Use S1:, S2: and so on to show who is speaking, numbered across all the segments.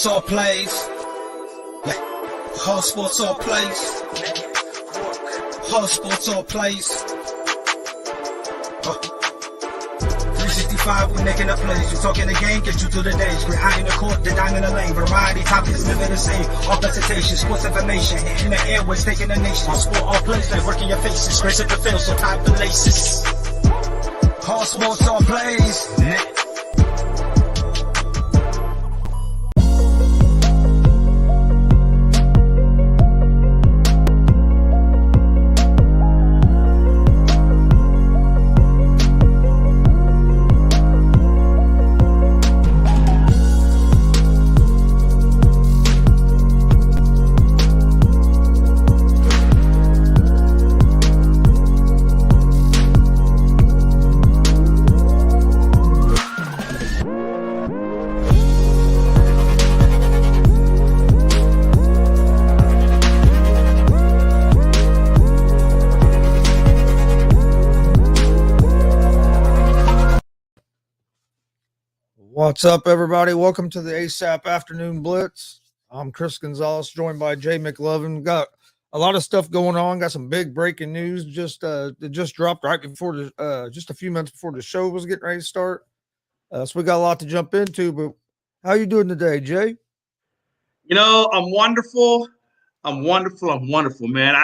S1: all plays. Yeah. Hard sports all plays. Hard sports all plays. 365, we making up plays. You talking the game, get you to the days. We're high in the court, the dime in the lane. Variety, topics, living the same. All presentation, sports information. In the airways, taking the nation. All sport, all plays, like working your faces. Grace at the field, so tie the laces. Hard sports all plays.
S2: What's up, everybody? Welcome to the ASAP Afternoon Blitz. I'm Chris Gonzalez, joined by Jay McLovin. Got a lot of stuff going on. Got some big breaking news that just dropped right before just a few minutes before the show was getting ready to start. So we got a lot to jump into. But how you doing today, Jay?
S3: You know, I'm wonderful. I'm wonderful, man.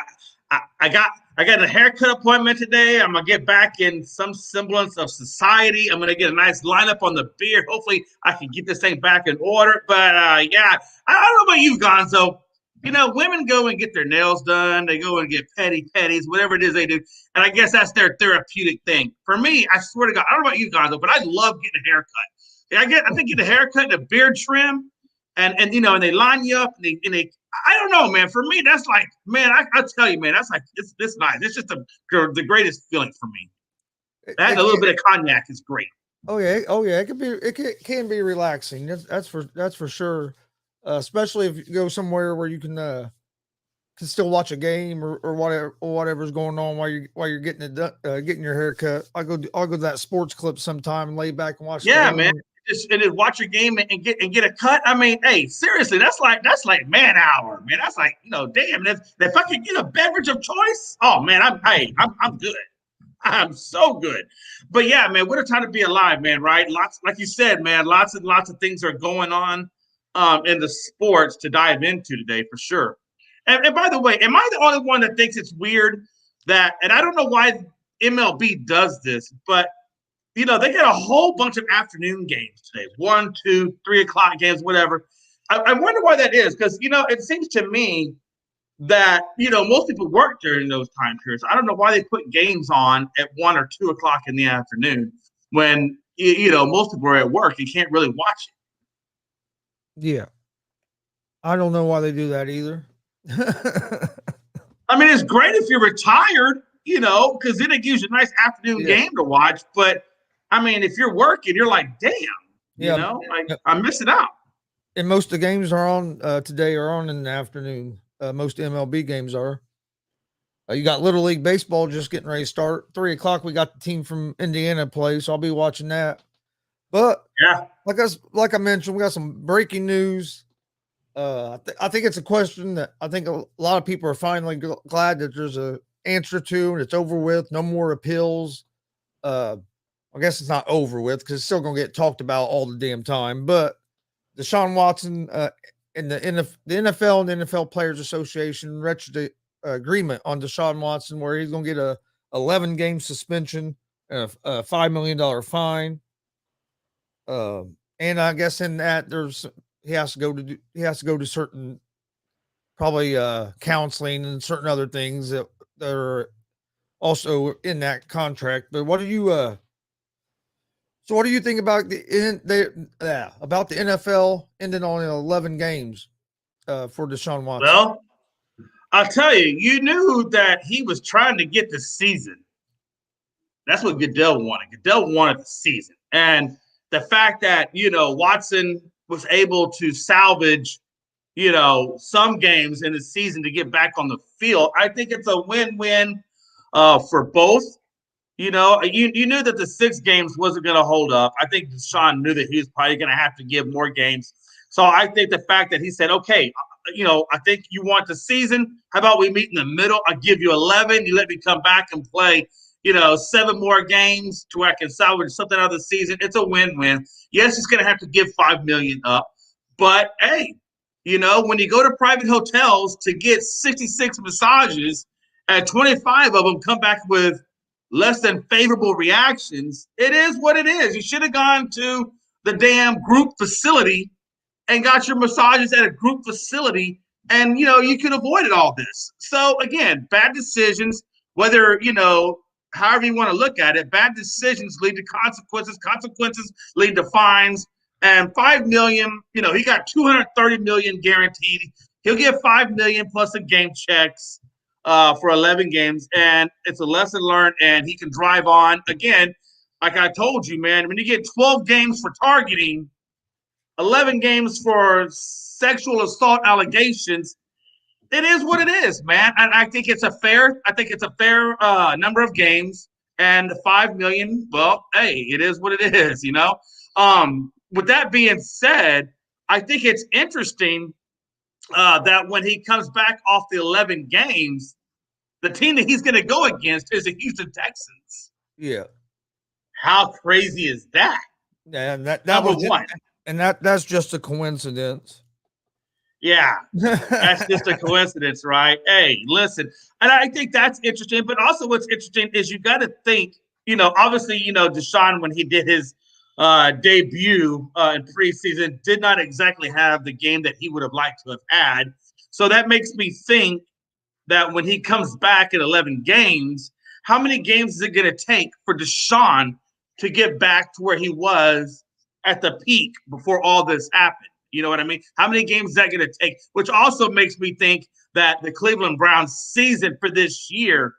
S3: I got a haircut appointment today. I'm gonna get back in some semblance of society. I'm gonna get a nice lineup on the beard. Hopefully, I can get this thing back in order. But yeah, I don't know about you, Gonzo. You know, women go and get their nails done. They go and get petties, whatever it is they do. And I guess that's their therapeutic thing. For me, I swear to God, I don't know about you, Gonzo, but I love getting a haircut. I think get a haircut and a beard trim. And you know, and they line you up, and they I don't know, man. For me, that's like, man, I tell you, man, that's like it's nice. It's just the greatest feeling for me. That a little bit of cognac is great.
S2: Oh yeah, it can be relaxing. That's for sure. Especially if you go somewhere where you can still watch a game or whatever's going on while you're getting it done, getting your haircut. I'll go to that sports clip sometime and lay back and watch.
S3: Yeah, man. Just watch your game and get a cut. I mean, hey, seriously, that's like man hour, man. That's like, you know, damn. If I could get a beverage of choice, oh man, I'm good. I'm so good. But yeah, man, what a time to be alive, man. Right? Lots, like you said, man. Lots and lots of things are going on in the sports to dive into today for sure. And by the way, am I the only one that thinks it's weird that? And I don't know why MLB does this, but you know, they got a whole bunch of afternoon games today, 1, 2, 3 o'clock games, whatever. I wonder why that is, because, you know, it seems to me that, you know, most people work during those time periods. I don't know why they put games on at 1 or 2 o'clock in the afternoon when, you know, most people are at work and can't really watch it.
S2: Yeah. I don't know why they do that either.
S3: I mean, it's great if you're retired, you know, because then it gives you a nice afternoon game to watch. But I mean, if you're working, you're like, damn, you know, like I'm missing out.
S2: And most of the games are on today are on in the afternoon. Most MLB games are. You got Little League Baseball just getting ready to start. 3 o'clock, we got the team from Indiana play, so I'll be watching that. But
S3: yeah,
S2: like I mentioned, we got some breaking news. I think it's a question that I think a lot of people are finally glad that there's a answer to, and it's over with. No more appeals. I guess it's not over with because it's still going to get talked about all the damn time. But Deshaun Watson and the NFL and the NFL Players Association reached an agreement on Deshaun Watson where he's going to get a 11-game suspension and a $5 million fine. And I guess in that he has to go to certain probably counseling and certain other things that are also in that contract. But what do you so what do you think about the NFL ending on 11 games for Deshaun Watson?
S3: Well, I'll tell you, you knew that he was trying to get the season. That's what Goodell wanted. Goodell wanted the season. And the fact that, you know, Watson was able to salvage, you know, some games in the season to get back on the field, I think it's a win-win for both. You know, you knew that the 6 games wasn't going to hold up. I think Deshaun knew that he was probably going to have to give more games So I think the fact that he said, okay, I think you want the season. How about we meet in the middle? I give you 11. You let me come back and play, 7 more games to where I can salvage something out of the season. It's a win-win. Yes, he's going to have to give $5 million up, but hey, when you go to private hotels to get 66 massages and 25 of them come back with less than favorable reactions, it is what it is. You should have gone to the damn group facility and got your massages at a group facility, and you could have avoided all this. So again, bad decisions, whether however you want to look at it, bad decisions lead to consequences. Consequences lead to fines. And $5 million, he got $230 million guaranteed. He'll get $5 million plus the game checks for 11 games, and it's a lesson learned. And he can drive on again. Like I told you, man, when you get 12 games for targeting, 11 games for sexual assault allegations, it is what it is, man. And I think it's a fair number of games, and the $5 million, well, hey, it is what it is, With that being said, I think it's interesting that when he comes back off the 11 games, the team that he's going to go against is the Houston Texans.
S2: Yeah.
S3: How crazy is that?
S2: Yeah, and that
S3: Number
S2: was
S3: one.
S2: And that's just a coincidence.
S3: Yeah, that's just a coincidence, right? Hey, listen, and I think that's interesting. But also, what's interesting is you got to think, obviously, Deshaun, when he did his debut in preseason, did not exactly have the game that he would have liked to have had. So that makes me think that when he comes back in 11 games, how many games is it going to take for Deshaun to get back to where he was at the peak before all this happened? You know what I mean? How many games is that going to take? Which also makes me think that the Cleveland Browns season for this year,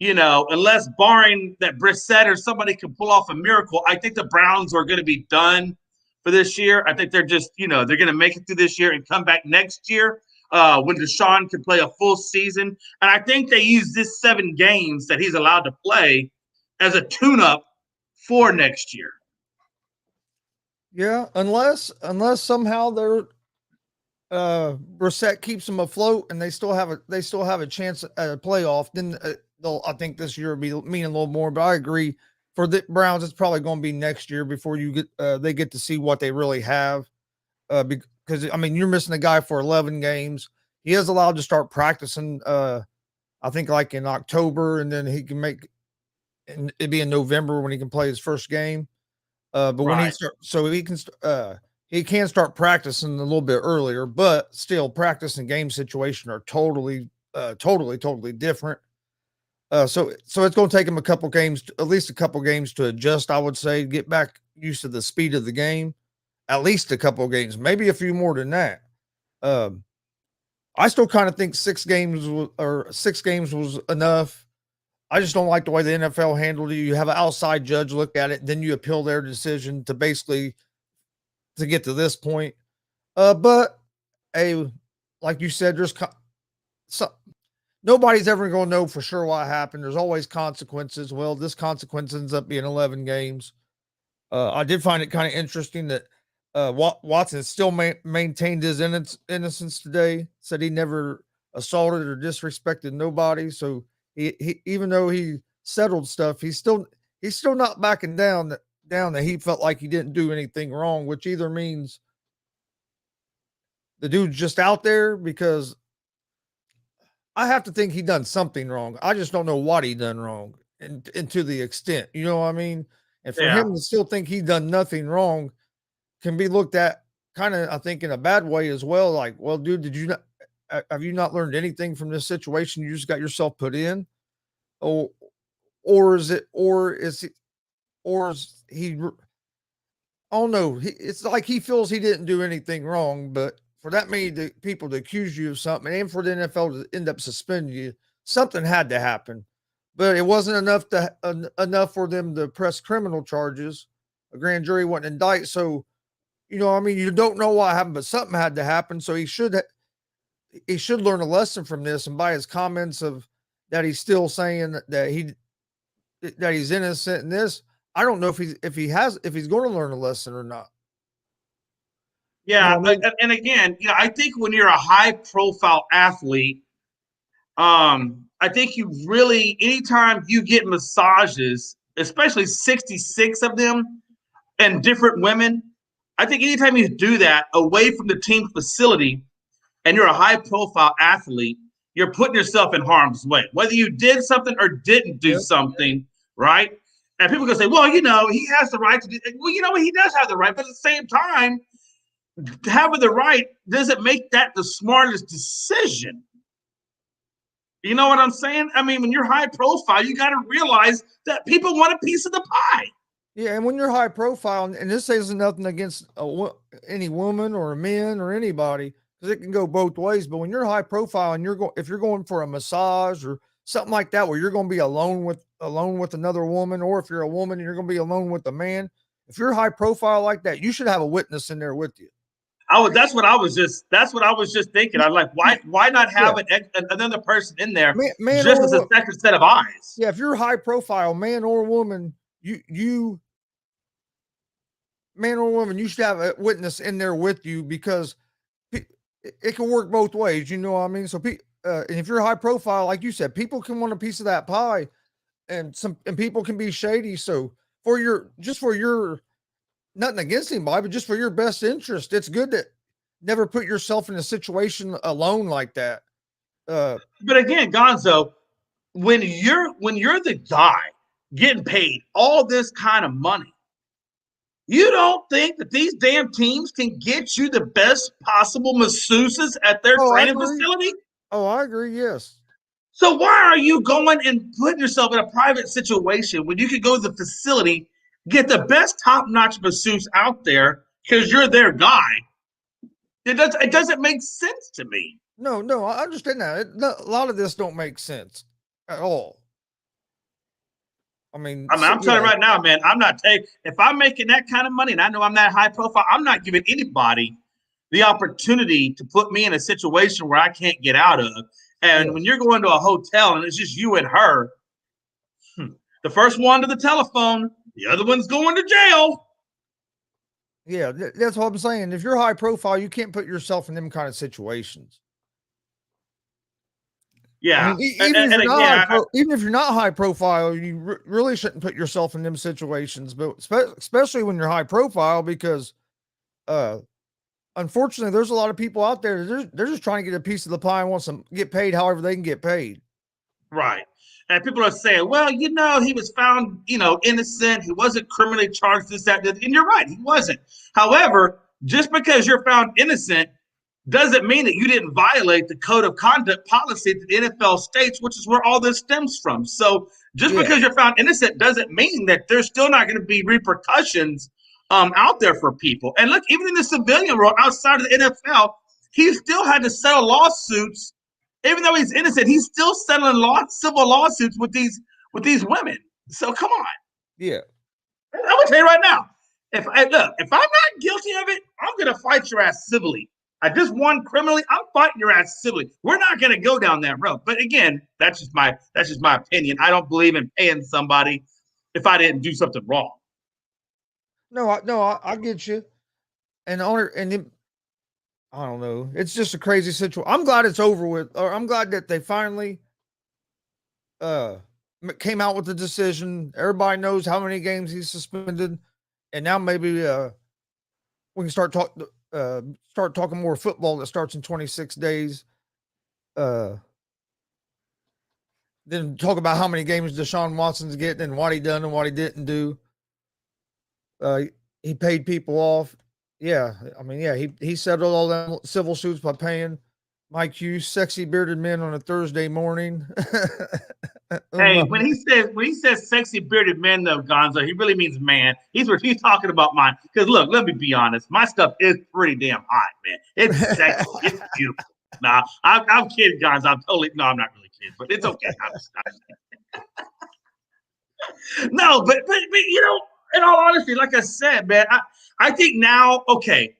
S3: unless barring that Brissett or somebody can pull off a miracle, I think the Browns are going to be done for this year. I think they're just, they're going to make it through this year and come back next year when Deshaun can play a full season. And I think they use this 7 games that he's allowed to play as a tune-up for next year.
S2: Yeah, unless somehow they're Brissett keeps them afloat and they still have a chance at a playoff, then I think this year will be meaning a little more. But I agree, for the Browns, it's probably going to be next year before they get to see what they really have. Because you're missing a guy for 11 games. He is allowed to start practicing. I think like in October, and then he can and it'd be in November when he can play his first game. But when he can start practicing a little bit earlier, but still practice and game situation are totally different. So it's going to take him at least a couple games to adjust. I would say get back used to the speed of the game, at least a couple of games, maybe a few more than that. I still kind of think 6 games was enough. I just don't like the way the NFL handled it. You have an outside judge look at it, then you appeal their decision to get to this point. But like you said, nobody's ever going to know for sure what happened. There's always consequences. Well, this consequence ends up being 11 games. I did find it kind of interesting that Watson still maintained his innocence today. Said he never assaulted or disrespected nobody. So he even though he settled stuff, he's still not backing down that he felt like he didn't do anything wrong, which either means the dude's just out there, because I have to think he done something wrong. I just don't know what he done wrong and to the extent, you know what I mean? And for him to still think he done nothing wrong can be looked at kind of, I think, in a bad way as well. Like, well, dude, have you not learned anything from this situation you just got yourself put in? Or is he, oh no, it's like he feels he didn't do anything wrong, but for that many people to accuse you of something and for the NFL to end up suspending you, something had to happen. But it wasn't enough for them to press criminal charges. A grand jury wouldn't indict. So, you don't know what happened, but something had to happen. So he should learn a lesson from this. And by his comments of that, he's still saying that he's innocent in this. I don't know if he's going to learn a lesson or not.
S3: Yeah,
S2: I mean?
S3: and again, I think when you're a high-profile athlete, I think you really, anytime you get massages, especially 66 of them and different women, I think anytime you do that away from the team facility and you're a high-profile athlete, you're putting yourself in harm's way. Whether you did something or didn't do
S2: Yep.
S3: something, right? And people can say, well, he has the right to do. Well, he does have the right, but at the same time, having the right doesn't make that the smartest decision. You know what I'm saying? I mean, when you're high profile, you got to realize that people want a piece of the pie.
S2: Yeah, and when you're high profile, and this isn't nothing against any woman or a man or anybody, because it can go both ways. But when you're high profile and if you're going for a massage or something like that, where you're going to be alone with another woman, or if you're a woman and you're going to be alone with a man, if you're high profile like that, you should have a witness in there with you.
S3: That's what I was just thinking. I'm like, why not have another person in there
S2: man
S3: just as a second set of eyes?
S2: Yeah, if you're high profile, man or woman, you man or woman, you should have a witness in there with you, because it can work both ways. You know what I mean? So, and if you're high profile, like you said, people can want a piece of that pie, and people can be shady. So for your nothing against anybody, but just for your best interest, it's good to never put yourself in a situation alone like that.
S3: But again, Gonzo, when you're the guy getting paid all this kind of money, you don't think that these damn teams can get you the best possible masseuses at their training facility?
S2: Oh, I agree. Yes.
S3: So why are you going and putting yourself in a private situation when you could go to the facility, get the best top-notch masseuse out there because you're their guy? It doesn't make sense to me.
S2: No, I understand that. A lot of this don't make sense at all. I'm
S3: telling you right now, man, I'm not taking, if I'm making that kind of money and I know I'm that high profile, I'm not giving anybody the opportunity to put me in a situation where I can't get out of. And when you're going to a hotel and it's just you and her, the first one to the telephone, the other one's going to jail.
S2: Yeah, that's what I'm saying. If you're high profile, you can't put yourself in them kind of situations.
S3: Yeah.
S2: Even if you're not high profile, you really shouldn't put yourself in them situations, but especially when you're high profile, because unfortunately, there's a lot of people out there, they're just trying to get a piece of the pie and want to get paid however they can get paid.
S3: Right. And people are saying, well, he was found, innocent. He wasn't criminally charged, this, that, this. And you're right, he wasn't. However, just because you're found innocent doesn't mean that you didn't violate the code of conduct policy that the NFL states, which is where all this stems from. So just because you're found innocent doesn't mean that there's still not going to be repercussions out there for people. And look, even in the civilian world outside of the NFL, he still had to settle lawsuits. Even though he's innocent, he's still settling civil lawsuits with these women. So come on.
S2: Yeah.
S3: I'm gonna tell you right now. If I'm not guilty of it, I'm gonna fight your ass civilly. I just won criminally. I'm fighting your ass civilly. We're not gonna go down that road. But again, that's just my opinion. I don't believe in paying somebody if I didn't do something wrong.
S2: No, I get you. And I don't know. It's just a crazy situation. I'm glad it's over with. Or I'm glad that they finally came out with the decision. Everybody knows how many games he's suspended, and now maybe we can start talking more football that starts in 26 days. Then talk about how many games Deshaun Watson's getting and what he done and what he didn't do. He paid people off. Yeah, he settled all them civil suits by paying Mike Hughes, sexy bearded men on a Thursday morning.
S3: Hey, when he says sexy bearded men, though, Gonzo, he really means man. He's talking about mine. Because look, let me be honest, my stuff is pretty damn hot, man. It's sexy, it's beautiful. Nah, I'm kidding, Gonzo. I'm not really kidding, but it's okay. No, but in all honesty, like I said, man, I think now, okay,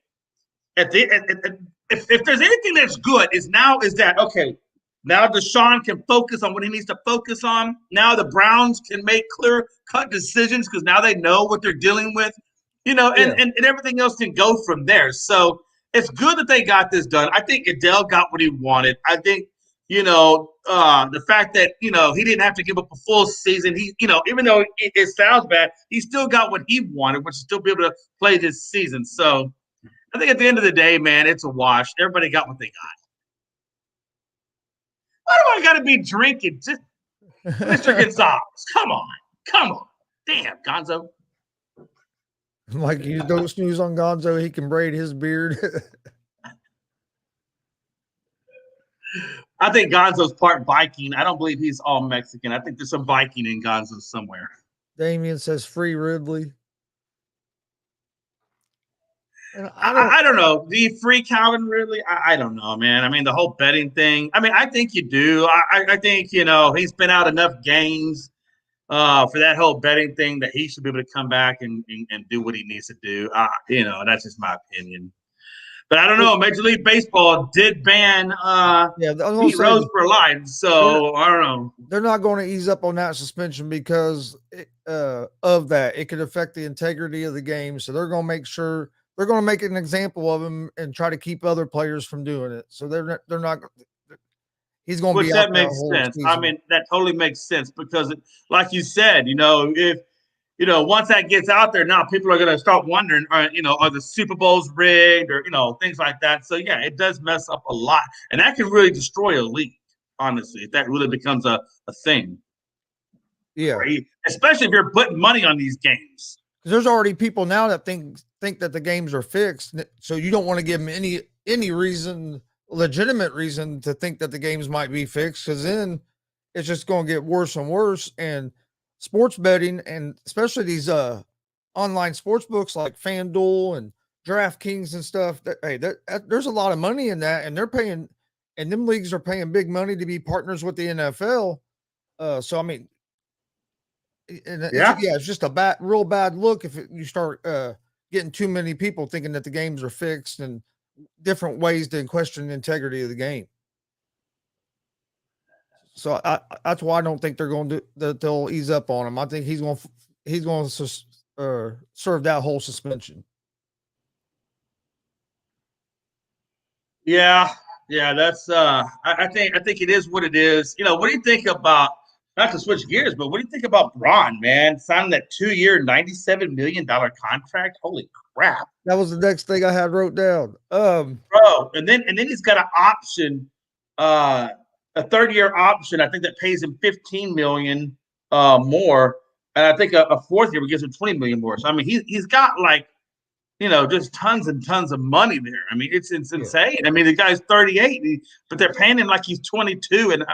S3: if there's anything that's good, is that okay? Now Deshaun can focus on what he needs to focus on. Now the Browns can make clear-cut decisions because now they know what they're dealing with, and everything else can go from there. So it's good that they got this done. I think Adele got what he wanted. I think, the fact that, he didn't have to give up a full season. He, even though it sounds bad, he still got what he wanted, which is still be able to play this season. So I think at the end of the day, man, it's a wash. Everybody got what they got. Why do I got to be drinking? Just Mr. Gonzalez, come on. Damn, Gonzo.
S2: Like you don't snooze on Gonzo, he can braid his beard.
S3: I think Gonzo's part Viking. I don't believe he's all Mexican. I think there's some Viking in Gonzo somewhere.
S2: Damien says free Ridley.
S3: I don't know. Do you free Calvin Ridley? I don't know, man. I mean, the whole betting thing. I mean, I think you do. I think, he's been out enough games for that whole betting thing that he should be able to come back and do what he needs to do. That's just my opinion. But I don't know. Major League Baseball did ban Pete Rose for life, so I don't know.
S2: They're not going to ease up on that suspension because of that. It could affect the integrity of the game, so they're going to make sure they're going to make an example of him and try to keep other players from doing it. So they're not. He's going to be out.
S3: That makes sense. I mean, that totally makes sense because, like you said, if once that gets out there, now people are going to start wondering, are the Super Bowls rigged or things like that. So yeah, it does mess up a lot, and that can really destroy a league. Honestly, if that really becomes a thing.
S2: Yeah,
S3: right? Especially if you're putting money on these games.
S2: Because there's already people now that think that the games are fixed, so you don't want to give them any reason, legitimate reason to think that the games might be fixed, because then it's just going to get worse and worse. And sports betting, and especially these online sports books like FanDuel and DraftKings and stuff, there's a lot of money in that, and they're paying, and them leagues are paying big money to be partners with the NFL. So I mean, it's just a real bad look if you start getting too many people thinking that the games are fixed and different ways to question the integrity of the game. So that's why I don't think they're going to that they'll ease up on him. I think he's going to serve that whole suspension.
S3: Yeah, that's I think it is what it is. What do you think about, not to switch gears, but what do you think about Braun, man, signing that 2-year, $97 million contract? Holy crap!
S2: That was the next thing I had wrote down.
S3: Bro, and then he's got an option, a 3rd-year option. I think that pays him $15 million more, and I think a 4th year gives him $20 million more. So I mean, he's got just tons and tons of money there. I mean, it's insane. I mean, the guy's 38, but they're paying him like he's 22, and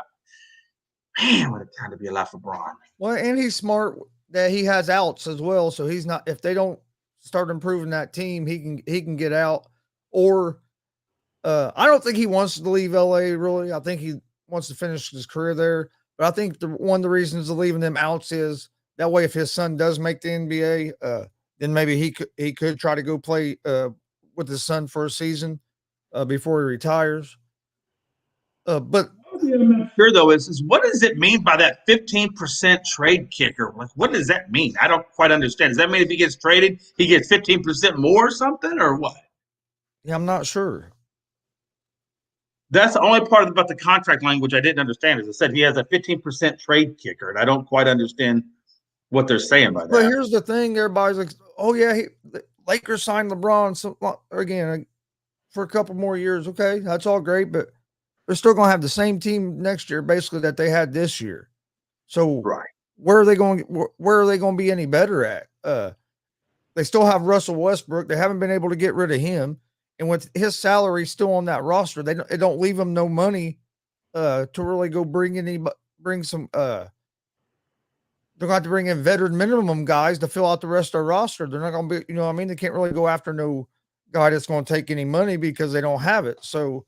S3: man, what a time to be alive for Braun.
S2: Well, and he's smart that he has outs as well. So he's not, if they don't start improving that team, he can get out. Or I don't think he wants to leave LA really. I think he wants to finish his career there. But I think one of the reasons of leaving them outs is that way if his son does make the NBA, then maybe he could try to go play with his son for a season before he retires. But
S3: I'm not sure though is what does it mean by that 15% trade kicker? Like, what does that mean? I don't quite understand. Does that mean if he gets traded, he gets 15% more or something, or what?
S2: Yeah, I'm not sure.
S3: That's the only part about the contract language I didn't understand. Is it said he has a 15% trade kicker, and I don't quite understand what they're saying by that.
S2: But here's the thing: everybody's like, "Oh yeah, the Lakers signed LeBron again for a couple more years." Okay, that's all great, but they're still going to have the same team next year, basically that they had this year. So,
S3: right,
S2: where are they going to be any better at? They still have Russell Westbrook. They haven't been able to get rid of him, and with his salary still on that roster, they don't leave them no money to really go bring some. They're going to have to bring in veteran minimum guys to fill out the rest of their roster. They're not going to be, they can't really go after no guy that's going to take any money because they don't have it. So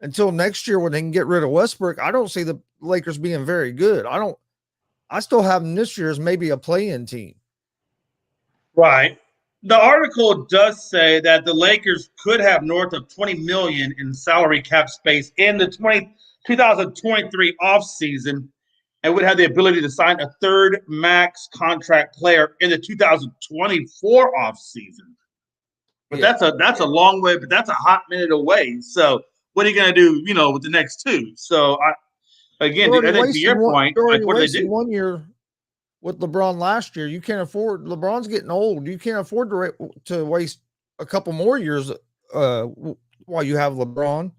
S2: until next year when they can get rid of Westbrook, I don't see the Lakers being very good. I still have them this year as maybe a play-in team.
S3: Right. The article does say that the Lakers could have north of $20 million in salary cap space in the 2023 offseason, and would have the ability to sign a 3rd max contract player in the 2024 offseason. But that's a long way, but that's a hot minute away. So what are you going to do, with the next two? So I think to your point, like, what do they do?
S2: 1 year with LeBron last year. You can't afford. LeBron's getting old. You can't afford to waste a couple more years while you have LeBron.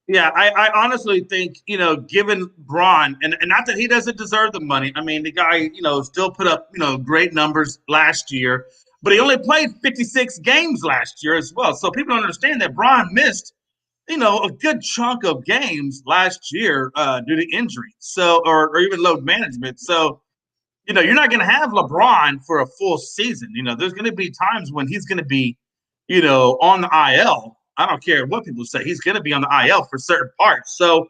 S3: Yeah, I honestly think, given Braun, and not that he doesn't deserve the money. I mean, the guy, still put up, great numbers last year, but he only played 56 games last year as well. So people don't understand that Braun missed, a good chunk of games last year due to injury. So, or even load management. So, you're not going to have LeBron for a full season. There's going to be times when he's going to be, on the IL. I don't care what people say. He's going to be on the IL for certain parts. So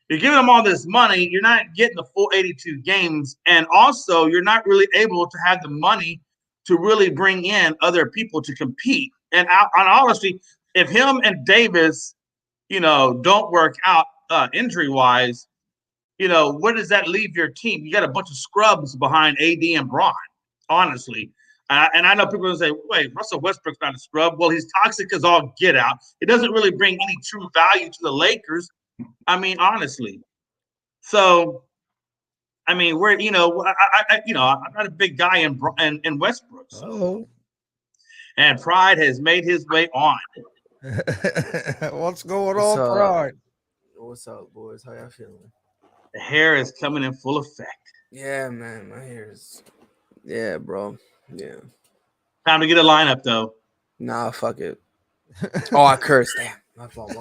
S3: you're giving him all this money. You're not getting the full 82 games. And also, you're not really able to have the money to really bring in other people to compete. And honestly, if him and Davis, don't work out injury-wise, where does that leave your team? You got a bunch of scrubs behind AD and Braun, honestly. And I know people will say, wait, Russell Westbrook's not a scrub. Well, he's toxic as all get out. It doesn't really bring any true value to the Lakers. I mean, honestly. So, I mean, I'm not a big guy in Westbrook. So. And Pride has made his way on.
S2: What's going on, Pride?
S4: What's up, boys? How y'all feeling?
S3: The hair is coming in full effect.
S4: Yeah, man. My hair is... Yeah, bro. Yeah.
S3: Time to get a lineup, though.
S4: Nah, fuck it. Oh, I cursed. Damn. My fault.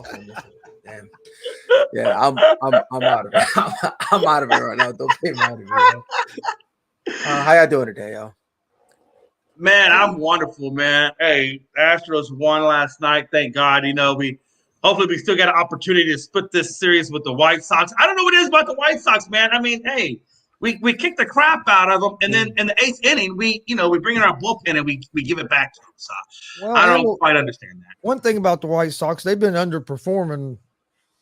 S4: Damn. Yeah, I'm out of it. I'm out of it right now. Don't pay me out of it, yo. How y'all doing today, yo?
S3: Man, I'm wonderful, man. Hey, Astros won last night. Thank God. Hopefully we still got an opportunity to split this series with the White Sox. I don't know what it is about the White Sox, man. I mean, hey, we kick the crap out of them, and then in the 8th inning, we bring in our bullpen and we give it back to them. So I don't quite understand that.
S2: One thing about the White Sox, they've been underperforming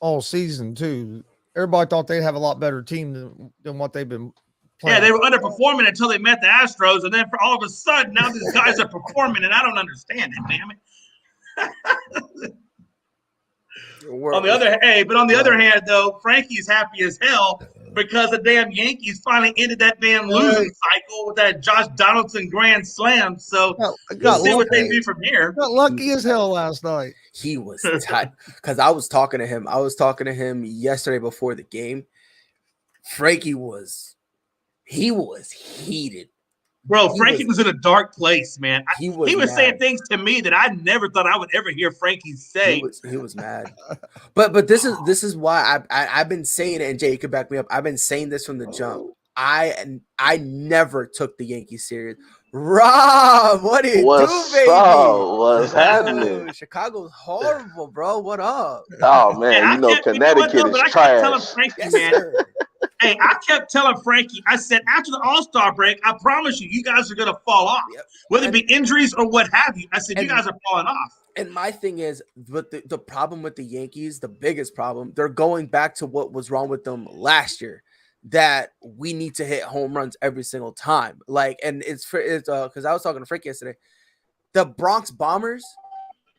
S2: all season too. Everybody thought they'd have a lot better team than what they've been playing.
S3: Yeah, they were underperforming until they met the Astros, and then for all of a sudden, now these guys are performing, and I don't understand it, damn it. On the other hand, though, Frankie's happy as hell because the damn Yankees finally ended that damn losing cycle with that Josh Donaldson grand slam. So we'll see what they do from here.
S2: Got lucky as hell last night.
S4: He was tight because I was talking to him. I was talking to him yesterday before the game. Frankie was heated.
S3: Bro, Frankie was in a dark place, man. He was
S4: mad.
S3: saying things to me that I never thought I would ever hear Frankie say.
S4: He was mad. But this is why I've been saying it, and Jay, you can back me up. I've been saying this from the jump. I never took the Yankees serious. Rob, what do you do, baby?
S5: What's happening?
S4: Chicago's horrible, bro. What up?
S5: Oh man, Connecticut is trash.
S3: Hey, I kept telling Frankie, I said, after the All-Star break, I promise you guys are going to fall off. Yep. Whether it be injuries or what have you. I said, you guys are falling off.
S4: And my thing is, but the problem with the Yankees, the biggest problem, they're going back to what was wrong with them last year, that we need to hit home runs every single time. And it's because I was talking to Frankie yesterday. The Bronx Bombers,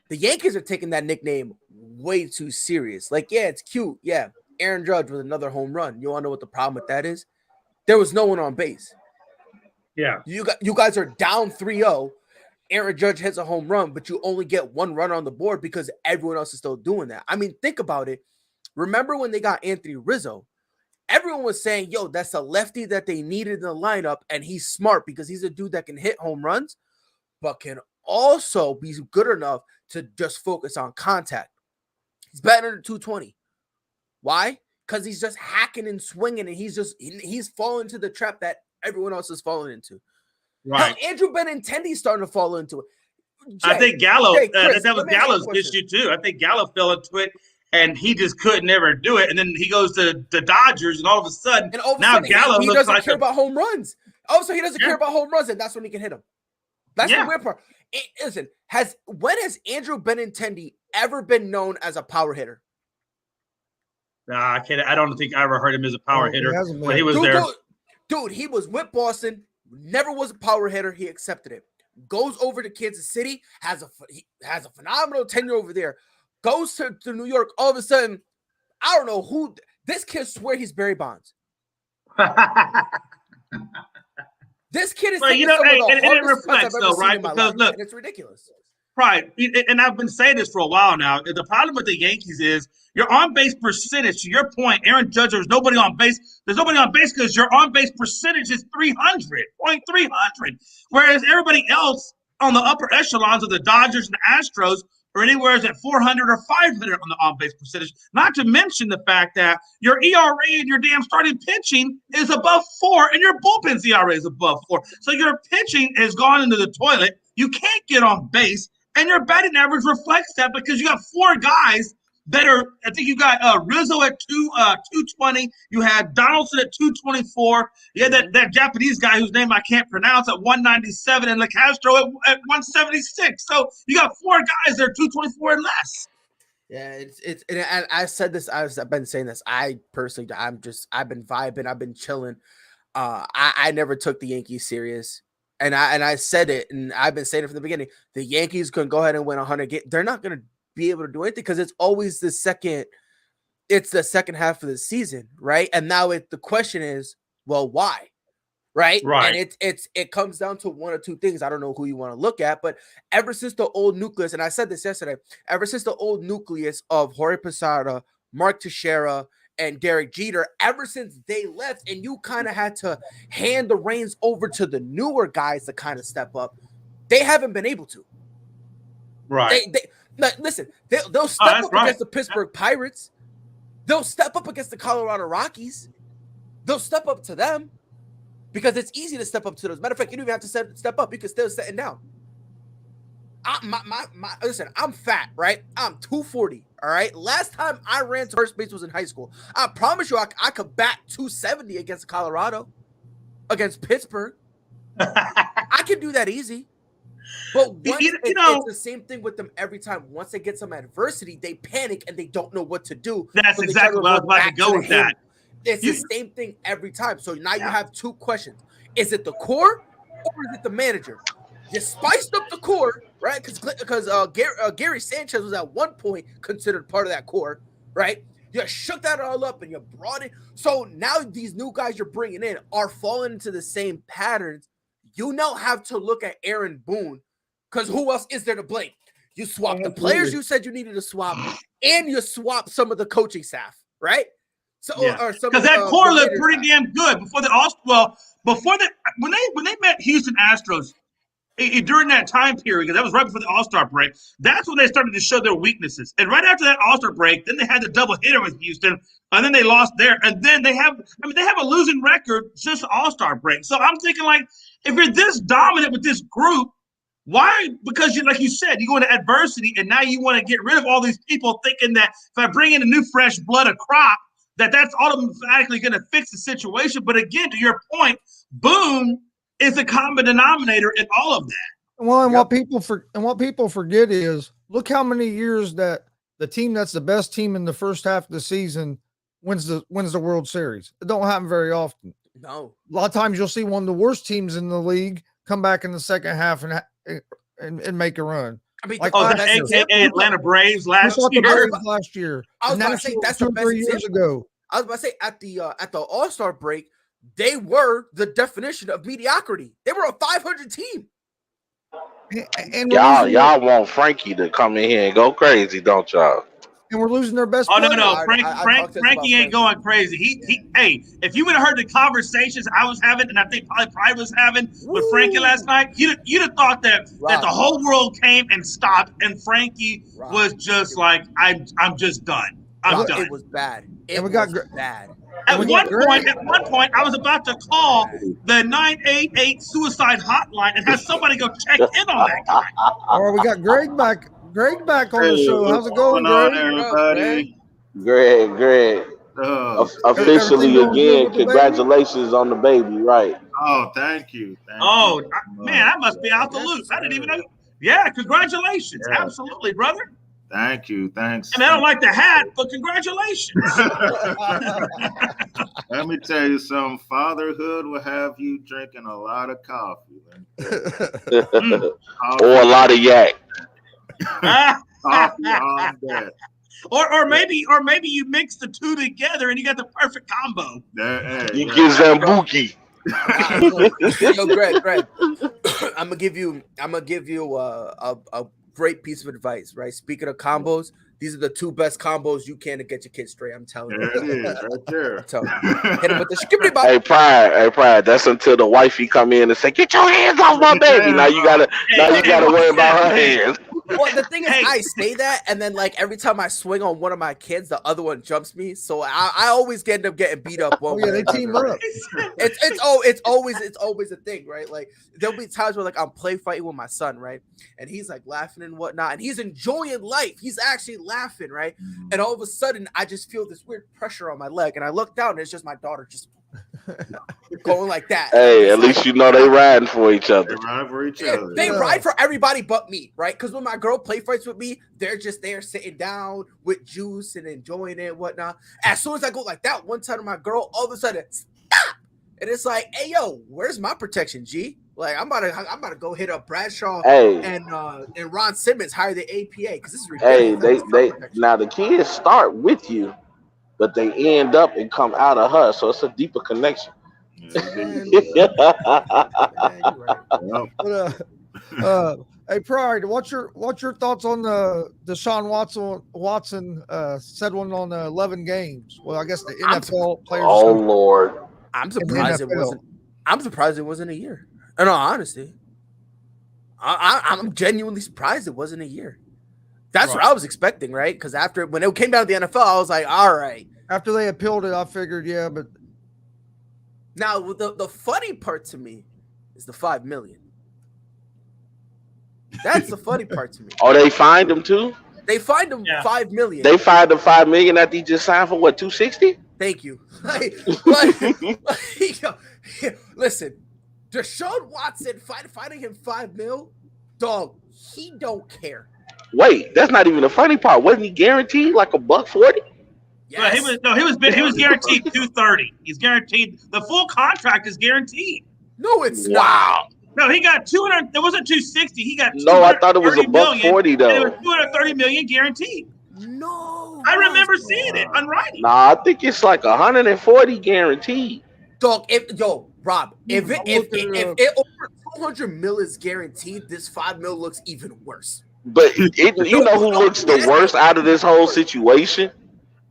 S4: the Yankees are taking that nickname way too serious. Yeah, it's cute. Yeah. Aaron Judge with another home run. You want to know what the problem with that is? There was no one on base.
S3: Yeah.
S4: You guys are down 3-0. Aaron Judge hits a home run, but you only get one run on the board because everyone else is still doing that. I mean, think about it. Remember when they got Anthony Rizzo? Everyone was saying, yo, that's a lefty that they needed in the lineup, and he's smart because he's a dude that can hit home runs, but can also be good enough to just focus on contact. He's batting under 220. Why? Because he's just hacking and swinging, and he's falling into the trap that everyone else is falling into.
S3: Right.
S4: Now, Andrew Benintendi's starting to fall into it.
S3: Jay, I think Gallo, that was Gallo's issue too. I think Gallo fell into it, and he just couldn't ever do it. And then he goes to the Dodgers, and all of a sudden, Gallo
S4: he doesn't care about home runs. Also, he doesn't care about home runs, and that's when he can hit them. That's the weird part. Listen, when has Andrew Benintendi ever been known as a power hitter?
S3: Nah, I don't think I ever heard him as a power hitter when he was there.
S4: Dude, he was with Boston, never was a power hitter. He accepted it. goes over to Kansas City, has a phenomenal tenure over there, goes to New York. All of a sudden, I don't know who this kid swear he's Barry Bonds. This kid is taking some of the hardest cuts I've ever seen in my life, look, and it's ridiculous.
S3: Right, and I've been saying this for a while now. The problem with the Yankees is your on-base percentage. To your point, Aaron Judge, there's nobody on base. There's nobody on base because your on-base percentage is 300, whereas everybody else on the upper echelons of the Dodgers and Astros are anywhere at 400 or 500 on the on-base percentage. Not to mention the fact that your ERA and your damn starting pitching is above 4, and your bullpen's ERA is above 4. So your pitching has gone into the toilet. You can't get on base. And your batting average reflects that because you got 4 guys that are, I think you got Rizzo at 220. You had Donaldson at 224. You had that Japanese guy whose name I can't pronounce at 197 and LeCastro at 176. So you got 4 guys that are 224 and less.
S4: Yeah, and I said this, I've been saying this. I personally, I've been vibing, I've been chilling. I never took the Yankees serious. And I said it, and I've been saying it from the beginning. The Yankees can go ahead and win 100 games. They're not going to be able to do anything because it's always the second half of the season, right? And now the question is, well, why? Right? And it comes down to one or two things. I don't know who you want to look at, but ever since the old nucleus, and I said this yesterday, ever since the old nucleus of Jorge Posada, Mark Teixeira, and Derek Jeter, ever since they left, and you kind of had to hand the reins over to the newer guys to kind of step up, they haven't been able to.
S3: Right.
S4: They'll step up against the Pittsburgh Pirates. They'll step up against the Colorado Rockies. They'll step up to them because it's easy to step up to those. Matter of fact, you don't even have to step up. You can still sit down. Listen, I'm fat, right? I'm 240. All right. Last time I ran to first base was in high school. I promise you, I could bat 270 against Colorado, against Pittsburgh. I can do that easy. But it's the same thing with them every time. Once they get some adversity, they panic and they don't know what to do.
S3: That's exactly what I was about to go with that.
S4: It's the same thing every time. So now you have 2 questions. Is it the core or is it the manager? You spiced up the core, right? Because Gary Sanchez was at one point considered part of that core, right? You shook that all up and you brought it. So now these new guys you're bringing in are falling into the same patterns. You now have to look at Aaron Boone because who else is there to blame? You swapped the players you said you needed to swap, and you swapped some of the coaching staff, right? So
S3: because that core looked pretty damn good before the when they met Houston Astros. During that time period, because that was right before the All-Star break, that's when they started to show their weaknesses. And right after that All-Star break, then they had the double hitter with Houston, and then they lost there. And then they have a losing record since the All-Star break. So I'm thinking, like, if you're this dominant with this group, why? Because like you said, you go into adversity, and now you want to get rid of all these people, thinking that if I bring in a new fresh blood, a crop, that's automatically going to fix the situation. But again, to your point, boom. Is a common denominator in all of that.
S2: Well, and what people forget is look how many years that the team that's the best team in the first half of the season wins the World Series. It don't happen very often.
S4: No.
S2: A lot of times you'll see one of the worst teams in the league come back in the second half and make a run.
S3: I mean, like Atlanta Braves last
S2: year.
S4: I was about to say that's the best
S2: 3 years ago.
S4: I was about to say at the All-Star break, they were the definition of mediocrity. They were a 500 team.
S5: And y'all want Frankie to come in here and go crazy, don't y'all?
S2: And we're losing their best.
S3: Oh no, Frankie ain't going crazy. Hey, if you would have heard the conversations I was having, and I think probably was having with Frankie last night, you'd have thought that the whole world came and stopped, and Frankie was just like, I'm just done. I'm done.
S4: It was bad.
S2: It was
S4: bad.
S3: At one point, I was about to call the 988 suicide hotline and have somebody go check in on that guy.
S2: All right, we got Greg back. Greg back on the show. How's it going, Greg?
S5: Greg. Officially again, congratulations on the baby, right?
S6: Oh, thank you.
S3: Man, I must be out the loop. I didn't even know. Yeah, congratulations. Yeah. Absolutely, brother.
S6: Thank you. Thanks.
S3: And I don't like the hat, but congratulations.
S6: Let me tell you something. Fatherhood will have you drinking a lot of coffee.
S5: Or a lot of yak.
S6: Coffee on that.
S3: Or maybe you mix the two together and you got the perfect combo.
S5: You get Zambuki.
S4: Yo, Greg, I'm gonna give you a great piece of advice, right? Speaking of combos, these are the two best combos you can to get your kids straight. I'm telling you.
S6: There it is, right there.
S4: I'm telling you. Hit him with the skippity bop.
S5: Hey, Pride. That's until the wifey come in and say, "Get your hands off my baby." Now you gotta worry about her hands.
S4: Well, the thing is, I say that, and then like every time I swing on one of my kids, the other one jumps me. So I always end up getting beat up.
S2: They team up.
S4: It's always a thing, right? Like there'll be times where like I'm play fighting with my son, right, and he's like laughing and whatnot, and he's enjoying life. He's actually laughing, right? And all of a sudden, I just feel this weird pressure on my leg, and I look down, and it's just my daughter just going like that.
S5: Hey, at least you know they riding for each other.
S4: They ride for everybody but me, right? Because when my girl play fights with me, they're just there sitting down with juice and enjoying it and whatnot. As soon as I go like that, one time to my girl, all of a sudden, stop! And it's like, hey, yo, where's my protection, G? Like, I'm about to go hit up Bradshaw and Ron Simmons, hire the APA, because this is ridiculous.
S5: Hey, now the kids start with you, but they end up and come out of her, so it's a deeper connection.
S2: Hey, Pride, what's your thoughts on the Deshaun Watson said one on 11 games? Well, I guess the NFL players.
S5: Oh Lord,
S4: I'm surprised it wasn't. I'm surprised it wasn't a year. In all honesty, I'm genuinely surprised it wasn't a year. That's what I was expecting, right? Because when it came down to the NFL, I was like, all right.
S2: After they appealed it, I figured, yeah, but
S4: now the funny part to me is the $5 million. That's the funny part to me.
S5: Oh, they fined him too?
S4: They fined him $5 million.
S5: They fined him $5 million after he just signed for what, $260?
S4: Thank you. Listen, Deshaun Watson fighting him $5 million, dog. He don't care.
S5: Wait, that's not even the funny part. Wasn't he guaranteed like $140?
S3: Yes. He was guaranteed $230. He's guaranteed the full contract is guaranteed.
S4: No, it's
S5: wow.
S3: No, he got 200. It wasn't 260. He got
S5: no. I thought it was $140 though.
S3: It was 230 million guaranteed.
S4: No,
S3: I remember seeing it on writing.
S5: Nah, I think it's like 140 guaranteed.
S4: Dog, Rob, if over 200 mil is guaranteed, this $5 million looks even worse.
S5: But you know who looks the worst out of this whole situation?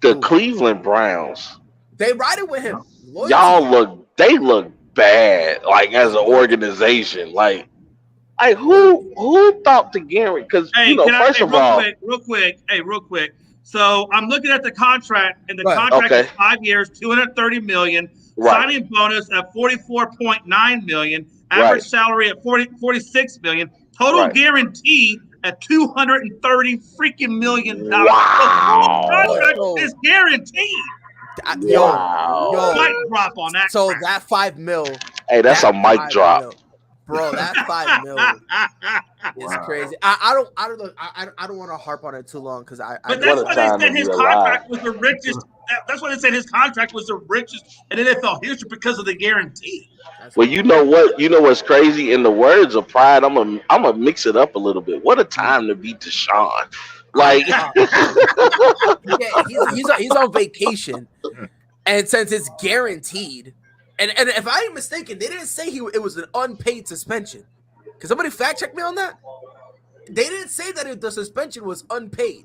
S5: The Cleveland Browns.
S4: They ride it with him.
S5: They look bad, like as an organization. Like who thought to guarantee? Because first of all,
S3: real quick. So I'm looking at the contract, and the contract is 5 years, $230 million. Signing bonus at $44.9 million. Average salary at $46 million. Total guarantee at $230 freaking million.
S5: Wow.
S3: The contract is guaranteed.
S4: Yo,
S3: mic drop on that.
S4: So that $5 million.
S5: Hey, that's a mic drop.
S4: Bro, that $5 million is crazy. I don't want to harp on it too long because
S3: But that's why they said his contract was the richest. That's why they said his contract was the richest in NFL history because of the guarantee.
S5: Well, you know what? You know what's crazy? In the words of Pride, I'm gonna mix it up a little bit. What a time to be Deshaun. Like,
S4: he's on vacation, and since it's guaranteed. And if I ain't mistaken, they didn't say it was an unpaid suspension. Can somebody fact check me on that? They didn't say that the suspension was unpaid.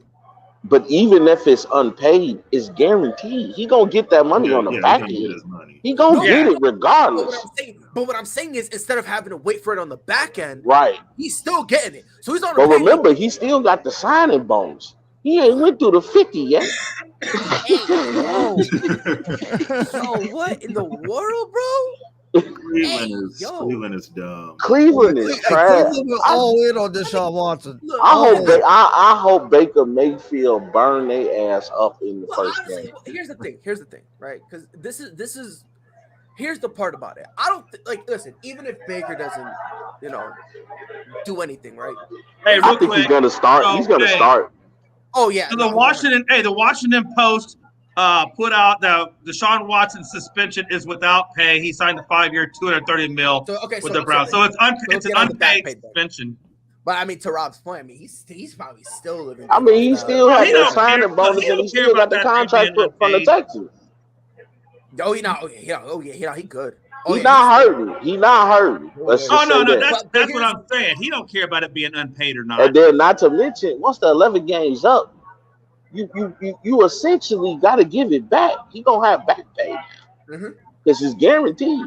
S5: But even if it's unpaid, it's guaranteed. He gonna get that money on the back end. He gonna get it regardless.
S4: But what I'm saying is, instead of having to wait for it on the back end,
S5: right?
S4: He's still getting it. So he's on.
S5: But remember, he still got the signing bonus. He ain't went through the 50 yet.
S4: So what in the world, bro?
S6: Cleveland is dumb.
S5: Cleveland is trash.
S2: Cleveland was all in on Deshaun Watson.
S5: I hope Baker Mayfield burn their ass up in the first game.
S4: Here's the thing, right? Because this is here's the part about it. I don't listen. Even if Baker doesn't, do anything, right?
S3: Hey,
S5: I think he's gonna start. He's gonna start.
S4: Oh yeah.
S3: So the Washington Post put out the Deshaun Watson suspension is without pay. He signed a 5-year, $230 million with the Browns. So it's an unpaid suspension.
S4: But I mean, to Rob's point, I mean, he's probably still living.
S5: I mean, he still has the signing bonus, and he still got the contract from the Texans.
S4: Oh, he good. Oh,
S5: He's not hurting. He's not hurting.
S3: No. That's what I'm saying. He don't care about it being unpaid or not.
S5: And then, not to mention, once the 11 games up, you essentially got to give it back. He gonna have back pay because it's guaranteed.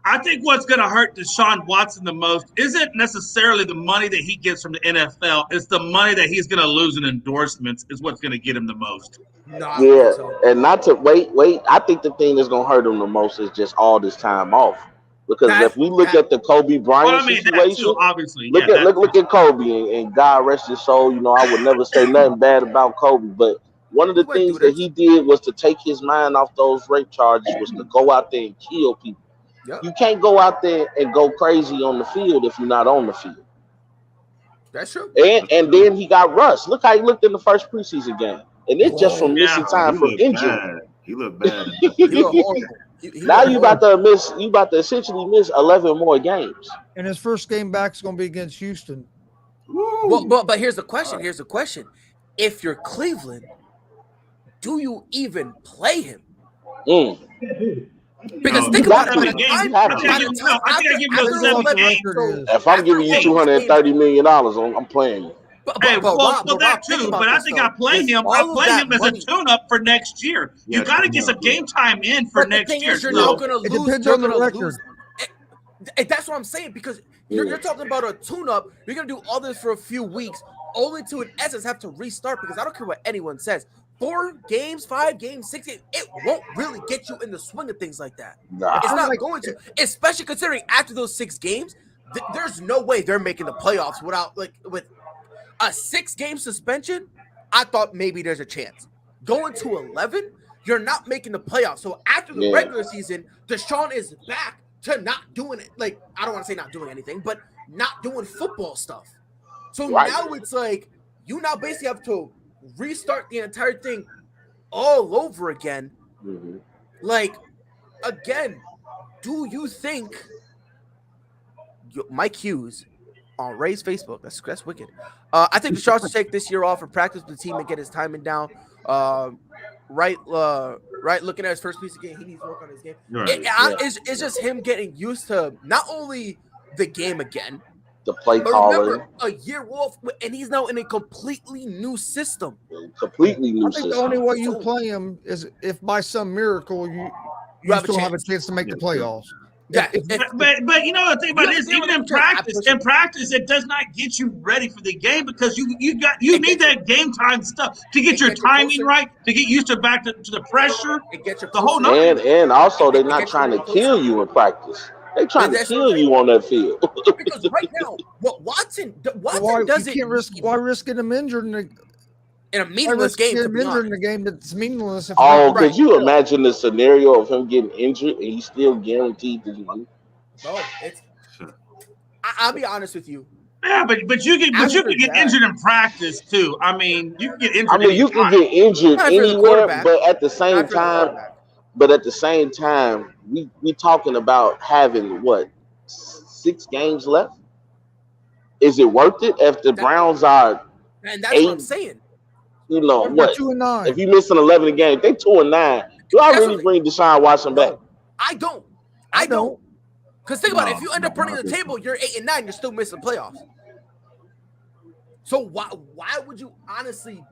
S3: I think what's going to hurt Deshaun Watson the most isn't necessarily the money that he gets from the NFL. It's the money that he's going to lose in endorsements is what's going to get him the most.
S5: And not to wait. I think the thing that's going to hurt him the most is just all this time off. Because if we look at the Kobe Bryant situation,
S3: too, obviously,
S5: look at Kobe and God rest his soul. You know, I would never say nothing bad about Kobe, but one of the things that he did was to take his mind off those rape charges, was to go out there and kill people. Yep. You can't go out there and go crazy on the field if you're not on the field.
S4: That's true.
S5: And then he got rushed. Look how he looked in the first preseason game. And it's just from missing time from injury.
S6: He looked bad.
S4: He looked horrible.
S5: Now you about to essentially miss 11 more games.
S2: And his first game back is going to be against Houston.
S4: Well, but here's the question. If you're Cleveland, do you even play him? Because think about it.
S5: If I'm giving you $230 million, I'm playing you.
S3: But that too. But I think I play him. I play him as a tune-up for next year. You got to get some game time in for next year.
S4: You're not going to lose.
S2: It depends on the record.
S4: That's what I'm saying, because you're talking about a tune-up. You're going to do all this for a few weeks, only to, in essence, have to restart, because I don't care what anyone says. 4 games, 5 games, 6 games, it won't really get you in the swing of things like that. It's not going to, especially considering after those 6 games, there's no way they're making the playoffs with a 6-game suspension. I thought maybe there's a chance. Going to 11, you're not making the playoffs. So after the regular season, Deshaun is back to not doing it. Like, I don't want to say not doing anything, but not doing football stuff. So now it's like you now basically have to restart the entire thing all over again. Like, again, do you think Mike Hughes on Ray's Facebook? That's wicked. I think Deshaun should take this year off and practice with the team and get his timing down. Right. Looking at his first piece of game, he needs to work on his game. It's just him getting used to not only the game again,
S5: the play calling.
S4: A year off, and he's now in a completely new system.
S2: I think the only way you play him is if by some miracle you still have a chance to make the playoffs.
S4: Yeah,
S3: but you know the thing about it is, even in practice, it does not get you ready for the game, because you need that game time stuff to get your timing right, to get used to back to the pressure.
S4: The
S3: whole night.
S5: And also they're not trying to kill you in practice. They're trying to kill you on that field.
S4: Because right now, what Watson doesn't.
S2: Why risk getting injured
S4: in a meaningless game?
S2: Injured in a game that's meaningless.
S5: Could you imagine the scenario of him getting injured and he's still guaranteed to win?
S4: No, I'll be honest with you.
S3: Yeah, but you can get injured in practice too. I mean, you can get injured.
S5: I mean, you can get injured anywhere, but at the same time, we talking about having 6 games left. Is it worth it if the Browns are?
S4: And that's 8, what I'm saying.
S5: You know what?
S2: 2-9.
S5: If you miss an 11 game, they 2-9. Do I really bring Deshaun Watson back?
S4: I don't. Because think about it. If you end up running the table, you're 8-9. You're still missing playoffs. So why would you honestly?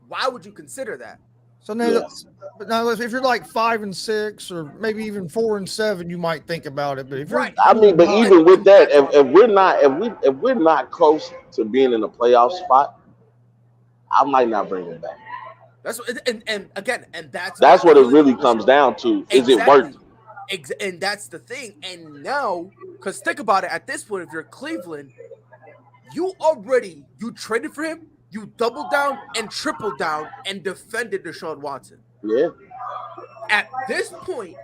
S4: Why would you consider that?
S2: So now, if you're like 5-6 or maybe even 4-7, you might think about it. But if you're
S5: but even with that, if we're not close to being in a playoff spot, I might not bring him back.
S4: That's
S5: what it really comes down to. Is it worth it?
S4: And that's the thing. And now, because think about it, at this point, if you're Cleveland, you traded for him. You doubled down and tripled down and defended Deshaun Watson.
S5: Yeah.
S4: At this point,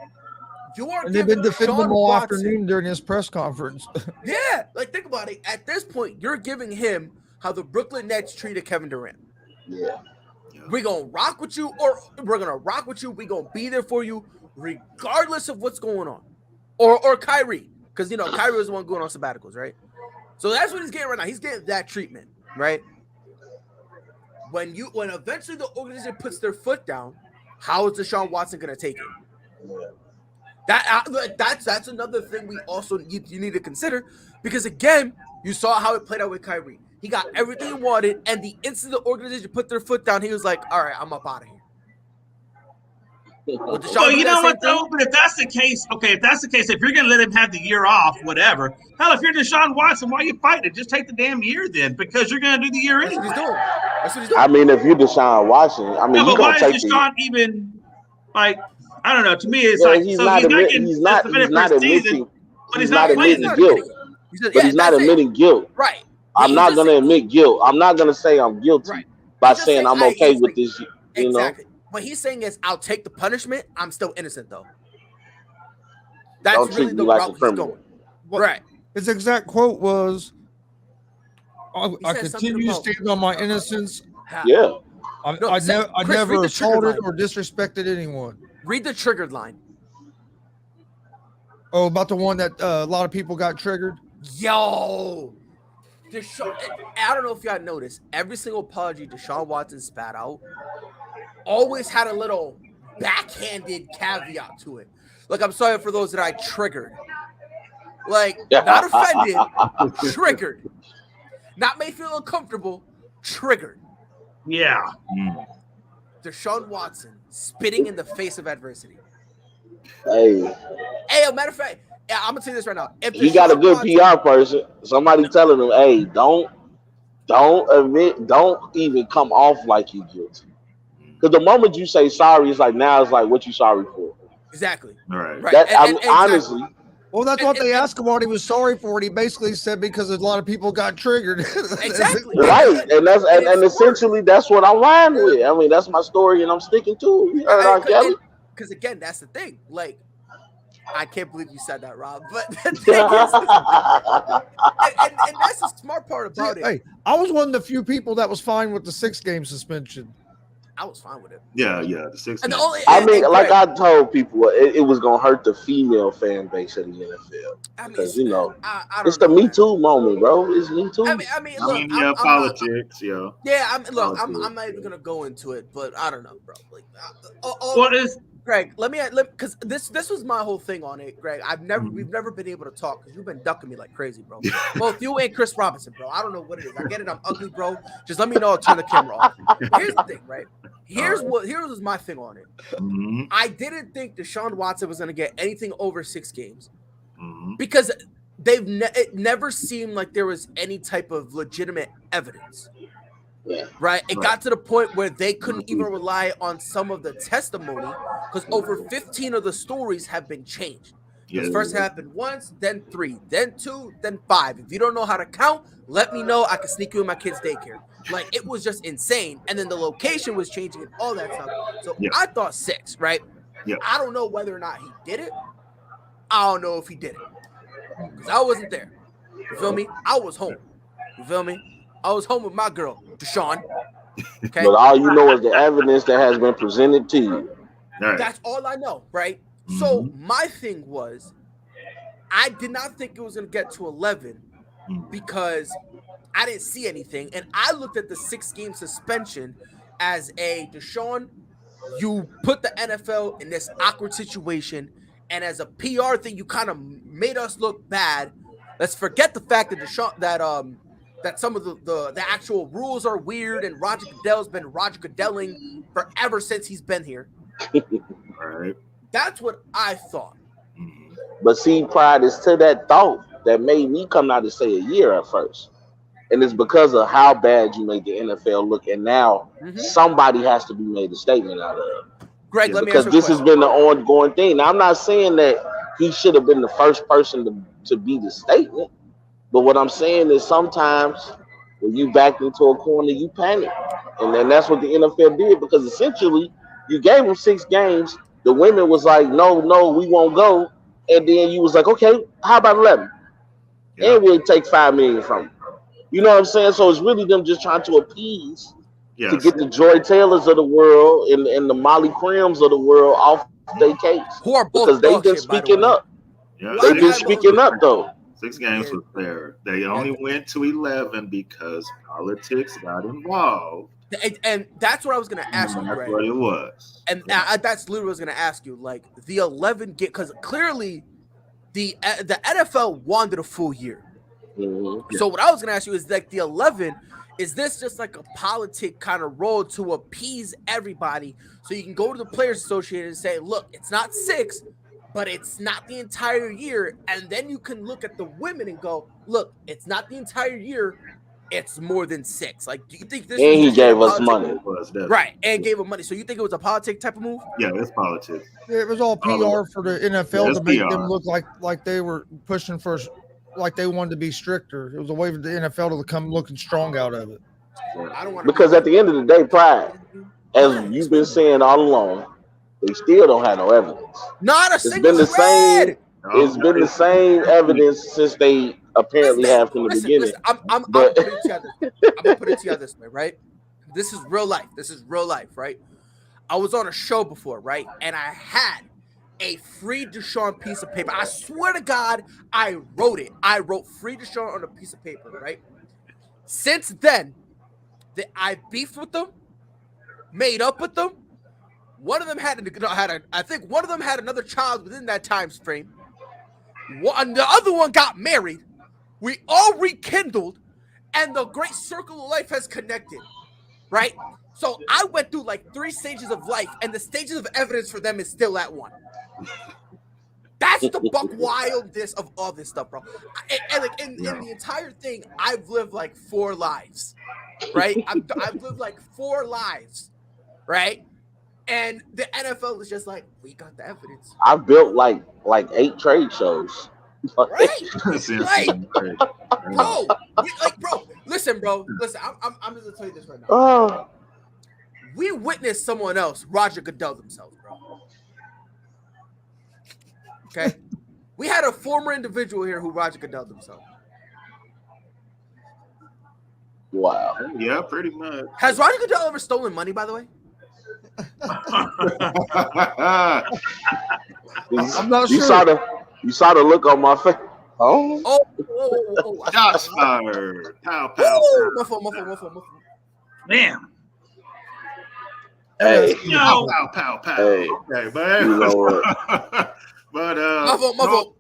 S4: you are.
S2: And they've been defending him all afternoon during his press conference.
S4: Yeah, like think about it. At this point, you're giving him how the Brooklyn Nets treated Kevin Durant.
S5: Yeah.
S4: We're gonna rock with you, or we're gonna rock with you. We're gonna be there for you, regardless of what's going on. Or Kyrie, because Kyrie was the one going on sabbaticals, right? So that's what he's getting right now. He's getting that treatment, right? When eventually the organization puts their foot down, how is Deshaun Watson gonna take it? That's another thing we also you need to consider, because again, you saw how it played out with Kyrie. He got everything he wanted, and the instant the organization put their foot down, he was like, "All right, I'm up out of here."
S3: Well, you know what though? But if that's the case, if you're gonna let him have the year off, whatever. Hell, if you're Deshaun Watson, why are you fighting? Just take the damn year then, because you're gonna do the year anyway.
S4: That's what he's doing.
S5: I mean, if you're Deshaun Watson, I mean,
S3: but why is Deshaun even like? I don't know. To me, it's like he's not admitting
S5: guilt. But he's not admitting guilt.
S4: Right.
S5: I'm not going to admit guilt. I'm not going to say I'm guilty by saying I'm okay with this.
S4: Exactly. What he's saying is, I'll take the punishment. I'm still innocent, though. That's really the route he's going. Right.
S2: His exact quote was, I continue to stand on my innocence.
S5: Yeah.
S2: I never assaulted or disrespected anyone.
S4: Read the triggered line.
S2: Oh, about the one that a lot of people got triggered?
S4: Yo! I don't know if y'all noticed, every single apology Deshaun Watson spat out always had a little backhanded caveat to it. Like, I'm sorry for those that I triggered. Like, not offended, triggered. Not made feel uncomfortable, triggered.
S3: Yeah.
S4: Deshaun Watson spitting in the face of adversity.
S5: Hey,
S4: a matter of fact, I'm gonna tell you this right now. If
S5: he got a good PR person, somebody telling him, "Hey, don't even come off like you guilty." Because the moment you say sorry, it's like what you sorry for?
S4: Exactly.
S6: All right.
S4: Right.
S5: Honestly.
S2: Well, that's what they asked him what he was sorry for, and he basically said because a lot of people got triggered.
S4: Exactly.
S5: Right, and essentially that's what I'm riding with. I mean, that's my story, and I'm sticking to it. You heard R. Kelly?
S4: Because again, that's the thing. Like, I can't believe you said that, Rob. But the thing is, and that's the smart part about it.
S2: Hey, I was one of the few people that was fine with the 6-game suspension.
S4: I was fine with it.
S6: Yeah, the 6.
S5: I told people, it was gonna hurt the female fan base of the NFL because it's the Me Too moment, bro. It's Me Too.
S6: Politics, yeah.
S4: Yeah, I'm not even gonna go into it, but I don't know, bro. Like,
S3: what is?
S4: Greg, let me because this was my whole thing on it, Greg. We've never been able to talk because you've been ducking me like crazy, bro. Both you and Chris Robinson, bro. I don't know what it is. I get it. I'm ugly, bro. Just let me know. I'll turn the camera off. Here's the thing, right? Here's my thing on it.
S6: Mm-hmm.
S4: I didn't think Deshaun Watson was going to get anything over 6 games because it never seemed like there was any type of legitimate evidence.
S5: Yeah.
S4: Right. It got to the point where they couldn't even rely on some of the testimony because over 15 of the stories have been changed. This first happened once, then 3, then 2, then 5. If you don't know how to count, let me know. I can sneak you in my kid's daycare. Like, it was just insane. And then the location was changing and all that stuff. So I thought 6, right?
S6: Yeah.
S4: I don't know whether or not he did it. I don't know if he did it. Because I wasn't there. You feel me? I was home. You feel me? I was home with my girl, Deshaun. Okay.
S5: But all you know is the evidence that has been presented to you.
S6: Right.
S4: That's all I know, right? So my thing was, I did not think it was going to get to 11 because I didn't see anything. And I looked at the 6-game suspension as a Deshaun, you put the NFL in this awkward situation. And as a PR thing, you kind of made us look bad. Let's forget the fact that Deshaun, that some of the actual rules are weird, and Roger Goodell's been Roger Goodelling forever since he's been here.
S6: Right.
S4: That's what I thought.
S5: But see, pride is to that thought that made me come out and say a year at first. And it's because of how bad you made the NFL look. And now somebody has to be made a statement out of.
S4: Greg, let me ask you a question.
S5: Because this has been the ongoing thing. Now, I'm not saying that he should have been the first person to be the statement. But what I'm saying is sometimes when you back into a corner, you panic. And then that's what the NFL did, because essentially you gave them 6 games. The women was like, no, we won't go. And then you was like, okay, how about 11? And we'll take $5 million from them. You know what I'm saying? So it's really them just trying to appease to get the Joy Taylors of the world and the Molly Crims of the world off their case.
S4: Who are both
S5: Because they've
S4: dog
S5: been
S4: shit, by the
S5: speaking
S4: way.
S5: up.
S6: Yeah,
S5: They've been speaking up, though.
S6: 6 games was fair. They only went to 11 because politics got involved.
S4: And that's what I was going to ask you,
S6: That's
S4: Greg.
S6: what it was.
S4: And that's literally what I was going to ask you. Like, the 11 get, because clearly the NFL wanted a full year.
S5: Mm-hmm.
S4: So what I was going to ask you is, like, the 11, is this just like a politic kind of role to appease everybody so you can go to the Players Association and say, look, it's not 6, but it's not the entire year. And then you can look at the women and go, look, it's not the entire year. It's more than 6. Like, do you think this?
S5: And he gave us money.
S4: Right, and gave him money. So you think it was a politic type of move?
S6: Yeah, it's politics.
S2: Yeah, it was all PR for the NFL to make them look like they were pushing for, like they wanted to be stricter. It was a way for the NFL to come looking strong out of it.
S4: I don't want
S5: because at the end of the day, Pride, as you've been saying all along, they still don't have no evidence.
S4: Not a
S5: It's
S4: single
S5: been the
S4: thread.
S5: same. It's been the same evidence since they apparently have from the beginning.
S4: Listen, I'm gonna put it together. I'm gonna put it together this way, right? This is real life. This is real life, right? I was on a show before, right? And I had a free Deshaun piece of paper. I swear to God, I wrote it. I wrote free Deshaun on a piece of paper, right? Since then, I beefed with them, made up with them. One of them I think one of them had another child within that time frame. The other one got married. We all rekindled, and the great circle of life has connected, right? So I went through like 3 stages of life, and the stages of evidence for them is still at 1. That's the buck wildness of all this stuff, bro. And like in the entire thing, I've lived like 4 lives, right? I've lived like 4 lives, right? And the NFL is just like, we got the evidence.
S5: I built like 8 trade shows.
S4: Right? Bro, listen, I'm just gonna tell you this right now. We witnessed someone else, Roger Goodell themselves, bro. Okay? We had a former individual here who Roger Goodell himself.
S5: Wow.
S6: Yeah, pretty much.
S4: Has Roger Goodell ever stolen money, by the way?
S2: I'm not
S5: You
S2: sure.
S5: You saw the look on my face.
S4: Oh.
S6: Shots fired. Pow, pow,
S4: Oh,
S6: pow.
S4: muffle.
S3: Damn.
S5: Hey,
S6: Pow, pow, pow, pow.
S5: Hey.
S6: Okay, but
S5: you know what?
S4: Muffle.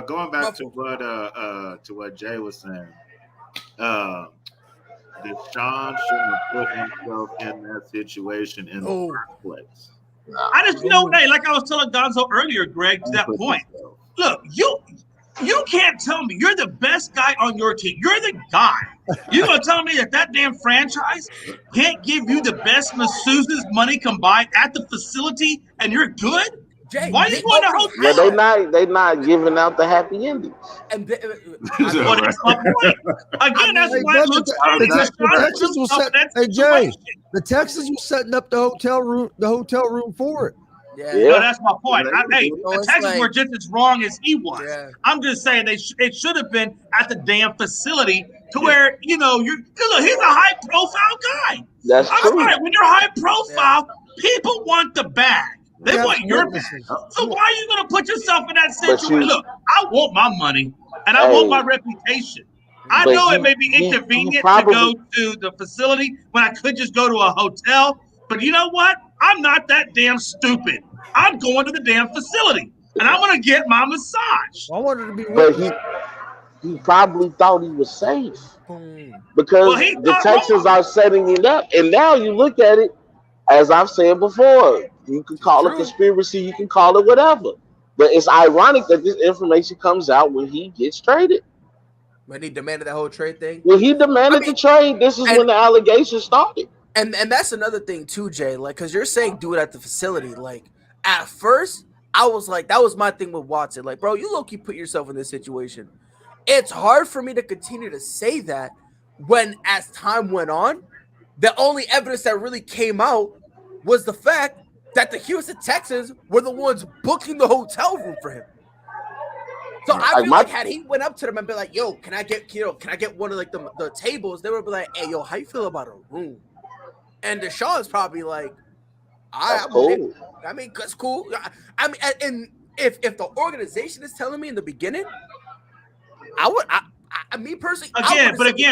S6: Going back to what Jay was saying, Deshaun shouldn't have put himself in that situation in the first place.
S3: I just, hey, like I was telling Gonzo earlier, Greg, to that point. Look, you can't tell me you're the best guy on your team. You're the guy. You're gonna tell me that damn franchise can't give you the best masseuses money combined at the facility, and you're good?
S4: Jay,
S3: why are you going to hotel?
S5: Yeah, they not giving out the happy endings.
S4: And
S3: well, that's my point. Again, that's why it looks
S2: the Texans will set. Hey Jay, the Texans were setting up the hotel room for it.
S4: Yeah.
S3: No, that's my point.
S4: Hey,
S3: the Texans were just as wrong as he was.
S4: Yeah.
S3: I'm just saying it should have been at the damn facility to where because look, he's a high profile guy.
S5: That's true.
S3: Right. When you're high profile, people want the bag. They want your bag. So why are you going to put yourself in that situation? Look, I want my money and I want my reputation. I know it may be inconvenient to go to the facility when I could just go to a hotel, but you know what? I'm not that damn stupid. I'm going to the damn facility and I'm going to get my massage.
S2: I wanted to be
S5: But he probably thought he was safe because the Texans are setting it up. And now you look at it, as I've said before, you can call it conspiracy, you can call it whatever. But it's ironic that this information comes out when he gets traded.
S4: When he demanded that whole trade thing?
S5: When he demanded the trade, this is when the allegations started.
S4: And that's another thing too, Jay. Like, because you're saying do it at the facility. Like, at first, I was like, that was my thing with Watson. Like, bro, you low-key put yourself in this situation. It's hard for me to continue to say that when, as time went on, the only evidence that really came out was the fact that the Houston Texans were the ones booking the hotel room for him. So I feel like had he went up to them and been like, "Yo, can I get one of like the tables?" They would be like, "Hey, yo, how you feel about a room?" And Deshaun's probably like,
S5: That's cool.
S4: I mean, that's cool. I mean, and if the organization is telling me in the beginning, me personally,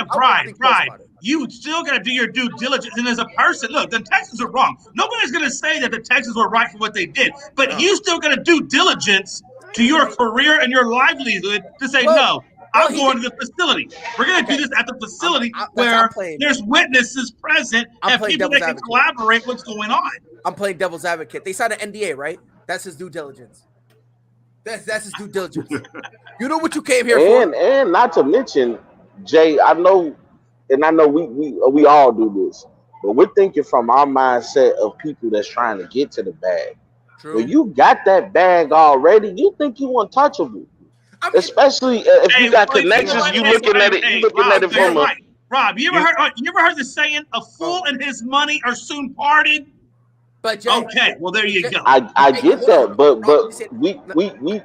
S3: Pride. You still got to do your due diligence. And as a person, look, the Texans are wrong. Nobody's going to say that the Texans were right for what they did, but you still got to do diligence to your career and your livelihood to say, I'm going to the facility. We're going to do this at the facility where there's witnesses present and people that can collaborate what's going on.
S4: I'm playing devil's advocate. They signed an NDA, right? That's his due diligence. That's his due diligence. You know what you came here for.
S5: And not to mention, Jay, I know we all do this, but we're thinking from our mindset of people that's trying to get to the bag.
S4: True.
S5: When you got that bag already, you think you untouchable. Especially if you got connections, you looking at it from a.
S3: Rob, you ever heard the saying, "A fool and his money are soon parted"?
S4: But Jay,
S3: okay, well there you go.
S5: I get that, but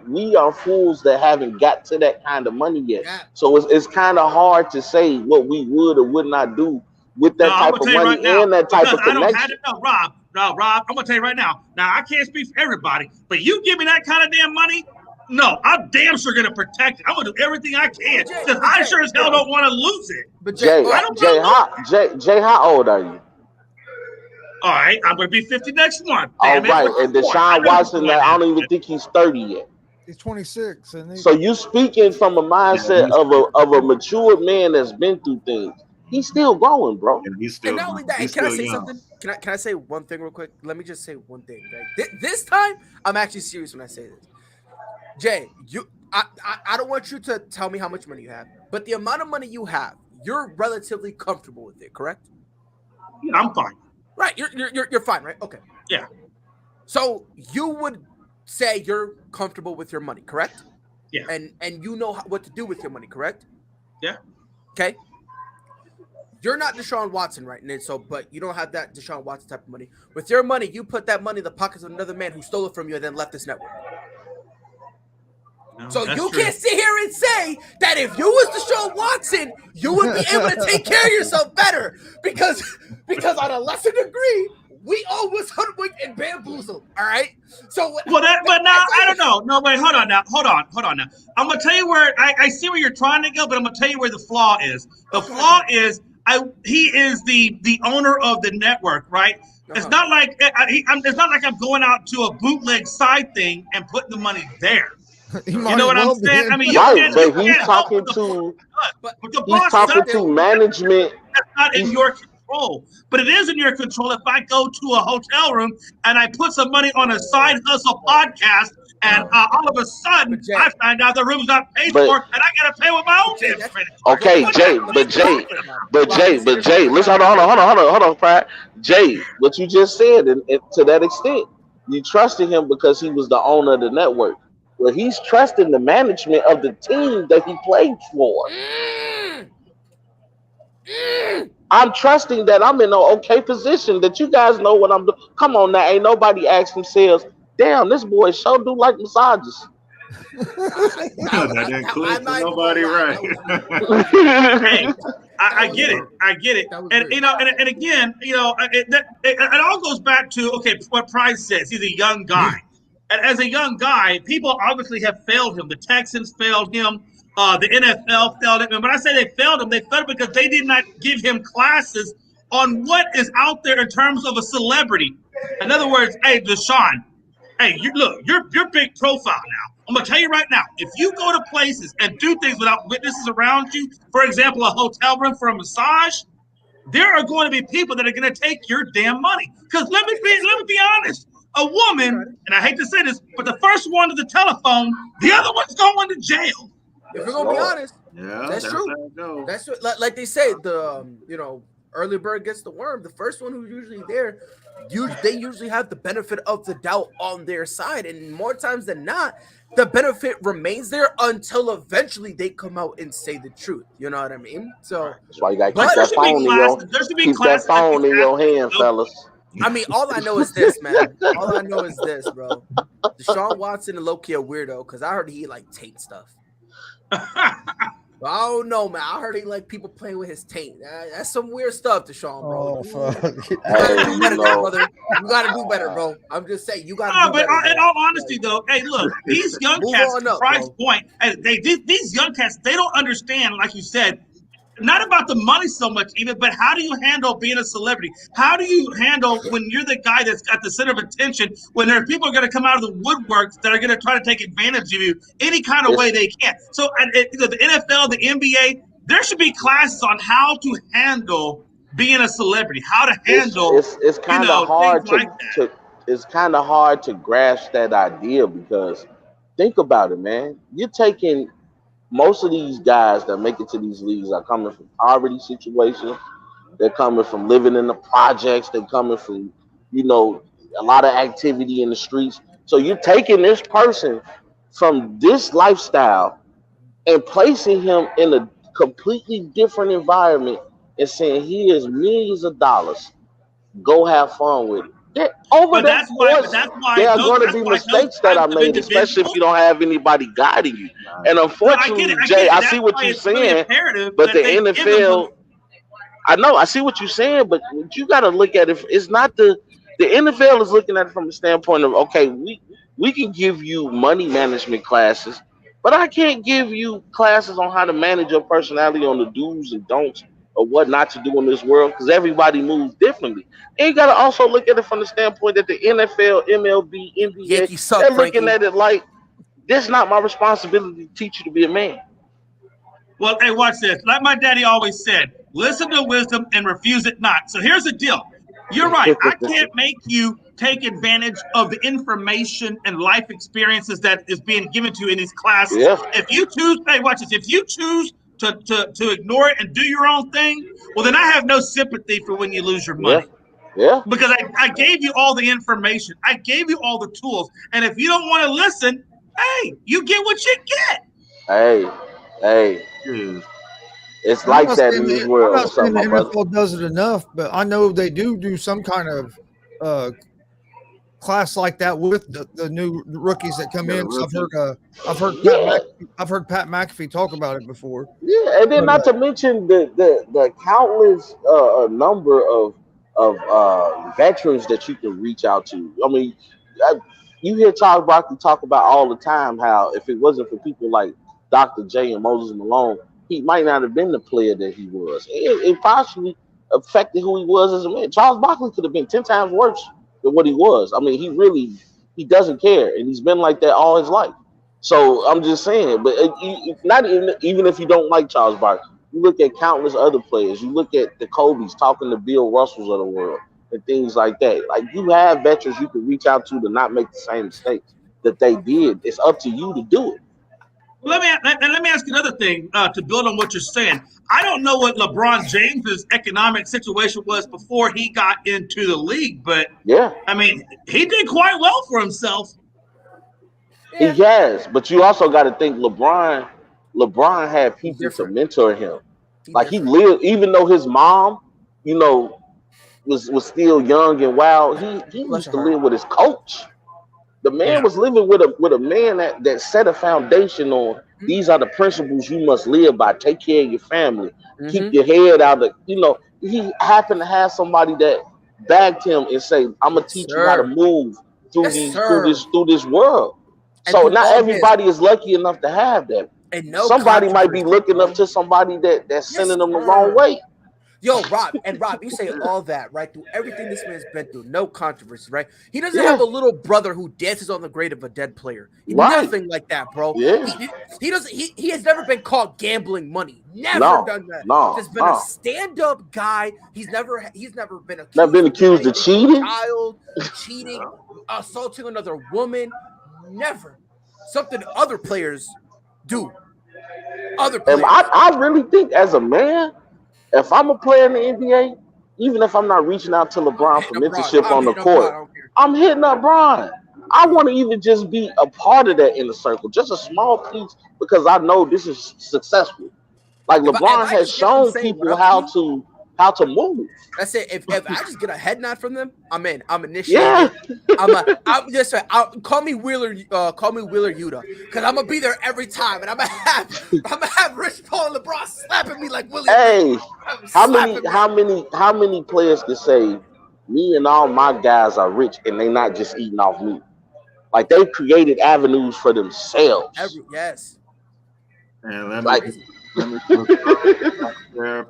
S5: we are fools that haven't got to that kind of money yet. Yeah. So it's kind of hard to say what we would or would not do with that type of money and that type of connection.
S3: Rob, I'm gonna tell you right now. Now I can't speak for everybody, but you give me that kind of damn money. No, I'm damn sure gonna protect it. I'm gonna do everything I can because I sure as hell don't want to lose it.
S4: But
S5: Jay, how old are you?
S3: All right, I'm going to be 50 next month.
S5: All right, and Deshaun Watson, I don't even think he's 30 yet.
S2: He's 26.
S5: So you speaking from a mindset of a mature man that's been through things. He's still growing, bro.
S4: And not only that, can I say something? Can I say one thing real quick? Let me just say one thing. Right? This time, I'm actually serious when I say this. Jay, I don't want you to tell me how much money you have, but the amount of money you have, you're relatively comfortable with it, correct?
S3: Yeah, I'm fine.
S4: Right, you're fine, right? Okay.
S3: Yeah.
S4: So you would say you're comfortable with your money, correct?
S3: Yeah.
S4: And you know what to do with your money, correct?
S3: Yeah.
S4: Okay. You're not Deshaun Watson, right? And so, but you don't have that Deshaun Watson type of money. With your money, you put that money in the pockets of another man who stole it from you and then left this network. No, so you can't sit here and say that if you was Deshaun Watson, you would be able to take care of yourself better because on a lesser degree, we all was hoodwinked and bamboozled. All right. So
S3: but now I don't know. No, wait, hold on now. I'm gonna tell you where I see where you're trying to go, but I'm gonna tell you where the flaw is. The flaw is he is the owner of the network, right? It's not like it's not like I'm going out to a bootleg side thing and putting the money there. You know what I'm saying? I mean,
S5: he's talking to management.
S3: That's not in your control, but it is in your control if I go to a hotel room and I put some money on a side hustle podcast, and all of a sudden I find out the room's not paid for, and I gotta pay with my own damn credit.
S5: Okay, Jay, listen, hold on, Pride. Jay, what you just said, and to that extent, you trusted him because he was the owner of the network. Well, he's trusting the management of the team that he played for. I'm trusting that I'm in an okay position, that you guys know what I'm doing. Come on now, ain't nobody asked themselves, damn, this boy sure do like massages.
S6: That didn't click for nobody, right?
S3: Hey, I get it. And you know, and again, you know, it all goes back to what Price says. He's a young guy. And as a young guy, people obviously have failed him. The Texans failed him. The NFL failed him. And when I say they failed him because they did not give him classes on what is out there in terms of a celebrity. In other words, hey, Deshaun, hey, you're big profile now. I'm going to tell you right now, if you go to places and do things without witnesses around you, for example, a hotel room for a massage, there are going to be people that are going to take your damn money. Because let me be honest. A woman, and I hate to say this, but the first one to the telephone, the other one's going to jail.
S4: If we're gonna be honest, that's true. That's what, like they say, the early bird gets the worm. The first one who's usually there, they usually have the benefit of the doubt on their side, and more times than not, the benefit remains there until eventually they come out and say the truth. You know what I mean? So
S5: that's why you gotta keep that phone in your hand, fellas.
S4: I mean, all I know is this, man. All I know is this, bro. Deshaun Watson and low-key a weirdo because I heard he like tape stuff. I don't know, man. I heard he like people playing with his taint. That's some weird stuff, Deshaun, bro.
S2: Oh, fuck.
S4: You gotta do better, brother. You gotta do better, bro. I'm just saying, you gotta do
S3: But
S4: better.
S3: in all honesty, though, hey, look, these young
S4: Move
S3: cats,
S4: on up,
S3: Price
S4: bro.
S3: Point, these young cats, they don't understand, like you said, not about the money so much even, but how do you handle being a celebrity? How do you handle when you're the guy that's at the center of attention, when there are people are going to come out of the woodworks that are going to try to take advantage of you any kind of way they can? So the NFL, the NBA, there should be classes on how to handle being a celebrity, how to handle,
S5: it's kind of hard
S3: things like that.
S5: it's kind of hard to grasp that idea because think about it, man. You're taking most of these guys that make it to these leagues are coming from poverty situations. They're coming from living in the projects. They're coming from, a lot of activity in the streets. So you're taking this person from this lifestyle and placing him in a completely different environment and saying, here's millions of dollars. Go have fun with it. Over the course, there are going to be mistakes that are made, especially if you don't have anybody guiding you. And unfortunately, Jay, I see what you're saying, but the NFL, I know, I see what you're saying, but you got to look at it. It's not the NFL is looking at it from the standpoint of, okay, we can give you money management classes, but I can't give you classes on how to manage your personality on the do's and don'ts of what not to do in this world because everybody moves differently. And you got to also look at it from the standpoint that the NFL, MLB, NBA, they're looking at it like, this is not my responsibility to teach you to be a man.
S3: Well, hey, watch this. Like my daddy always said, listen to wisdom and refuse it not. So here's the deal. You're right. I can't make you take advantage of the information and life experiences that is being given to you in these classes.
S5: Yeah.
S3: If you choose, hey, watch this. If you choose to ignore it and do your own thing, well, then I have no sympathy for when you lose your money.
S5: Yeah.
S3: Because I gave you all the information. I gave you all the tools. And if you don't want to listen, hey, you get what you get.
S5: Hey. It's like that in this world.
S2: I'm not saying the NFL does it enough, but I know they do some kind of class like that with the new rookies that come in. So I've heard Pat McAfee talk about it before.
S5: Yeah, and then not to mention the countless number of veterans that you can reach out to. I mean, you hear Charles Barkley talk about all the time how if it wasn't for people like Dr. J and Moses Malone, he might not have been the player that he was. It partially affected who he was as a man. Charles Barkley could have been 10 times worse than what he was. I mean, he doesn't care, and he's been like that all his life. So I'm just saying, but not even if you don't like Charles Barkley, you look at countless other players. You look at the Kobe's talking to Bill Russells of the world and things like that. Like you have veterans you can reach out to not make the same mistakes that they did. It's up to you to do it.
S3: Let me ask you another thing to build on what you're saying. I don't know what LeBron James's economic situation was before he got into the league, but
S5: yeah,
S3: I mean, he did quite well for himself.
S5: Yeah. He has, but you also got to think LeBron had people to mentor him. Like he lived, even though his mom, was still young and wild. He used to live with his coach. The man was living with a man that set a foundation on these are the principles you must live by. Take care of your family. Keep your head out of he happened to have somebody that bagged him and say, I'm gonna teach you how to move through this world. And so not everybody is lucky enough to have that. And somebody might be looking up to somebody that's sending them the wrong way.
S4: Yo, Rob, you say all that, right? Through everything this man's been through, no controversy, right? He doesn't have a little brother who dances on the grave of a dead player. Nothing like that, bro.
S5: Yeah.
S4: He has never been caught gambling money. Never done that. He's been a stand-up guy. He's never been accused
S5: of cheating,
S4: cheating, assaulting another woman. Never. Something other players do. Other players.
S5: And I really think as a man, if I'm a player in the NBA, even if I'm not reaching out to LeBron for mentorship on the court, I'm hitting up Bron. I want to even just be a part of that inner circle, just a small piece, because I know this is successful. Like LeBron has shown people how how to move.
S4: That's it. If I just get a head nod from them, I'm in. I'm initiated.
S5: Yeah.
S4: I'm just call me Wheeler Yuta, because I'm gonna be there every time, and I'm gonna have Rich Paul and LeBron slapping me like Willie.
S5: Hey, how many players can say me and all my guys are rich and they not just eating off me? Like they created avenues for themselves.
S4: Yes.
S6: And let
S5: Like
S6: me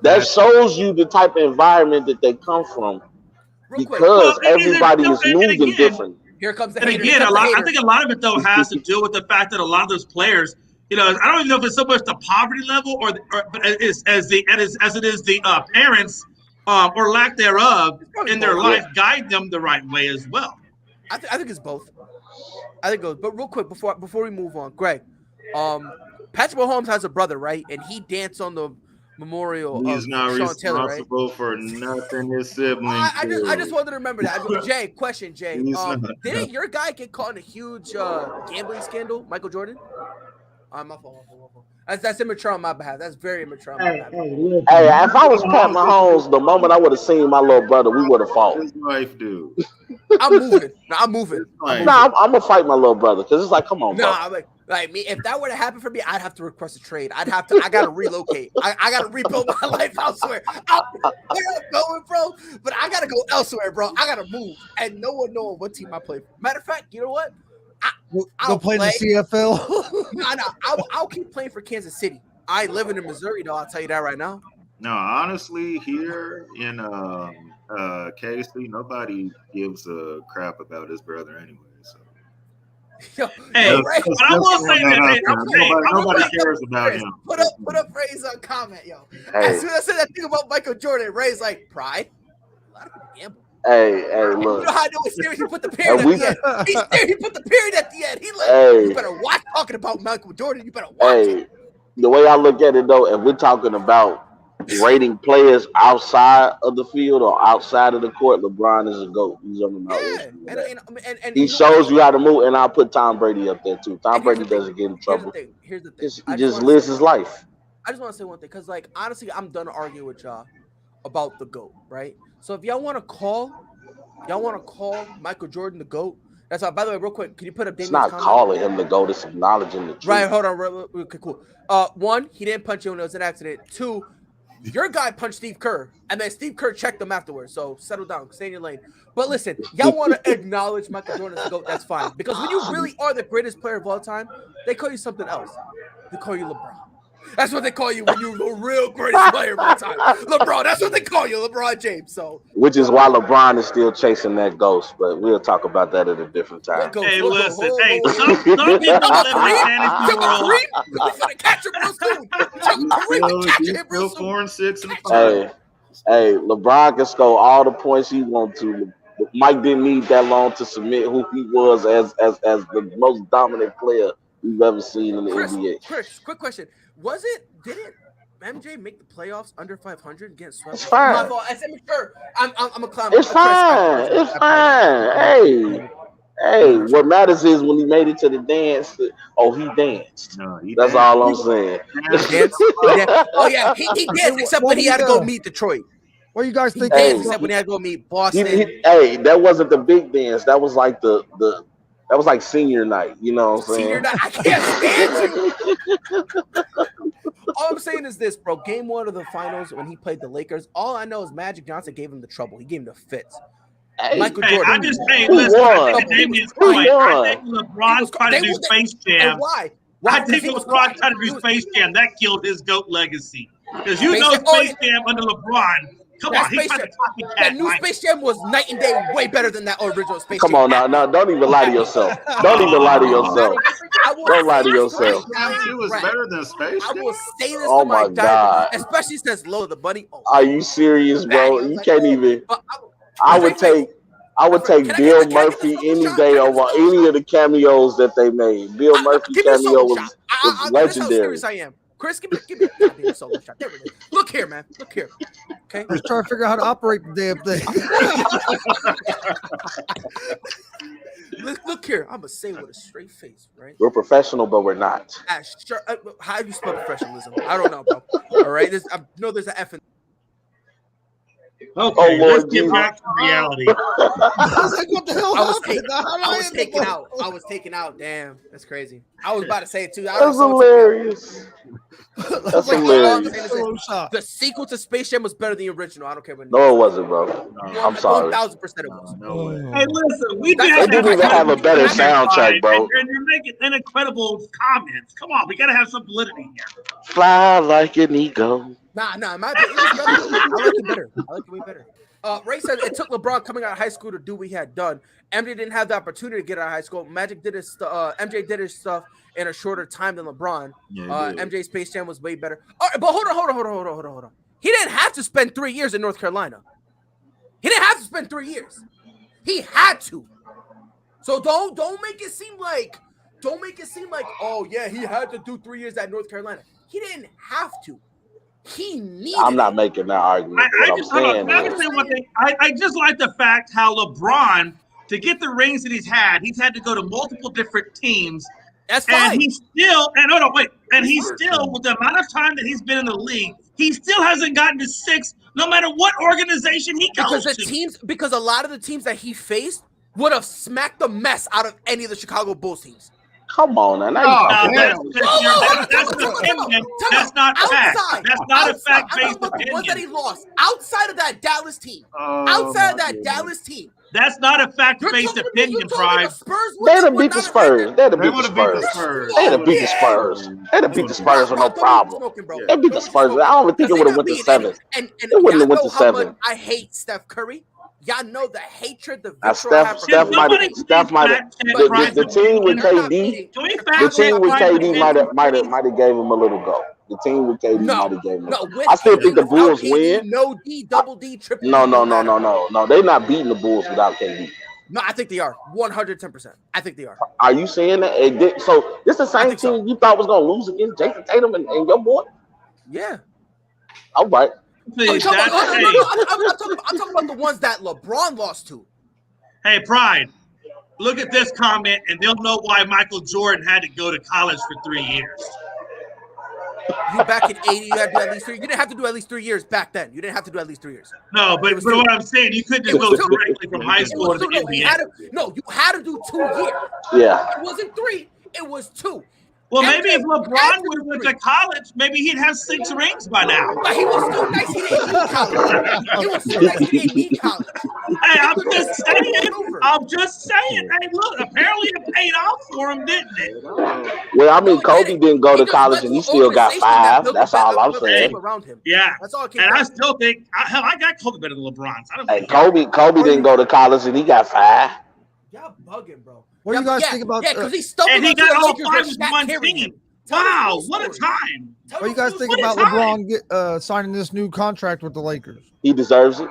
S5: that shows you the type of environment that they come from,
S4: Real quick.
S5: because everybody is moving different.
S4: Here comes the
S3: And
S4: hater.
S3: again, I think a lot of it though has to do with the fact that a lot of those players, I don't even know if it's so much the poverty level but it is as it is the parents or lack thereof in their life guide them the right way as well.
S4: I think it's both. I think it goes. But real quick before we move on, Greg, Patrick Mahomes has a brother, right? And he danced on the memorial.
S6: He's not
S4: Sean Taylor, right?
S6: responsible for nothing his siblings.
S4: I just wanted to remember that. Jay, didn't your guy get caught in a huge gambling scandal, Michael Jordan? My fault. That's immature on my behalf. That's very immature on my behalf.
S5: Hey, if I was Pat Mahomes, the moment I would have seen my little brother, we would have fought.
S6: His wife, dude.
S4: I'm moving.
S5: I'm gonna fight my little brother because it's like, come on, bro.
S4: Like me, if that were to happen for me, I'd have to request a trade. I gotta relocate. I gotta rebuild my life elsewhere. Where I'm going, bro? But I gotta go elsewhere, bro. I gotta move, and no one knowing what team I play for. Matter of fact, you know what?
S2: I'll play the CFL.
S4: No. I'll keep playing for Kansas City. I ain't living in Missouri, though. I'll tell you that right now.
S6: No, honestly, here in KC, nobody gives a crap about his brother anyway. So.
S4: Yo,
S3: Hey,
S4: Ray,
S3: but I will say that
S6: nobody cares about him.
S4: Put up Ray's comment, yo.
S5: Hey.
S4: As soon as I said that thing about Michael Jordan, Ray's like, pride. A lot of people gamble.
S5: Hey,
S4: You
S5: look.
S4: know how I know it's serious? He put the period at the end. He put the period at the end. He like, you better watch talking about Michael Jordan. You better watch it.
S5: The way I look at it though, if we're talking about rating players outside of the field or outside of the court, LeBron is a GOAT. He's on the mountain. And he shows you how to move, and I'll put Tom Brady up there too. Tom Brady doesn't get in trouble.
S4: Here's the thing.
S5: He just lives his life.
S4: I just want to say one thing, because like honestly, I'm done arguing with y'all about the GOAT, right? So if y'all want to call Michael Jordan the GOAT, that's all. By the way, real quick, can you put up Damien's
S5: It's not
S4: comment?
S5: calling him the GOAT, it's acknowledging the truth.
S4: Right, hold on. Okay, cool. One, he didn't punch you when it was an accident. Two, your guy punched Steve Kerr, and then Steve Kerr checked him afterwards. So settle down, stay in your lane. But listen, y'all want to acknowledge Michael Jordan as the GOAT, that's fine. Because when you really are the greatest player of all time, they call you something else. They call you LeBron. That's what they call you when you're the real greatest player of all time. LeBron, that's what they call you, LeBron James. So, which
S5: is why LeBron is still chasing that ghost, but we'll talk about that at a different time.
S3: Hey, listen, some people live in fantasy world.
S4: We're gonna catch him real soon. Catch him real soon.
S6: 4-6-5.
S5: Hey, LeBron can score all the points he wants to. Mike didn't need that long to submit who he was as the most dominant player we've ever seen in the NBA.
S4: Chris, quick question. Didn't MJ make the playoffs under 500 against swept?
S5: It's fine.
S4: My fault. I'm sure. I'm a clown.
S5: It's fine. It's fine. Hey, what matters is when he made it to the dance. Oh, he danced.
S6: No,
S5: That's all I'm saying.
S4: Oh yeah, he danced except when he had to go meet Detroit.
S2: What do you guys think?
S4: He danced except when he had to go meet Boston.
S5: Hey, that wasn't the big dance. That was like that was like senior night. You know what I'm saying?
S4: Senior night. I can't stand you. All I'm saying is this, bro. Game 1 of the finals when he played the Lakers, all I know is Magic Johnson gave him the trouble. He gave him the fits. Michael Jordan.
S3: I just think Damien's point. I think LeBron tried to do Space Jam.
S4: Why?
S3: I think LeBron tried to do Space Jam. That killed his GOAT legacy. Because Space Jam under LeBron. Come on, he tried to copycat.
S4: That new Space Jam was night and day, way better than that original Space
S5: Jam. Come on now, don't even lie to yourself. Don't even lie to yourself. Don't lie to yourself.
S6: It was better than Space Jam.
S4: I will say this to my God, especially since Lola the Bunny.
S5: Are you serious, bro? You can't even. I would take Bill Murphy any day over any of the cameos that they made. Bill Murphy cameo was legendary.
S4: That's how serious I am. Chris, give me a goddamn solo shot. There we go. Look here, man. Look here. Okay.
S2: Just trying to figure out how to operate the damn thing.
S4: Look here. I'm gonna say with a straight face, right?
S5: We're professional, but we're not.
S4: Sure. How do you spell professionalism? I don't know, bro. All right. I know there's an F in.
S3: Okay,
S5: Oh, Lord
S3: let's get
S5: Jesus.
S3: back to reality.
S2: Like, what the hell
S4: I was
S2: happened?
S4: taken.
S2: How did
S4: I was
S2: end
S4: taken
S2: up-
S4: out. I was taken out. Damn, that's crazy. I was about to say it too. I
S5: That's
S4: was someone took me out.
S5: hilarious.
S2: That's
S5: That's
S2: like
S5: hilarious.
S2: solo shot.
S4: The sequel to Space Jam was better than the original. I don't care what.
S5: No, it wasn't, bro. I'm sorry.
S4: 1000% it was.
S6: No way.
S3: Hey, listen, we
S4: That's
S3: did
S5: They
S3: have
S5: didn't even have a better soundtrack, bro.
S3: And you're making incredible comments. Come on, we gotta have some validity here.
S5: Fly like an eagle.
S4: Nah, it was better. I like it better. I like it way better. Ray said it took LeBron coming out of high school to do what he had done. MJ didn't have the opportunity to get out of high school. MJ did his stuff in a shorter time than LeBron.
S6: Yeah,
S4: MJ's Space Jam was way better. All right, but hold on. He didn't have to spend 3 years in North Carolina. He didn't have to spend 3 years. He had to. So don't make it seem like oh yeah, he had to do 3 years at North Carolina. He didn't have to. He needed.
S5: I'm not making that argument.
S3: I just like the fact how LeBron, to get the rings that he's had to go to multiple different teams.
S4: That's fine.
S3: And he still, with the amount of time that he's been in the league, he still hasn't gotten to 6, no matter what organization he goes to.
S4: Because a lot of the teams that he faced would have smacked the mess out of any of the Chicago Bulls teams.
S5: Come on, now.
S3: That's not fact. That's not a fact-based opinion.
S4: The ones that he lost outside of that Dallas team.
S3: That's not a fact-based opinion, Pride.
S5: They'd have beat the Spurs. They'd have beat the Spurs with no problem. They beat the Spurs. I don't even think it would have went to 7.
S4: And
S5: it wouldn't have went to 7.
S4: I hate Steph Curry. Y'all know the hatred, the
S5: Steph might have. The team with KD. The team with KD might have gave him a little go. The team with KD might have gave him. I still think the Bulls win.
S4: No D, double D, triple.
S5: No. They're not beating the Bulls without KD.
S4: No, I think they are 110%. I think they are.
S5: Are you saying that? So this the same team you thought was gonna lose against Jason Tatum and your boy?
S4: Yeah.
S5: All right.
S4: I'm talking about the ones that LeBron lost to.
S3: Hey, Pride, look at this comment, and they'll know why Michael Jordan had to go to college for 3 years.
S4: You back in 80, you had to do at least 3. You didn't have to do at least 3 years back then. You didn't have to do at least 3 years.
S3: No, but what I'm saying, you couldn't just go directly from high school to the NBA.
S4: You had to do 2 years.
S5: Yeah.
S4: It wasn't 3. It was 2.
S3: Well, maybe if LeBron would have went to college, maybe he'd have 6 rings by now.
S4: But he was so nice he didn't need college.
S3: Hey, I'm just saying. Hey, look, apparently it paid off for him, didn't it?
S5: Well, I mean, Kobe didn't go to college and he still got 5. That's all I'm saying.
S3: Yeah.
S4: That's all.
S3: And I still think, hell, I got Kobe better than LeBron.
S5: Hey, Kobe didn't go to college and he got 5.
S4: Y'all bugging, bro.
S2: What do you guys think about?
S4: Yeah, because he stumbled
S3: and he
S4: into
S3: got
S4: the
S3: all
S4: Lakers
S3: 5
S4: with
S3: in
S4: Shaq
S3: one
S4: carrying
S3: team.
S4: him.
S3: Wow, what a time!
S2: What do you guys think about LeBron signing this new contract with the Lakers?
S5: He deserves it.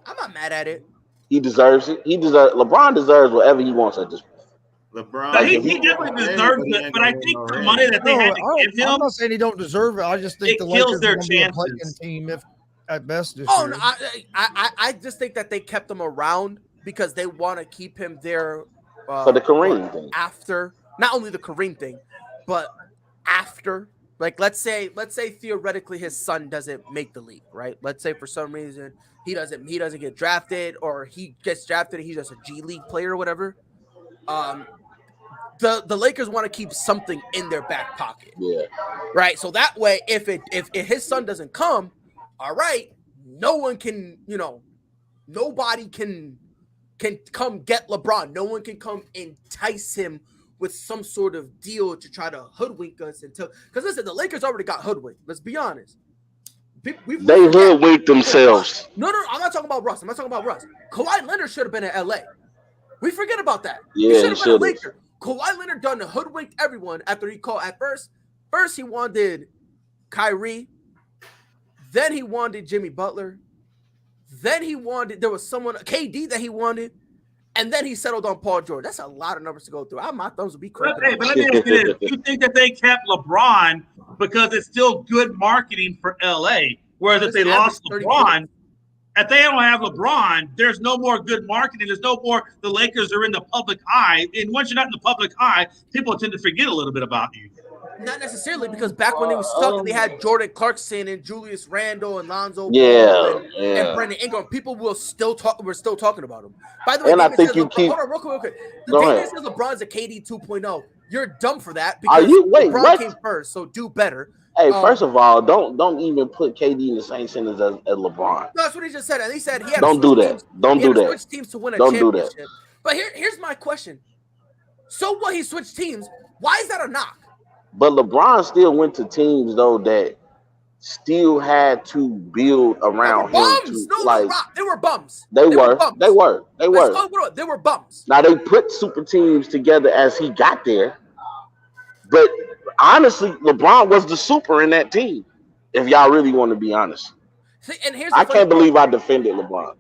S4: I'm not mad at it.
S5: He deserves it. LeBron deserves whatever he wants at this point.
S3: LeBron, he definitely deserves it, but I think the money that they had to give him.
S2: I'm not saying he don't deserve it. I just think the
S3: kills
S2: Lakers
S3: their
S2: are a playing team if at best this year.
S4: No, I just think that they kept him around because they want to keep him there
S5: for the Kareem thing.
S4: After not only the Kareem thing, but after, like, let's say theoretically his son doesn't make the league, right? Let's say for some reason he doesn't get drafted, or he gets drafted and he's just a G League player or whatever. The Lakers want to keep something in their back pocket.
S5: Yeah.
S4: Right. So that way, if his son doesn't come, all right, nobody can come get LeBron. No one can come entice him with some sort of deal to try to hoodwink us because listen, the Lakers already got hoodwinked. Let's be honest.
S5: They hoodwinked themselves.
S4: No, I'm not talking about Russ. Kawhi Leonard should have been in LA. We forget about that.
S5: Yeah,
S4: he should have been a Laker. Kawhi Leonard done hoodwinked everyone after he called at first. First he wanted Kyrie. Then he wanted Jimmy Butler. Then there was someone, KD, that he wanted. And then he settled on Paul George. That's a lot of numbers to go through. My thumbs would be crazy.
S3: But let me ask you this. You think that they kept LeBron because it's still good marketing for LA? Whereas if they lost LeBron, if they don't have LeBron, there's no more good marketing. There's no more, the Lakers are in the public eye. And once you're not in the public eye, people tend to forget a little bit about you.
S4: Not necessarily, because back when they were stuck, they had Jordan Clarkson and Julius Randle and Lonzo Ball and Brandon Ingram. People will still talk. We're still talking about him. By the way,
S5: and I think
S4: hold on, real quick. Damian says LeBron's a KD 2.0. You're dumb for that because LeBron came first, so do better.
S5: Hey, first of all, don't even put KD in the same sentence as LeBron.
S4: No, that's what he just said. And he said he had
S5: don't do that. Don't do that.
S4: Switch teams to win a championship. But here's my question. So what? He switched teams. Why is that a knock?
S5: But LeBron still went to teams though that still had to build around him.
S4: They were bums.
S5: They were. They were
S4: bums.
S5: Now they put super teams together as he got there. But honestly, LeBron was the super in that team. If y'all really want to be honest.
S4: See, and
S5: I can't believe I defended LeBron.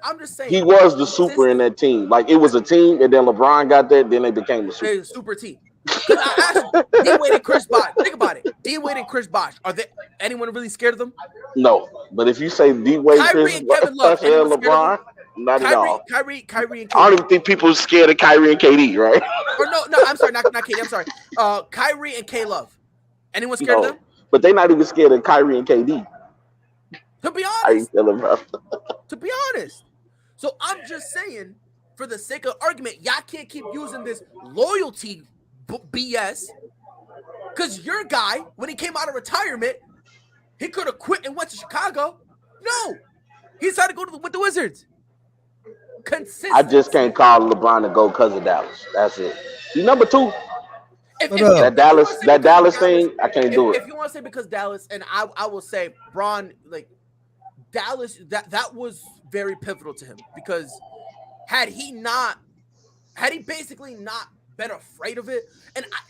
S4: I'm just saying
S5: he was the super in that team. Like it was a team, and then LeBron got there, then they became the super.
S4: They're a super team. I asked you, D-Wade and Chris Bosh. Think about it. D-Wade and Chris Bosh. Are they anyone really scared of them?
S5: No. But if you say D-Wade,
S4: Chris
S5: and Kevin Love, and LeBron, not at all.
S4: Kyrie and KD.
S5: I don't even think people are scared of Kyrie and KD, right?
S4: Or no, I'm sorry, not KD. I'm sorry. Kyrie and K Love. Anyone scared of them?
S5: But they're not even scared of Kyrie and KD.
S4: To be honest.
S5: How you feeling, bro?
S4: To be honest. So I'm just saying, for the sake of argument, y'all can't keep using this loyalty BS, because your guy, when he came out of retirement, he could have quit and went to Chicago. No, he decided to go with the Wizards. Consistent.
S5: I just can't call LeBron to go because of Dallas. That's it. He's number 2. That Dallas thing, I can't do it.
S4: If you want to say because Dallas, and I will say Bron, like Dallas, that was very pivotal to him, because had he basically not been afraid of it,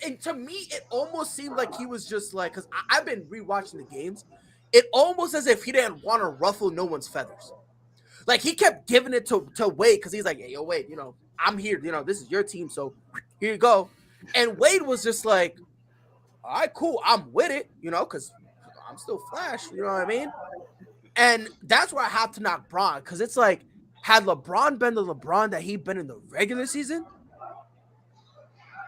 S4: and to me it almost seemed like he was just like, because I've been rewatching the games, it almost as if he didn't want to ruffle no one's feathers. Like he kept giving it to Wade, because he's like, hey, yo, Wade, I'm here, this is your team, so here you go. And Wade was just like, all right, cool, I'm with it, because I'm still Flash, you know what I mean? And that's where I have to knock Bron, because it's like, had LeBron been the LeBron that he'd been in the regular season,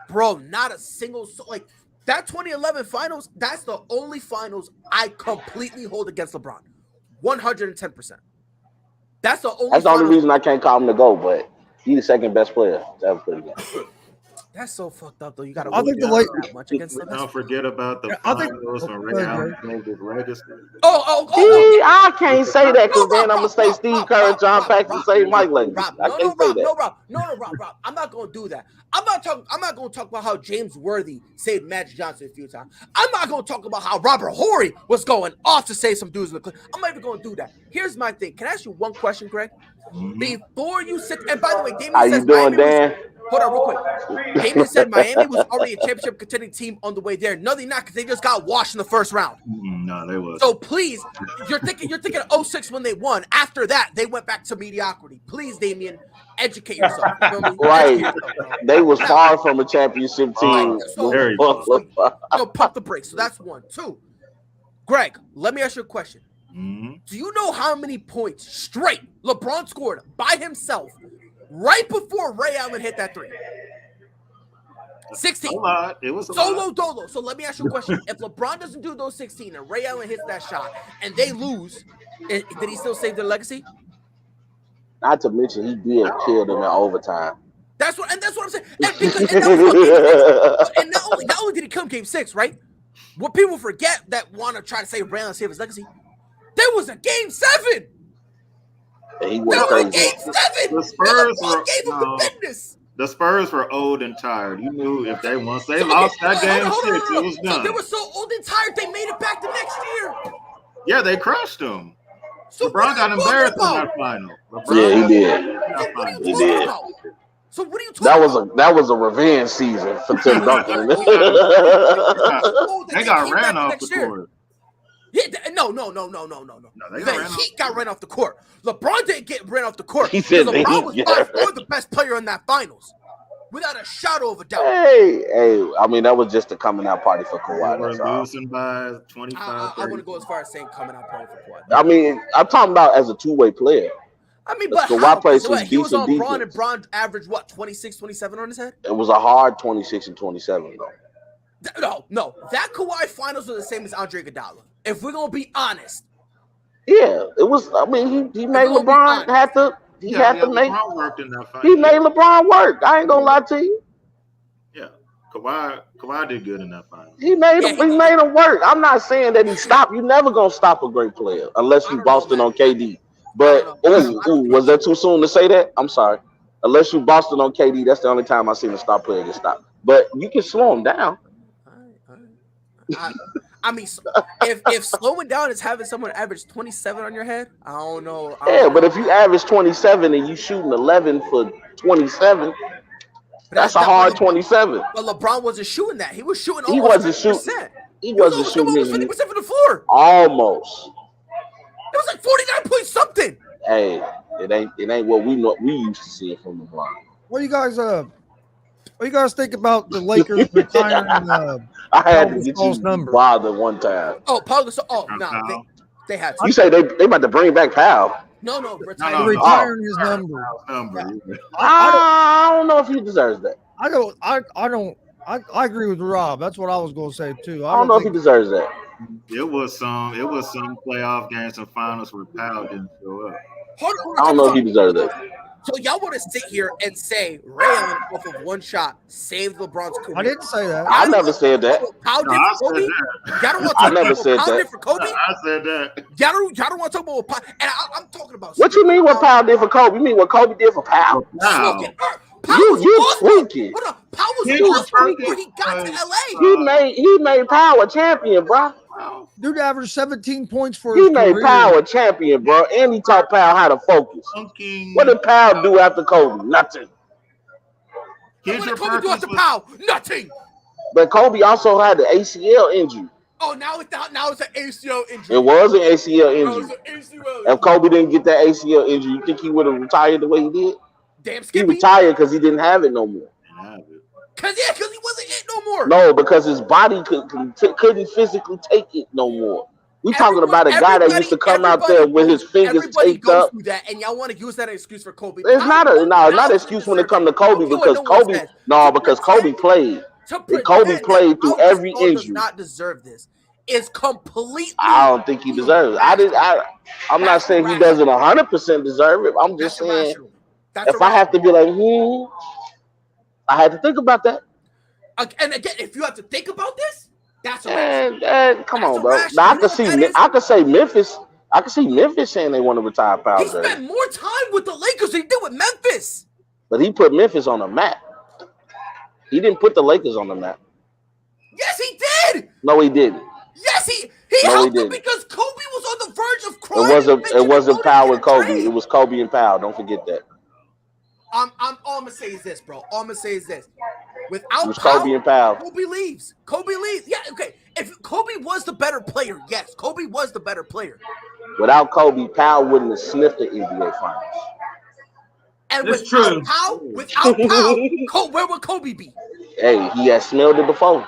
S4: bro, not a single like that 2011 finals. That's the only finals I completely hold against LeBron, 110%. That's the only
S5: reason I can't call him to go. But he's the second best player to ever put against.
S4: That's so fucked up, though. You got to.
S2: I think the late.
S6: Don't forget about the finals when Ray Allen made his legacy.
S5: I can't say that, because then I'm gonna say Steve Kerr, John Paxson, say Mike legacy.
S4: Rob. I'm not gonna do that. I'm not gonna talk about how James Worthy saved Magic Johnson a few times. I'm not gonna talk about how Robert Horry was going off to save some dudes in the clip. I'm not even gonna do that. Here's my thing. Can I ask you one question, Greg? Mm-hmm. Before you sit, and by the way, Damien
S5: how you doing, Dan?
S4: Hold on, real quick. Damien said Miami was already a championship contending team on the way there. No, they're not, because they just got washed in the first round.
S6: No, they was.
S4: So please, you're thinking of 06 when they won. After that, they went back to mediocrity. Please, Damien, educate yourself.
S5: Right. They was far from a championship team.
S4: Pump the brakes. So that's 1. 2. Greg, let me ask you a question.
S6: Mm-hmm.
S4: Do you know how many points straight LeBron scored by himself right before Ray Allen hit that 3? 16.
S6: It was
S4: solo dolo. So let me ask you a question. If LeBron doesn't do those 16 and Ray Allen hits that shot and they lose, did he still save their legacy?
S5: Not to mention he did kill them in overtime.
S4: That's what I'm saying. And not only did he come game 6, right? What people forget that want to try to say Ray Allen saved his legacy, there was a game 7.
S5: He went crazy.
S4: Game 7.
S6: The Spurs were old and tired. You knew if they once they lost that game 6, it was done.
S4: So they were so old and tired they made it back the next year.
S6: Yeah, they crushed them.
S4: So
S6: LeBron got embarrassed in that final.
S5: He did.
S4: He did. So what are you talking about?
S5: That was a revenge season for Tim Duncan.
S6: They got ran off the court.
S4: Yeah, no. The Heat got ran off the court. LeBron didn't get ran off the court.
S5: He said
S4: LeBron was by far the best player in that finals, without a shadow of a doubt.
S5: Hey, I mean, that was just a coming out party for Kawhi.
S6: We're losing by 25.
S4: I wouldn't go as far as saying coming out party for Kawhi.
S5: I mean, I'm talking about as a two-way player.
S4: I mean, but
S5: Kawhi played some
S4: he was on
S5: decent
S4: Bron, and Bron averaged, 26, 27 on his head?
S5: It was a hard 26 and 27, though.
S4: No. That Kawhi finals was the same as Andre Iguodala. If we're gonna be honest.
S5: Yeah, it was. I mean, he made LeBron have to. He had to make.
S6: LeBron worked in that fight.
S5: He made LeBron work. I ain't gonna lie to you.
S6: Yeah, Kawhi did good in that fight.
S5: He made him work. I'm not saying that he stopped. You never gonna stop a great player unless you Boston on KD. But was that too soon to say that? I'm sorry. Unless you Boston on KD, that's the only time I seen a star player get stopped. But you can slow him down.
S4: I mean, if slowing down is having someone average 27 on your head, I don't know.
S5: But if you average 27 and you shooting 11 for 27, that's a hard 27.
S4: But LeBron wasn't shooting that. He was shooting
S5: He wasn't shooting. He wasn't shooting
S4: 50% from the floor.
S5: Almost.
S4: It was like 49 point something.
S5: Hey, it ain't what we used to see from LeBron.
S2: What do you guys think about the Lakers retiring?
S5: I had to get you number. Bothered one time.
S4: Oh, Paul Gasol. Oh, no, they had to.
S5: You say they about to bring back Powell?
S4: No,
S2: retiring his number.
S5: I don't know if he deserves that.
S2: I agree with Rob. That's what I was going to say too.
S5: I don't know if he deserves that.
S6: It was some playoff games and finals where Powell didn't show up.
S5: I don't know if he deserves that.
S4: So y'all want to sit here and say Ray Allen off of one shot saved LeBron's career?
S2: I didn't say that.
S5: I never said that.
S4: Powell did for Kobe? Y'all don't want to
S5: I never said that.
S4: Did for Kobe?
S6: I said that.
S4: Y'all don't want to talk about what Powell. And I'm talking about.
S5: What you mean what Powell did for Kobe? You mean what Kobe did for Powell? You tweaking.
S4: Hold on. Powell was awesome before he got to LA.
S5: He made Powell a champion, bro.
S2: Dude averaged 17 points for
S5: his career. He made Powell a champion, bro, and he taught Powell how to focus. What did Powell do after Kobe? Nothing.
S4: What did Kobe do after Powell? Nothing.
S5: But Kobe also had the ACL injury.
S4: Oh, now it's an ACL injury.
S5: It was an ACL injury. If Kobe didn't get that ACL injury, you think he would have retired the way he did?
S4: Damn, Skippy.
S5: He retired because he didn't have it no more.
S4: Because he wasn't it no more.
S5: No, because his body couldn't physically take it no more. We talking about a guy that used to come out there with his fingers taped up.
S4: That, and y'all want to use that excuse for Kobe.
S5: It's not an excuse when it comes to Kobe because Kobe played. Kobe played through every injury.
S4: Does not deserve this. Is completely.
S5: I don't think he deserves it. I'm not saying he doesn't 100% deserve it. I'm just saying if I have to be like, I had to think about that.
S4: And again, if you have to think about this, that's
S5: come on, bro. Now, I could say Memphis. I could see Memphis saying they want to retire Powell.
S4: He spent more time with the Lakers than he did with Memphis.
S5: But he put Memphis on the map. He didn't put the Lakers on the map.
S4: Yes, he did.
S5: No, he didn't.
S4: Yes, he helped them because Kobe was on the verge of crying.
S5: It wasn't Powell and Kobe. It was Kobe and Powell. Don't forget that.
S4: All I'm gonna say is this, bro. All I'm gonna say is this. Without
S5: Kobe and Powell,
S4: Kobe leaves. Yeah, okay. If Kobe was the better player, yes, Kobe was the better player.
S5: Without Kobe, Powell wouldn't have sniffed the NBA Finals.
S4: And without Powell, where would Kobe be?
S5: Hey, he had smelled it before.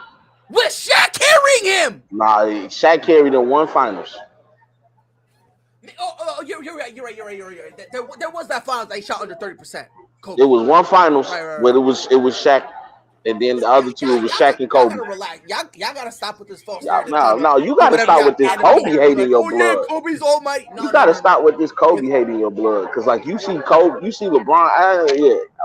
S4: With Shaq carrying him.
S5: Nah, Shaq carried in one Finals.
S4: Oh, you're right. There was that Finals they shot under 30%.
S5: It was one Finals, but it was Shaq, and then the other two it was Shaq and Kobe.
S4: Y'all gotta stop with this false.
S5: No, you gotta stop with this Kobe hate in your blood.
S4: Kobe's almighty.
S5: You gotta stop with this Kobe hate in your blood, because like you see Kobe, you see LeBron. I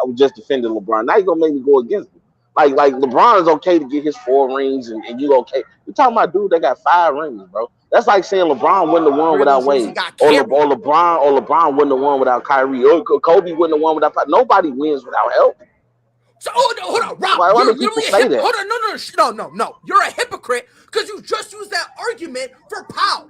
S5: was just defending LeBron. Now you gonna make me go against him. Like LeBron is okay to get his 4 rings, and you okay. You're talking about dude that got 5 rings, bro. That's like saying LeBron wouldn't have won without Wade, or LeBron wouldn't have won without Kyrie, or Kobe wouldn't have won without. Nobody wins without help.
S4: So hold on, Rob.
S5: Why do people say that?
S4: Hold on, no. You're a hypocrite because you just used that argument for Powell.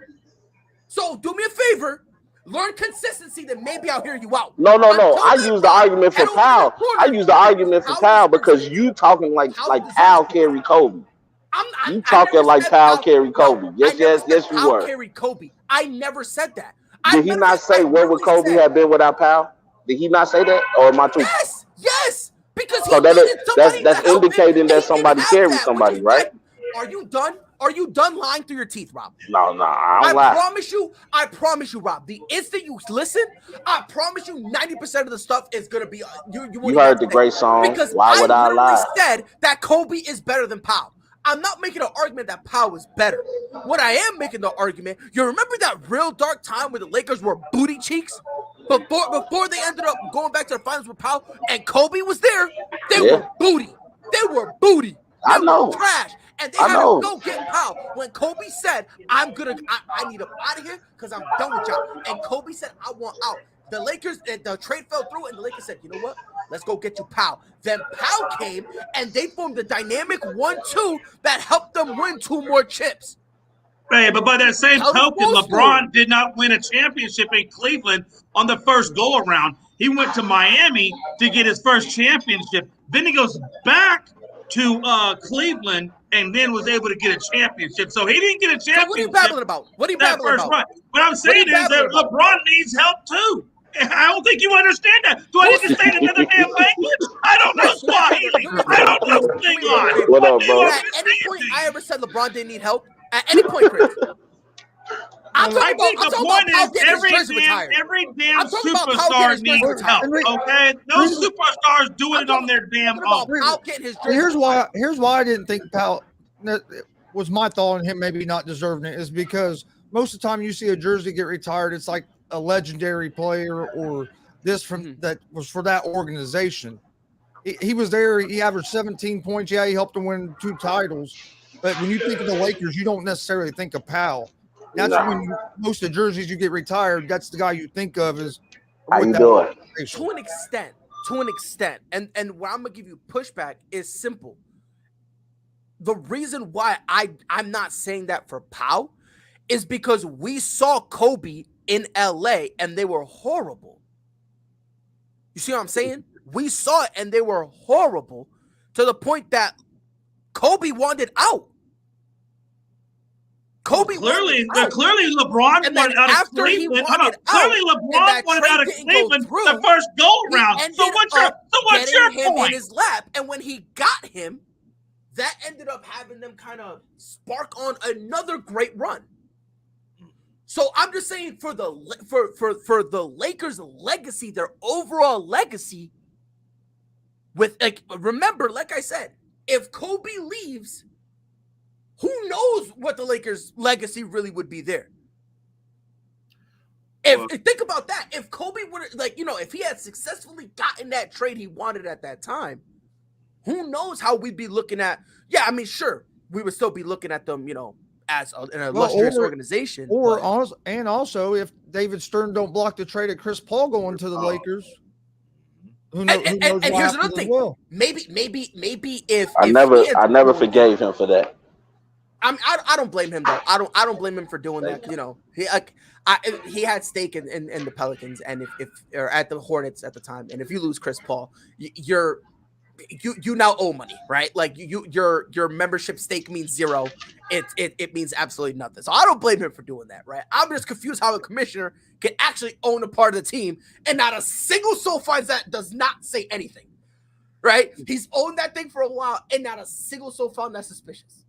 S4: So do me a favor. Learn consistency, then maybe I'll hear you out.
S5: No. I use the argument for Powell. I use the argument for Powell because you talking like Powell carried Kobe. You talking like Powell carried Kobe. Yes, you were.
S4: Carried Kobe. I never said that.
S5: Did he not say where would Kobe have been without Powell? Did he not say that? Or am I tweaking?
S4: Yes. Because
S5: that's indicating that somebody carried somebody, right?
S4: Are you done? Are you done lying through your teeth, Rob?
S5: No, I don't lie.
S4: I promise you, Rob. The instant you listen, I promise you 90% of the stuff is going to be you
S5: heard the great song,
S4: because
S5: Why Would I Lie?
S4: Said that Kobe is better than Powell. I'm not making an argument that Powell is better. What I am making the argument, you remember that real dark time where the Lakers were booty cheeks? Before they ended up going back to the finals with Powell and Kobe was there, they were booty. They were booty. They were trash. And they had to go get Powell. When Kobe said, I need him out of here because I'm done with y'all. And Kobe said, I want out. The Lakers, the trade fell through, and the Lakers said, you know what? Let's go get you Powell. Then Powell came, and they formed a dynamic 1-2 that helped them win 2 more chips.
S3: Hey, but by that same token, LeBron did not win a championship in Cleveland on the first go-around. He went to Miami to get his first championship. Then he goes back to Cleveland and then was able to get a championship. So he didn't get a championship.
S4: So what are you babbling about? What are you babbling about?
S3: Run. What I'm saying is that LeBron needs help too. I don't think you understand that. Do I need to say another damn language? I don't know Swahili. I don't know Klingon.
S5: What up, bro?
S4: At any point I ever said LeBron didn't need help? At any point, Chris?
S3: I think the point is every damn superstar needs help. Okay, no superstars doing it on their damn own.
S2: Here's why I didn't think Powell was my thought on him maybe not deserving it is because most of the time you see a jersey get retired, it's like a legendary player or this from that was for that organization. He was there. He averaged 17 points. Yeah, he helped them win 2 titles. But when you think of the Lakers, you don't necessarily think of Powell. That's when most of the jerseys you get retired. That's the guy you think of as
S5: how you doing?
S4: To an extent. And what I'm gonna give you pushback is simple. The reason why I'm not saying that for Powell is because we saw Kobe in LA and they were horrible. You see what I'm saying? We saw it and they were horrible to the point that Kobe wanted out.
S3: Clearly LeBron wanted out of Cleveland. Clearly LeBron wanted out of Cleveland the first go round. So what's your point?
S4: In his lap, and when he got him, that ended up having them kind of spark on another great run. So I'm just saying for the Lakers' legacy, their overall legacy, with remember, like I said, if Kobe leaves, who knows what the Lakers' legacy really would be there? Think about that. If Kobe would if he had successfully gotten that trade he wanted at that time, who knows how we'd be looking at? Yeah, I mean, sure, we would still be looking at them, as an illustrious organization.
S2: Also, if David Stern don't block the trade of Chris Paul going to the Lakers, who knows?
S4: And here's another thing. Well. Maybe if
S5: I never forgave him for that.
S4: I don't blame him though. I don't blame him for doing that. He had stake in the Pelicans and if or at the Hornets at the time. And if you lose Chris Paul, you now owe money, right? Like your membership stake means 0. It means absolutely nothing. So I don't blame him for doing that, right? I'm just confused how a commissioner can actually own a part of the team and not a single soul finds that does not say anything, right? He's owned that thing for a while and not a single soul found that suspicious.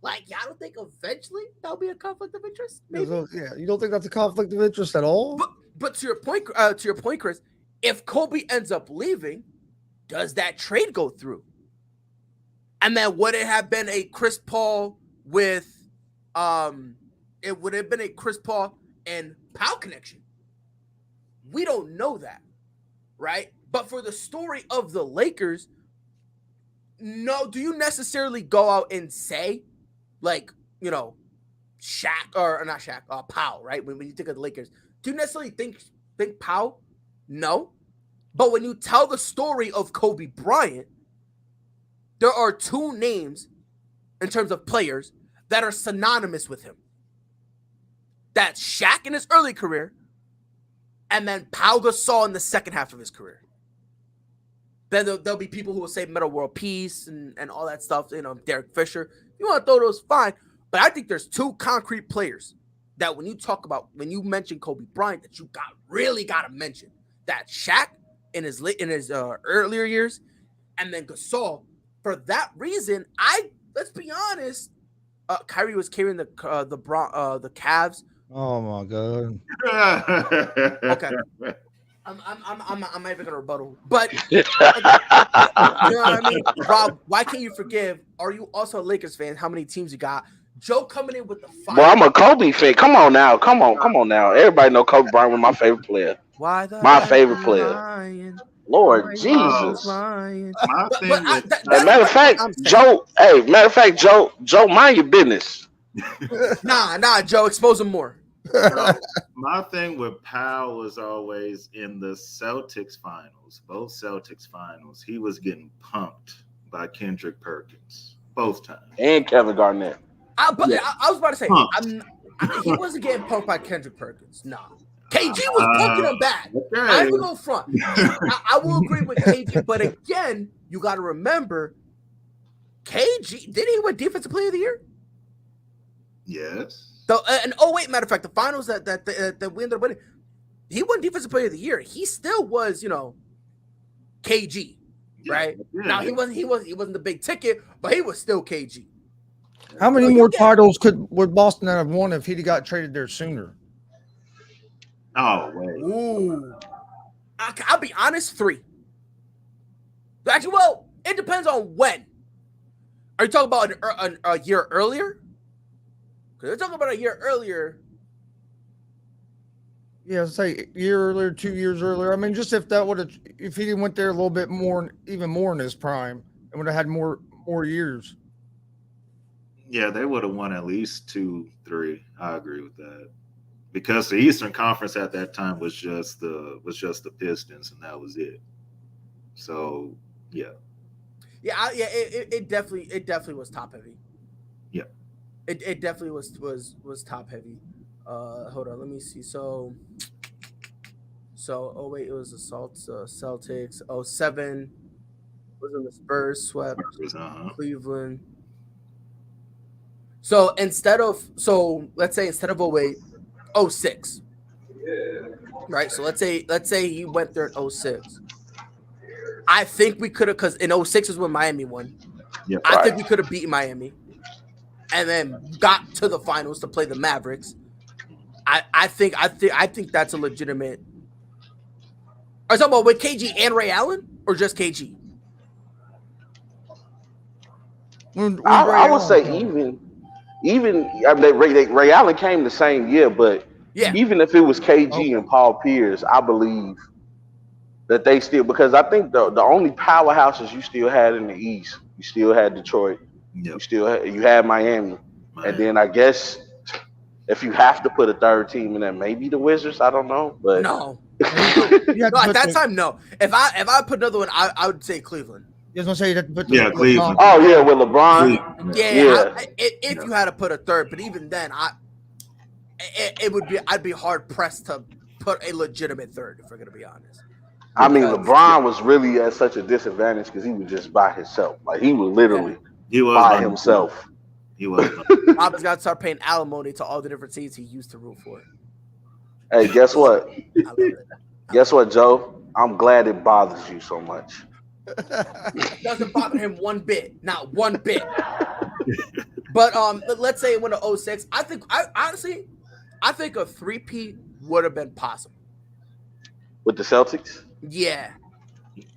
S4: Like, y'all don't think eventually that'll be a conflict of interest? Maybe?
S2: Yeah, you don't think that's a conflict of interest at all?
S4: But to your point, Chris, if Kobe ends up leaving, does that trade go through? And then would it have been a Chris Paul with it would have been a Chris Paul and Powell connection? We don't know that, right? But for the story of the Lakers, no, do you necessarily go out and say, like, Shaq or not Shaq, Powell, right? When you think of the Lakers, do you necessarily think Powell? No. But when you tell the story of Kobe Bryant, there are 2 names in terms of players that are synonymous with him. That's Shaq in his early career, and then Pau Gasol in the second half of his career. Then there'll be people who will say Metta World Peace and all that stuff, Derek Fisher. You want to throw those, fine. But I think there's 2 concrete players that when you mention Kobe Bryant, that you really got to mention. That Shaq in his earlier years, and then Gasol. For that reason, let's be honest, Kyrie was carrying the Cavs.
S2: Oh my God.
S4: Okay. I'm not even gonna rebuttal, but you know what I mean, Rob. Why can't you forgive? Are you also a Lakers fan? How many teams you got? Joe coming in with the fire.
S5: Well, I'm a Kobe fan. Come on now. Everybody know Kobe Bryant was my favorite player.
S4: Why the
S5: My favorite player.
S4: lying?
S5: Lord Jesus.
S4: Lying.
S6: My
S4: But
S6: thing with
S4: that's
S5: Matter of fact,
S4: I'm saying.
S5: Joe, mind your business.
S4: Nah, Joe, expose him more.
S6: my thing with Powell was always in the Celtics finals, both Celtics finals. He was getting pumped by Kendrick Perkins both times.
S5: And Kevin Garnett.
S4: I was about to say,
S6: Pumped.
S4: he wasn't getting punked by Kendrick Perkins. No. KG was punking him back.
S6: Okay.
S4: I will go front. I will agree with KG, but again, you got to remember, KG, did he win Defensive Player of the Year?
S6: Yes.
S4: Matter of fact, the finals that we ended up winning, he won Defensive Player of the Year. He still was, KG, right?
S6: Yeah.
S4: Now he wasn't the big ticket, but he was still KG.
S2: How many more titles would Boston have won if he'd got traded there sooner?
S6: Oh wait.
S4: Ooh, I'll be honest, 3. Actually, well, it depends on when. Are you talking about a year earlier? Because they're talking about a year earlier.
S2: Yeah, say a year earlier, 2 years earlier. I mean, just if he went there a little bit more, even more in his prime, and would have had more years.
S6: Yeah, they would have won at least 2, 3. I agree with that. Because the Eastern Conference at that time was just the Pistons, and that was it. So yeah.
S4: It definitely was top heavy.
S6: Yeah.
S4: It definitely was top heavy. Hold on, let me see. So it was the Celtics. 07 was in the Spurs swept Cleveland. So let's say instead of 08, 06. Right? So let's say he went there in 06. I think we could have, because in 06 is when Miami won.
S6: Yeah,
S4: I think we could have beaten Miami and then got to the finals to play the Mavericks. I think that's a legitimate. Are you talking about with KG and Ray Allen or just KG?
S5: I would say even I mean, Ray Allen came the same year, but even if it was KG and Paul Pierce, I believe that they still, because I think the only powerhouses you still had in the East, you still had Detroit, you had Miami, and then I guess if you have to put a third team in there, maybe the Wizards. I don't know, but
S4: no, at that time, no. If I put another one, I would say Cleveland.
S2: You was gonna say that, but
S6: Cleveland.
S5: Oh yeah, with LeBron.
S4: If you had to put a third, but even then, I'd be hard pressed to put a legitimate third, if we're gonna be honest.
S5: I mean, LeBron was really at such a disadvantage because he was just by himself. Like he was literally by himself.
S6: He was.
S4: Rob's got to start paying alimony to all the different teams he used to root for.
S5: Hey, guess what?
S4: I love it.
S5: Guess what, Joe? I'm glad it bothers you so much.
S4: It doesn't bother him one bit, not one bit. But let's say it went to 06. I think a three-peat would have been possible
S5: With the Celtics?
S4: Yeah.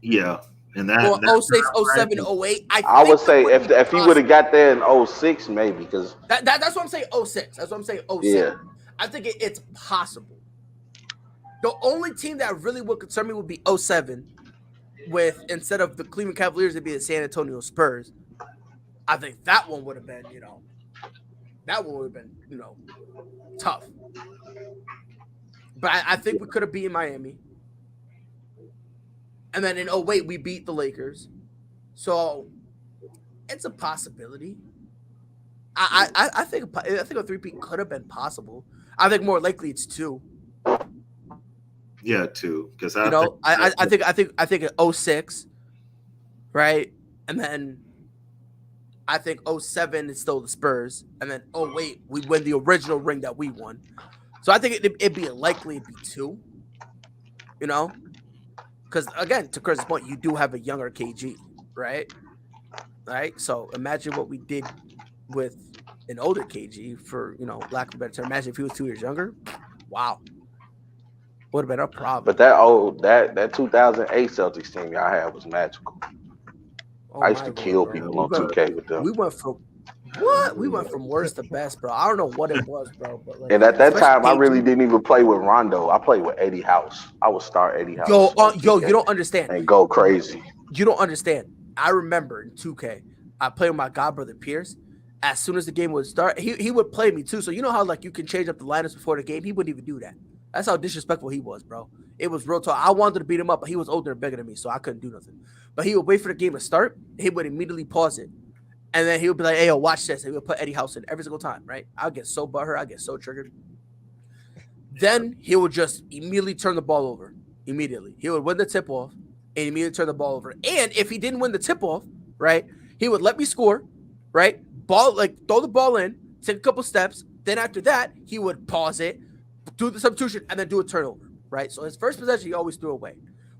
S6: Yeah. And that,
S4: or 06, 07, 08.
S5: I would say if he would have got there in 06, maybe, because
S4: that's what I'm saying. 06. That's what I'm saying. 06.
S5: Yeah.
S4: I think it's possible. The only team that really would concern me would be 07. With instead of the Cleveland Cavaliers, it'd be the San Antonio Spurs. I think that one would have been, tough. But I think we could have beaten Miami. And then in 08, we beat the Lakers. So it's a possibility. I think a three-peat could have been possible. I think more likely it's 2.
S6: Yeah, 2. Because
S4: I think 06, right? And then I think 07 is still the Spurs. And then 08, we win the original ring that we won. So I think it'd be likely it'd be 2. Because again, to Chris's point, you do have a younger KG, right? Right. So imagine what we did with an older KG, for lack of a better term. Imagine if he was 2 years younger. Wow. Would have been a problem.
S5: But that 2008 Celtics team y'all had was magical.
S4: Oh
S5: I used
S4: my
S5: to
S4: God,
S5: kill
S4: bro.
S5: people on 2K with them.
S4: We went from what? We went from worst to best, bro. I don't know what it was, bro. But like,
S5: And at that
S4: especially
S5: time, I
S4: game
S5: really
S4: two.
S5: didn't even play with Rondo. I played with Eddie House. I would start Eddie House.
S4: Yo,
S5: on
S4: you
S5: 2K
S4: don't understand.
S5: and go crazy.
S4: You don't understand. I remember in 2K, I played with my godbrother Pierce. As soon as the game would start, he would play me too. So you know how like you can change up the lineups before the game? He wouldn't even do that. That's how disrespectful he was, bro. It was real talk. I wanted to beat him up, but he was older and bigger than me, so I couldn't do nothing. But he would wait for the game to start. He would immediately pause it. And then he would be like, hey, yo, watch this. And he would put Eddie House in every single time, right? I'll get so butthurt. I get so triggered. Then he would just immediately turn the ball over. Immediately. He would win the tip-off and immediately turn the ball over. And if he didn't win the tip-off, right, he would let me score, right? Throw the ball in, take a couple steps. Then after that, he would pause it, do the substitution, and then do a turnover, right? So his first possession, he always threw away.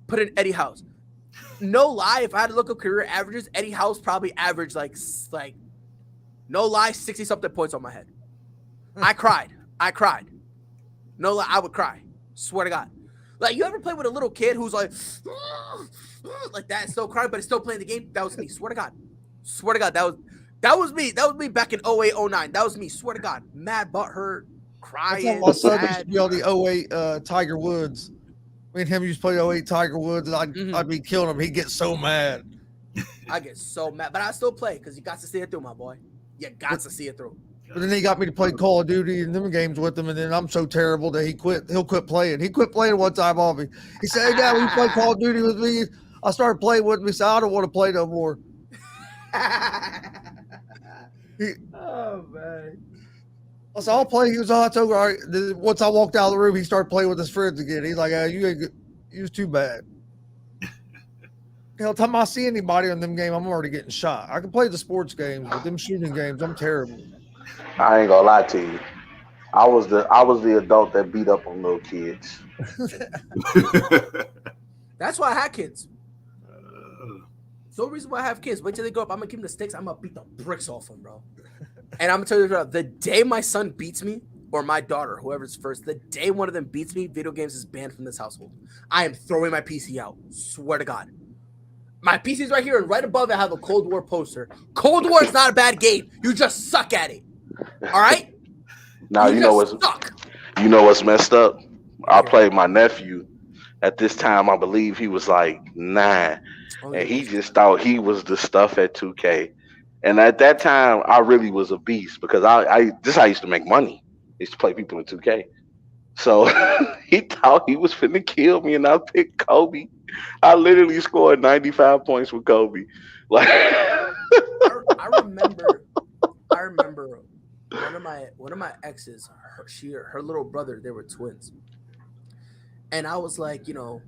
S4: Put in Eddie House. No lie, if I had to look up career averages, Eddie House probably averaged like no lie, 60-something points on my head. I cried. No lie, I would cry. Swear to God. Like, you ever play with a little kid who's like that, still crying, but is still playing the game? That was me. Swear to God. That was me. That was me back in 08, 09. That was me. Swear to God. Mad, butthurt, crying.
S2: My son used to
S4: sad.
S2: be on the 08 Tiger Woods. Me and him used to play 08 Tiger Woods, and I'd be killing him. He'd get so mad.
S4: I get so mad, but I still play because you got to see it through, my boy. You got to see it through.
S2: But then he got me to play Call of Duty and them games with him, and then I'm so terrible that he'll quit playing. He quit playing one time on me. He said, hey, Dad, will you play Call of Duty with me? I started playing with me, so I don't want to play no more.
S4: Oh, man.
S2: I said, I'll play. He was all right. All right. Then once I walked out of the room, he started playing with his friends again. He's like, you ain't good. You was too bad. Hell, time I see anybody on them game, I'm already getting shot. I can play the sports games, but them shooting games, I'm terrible.
S5: I ain't gonna lie to you. I was the adult that beat up on little kids.
S4: That's why I had kids. It's no reason why I have kids. Wait till they grow up. I'm gonna give them the sticks. I'm gonna beat the bricks off them, bro. And I'm gonna tell you the day my son beats me, or my daughter, whoever's first, the day one of them beats me, video games is banned from this household. I am throwing my PC out. Swear to God. My PC's right here, and right above it I have a Cold War poster. Cold War is not a bad game. You just suck at it. All right?
S5: Now you know what's messed up? I played my nephew. At this time, I believe he was like 9. And he just thought he was the stuff at 2K. And at that time, I really was a beast because this is how I used to make money. I used to play people in 2K. So he thought he was finna kill me, and I picked Kobe. I literally scored 95 points with Kobe. Like
S4: I remember one of my exes, her little brother, they were twins. And I was like, to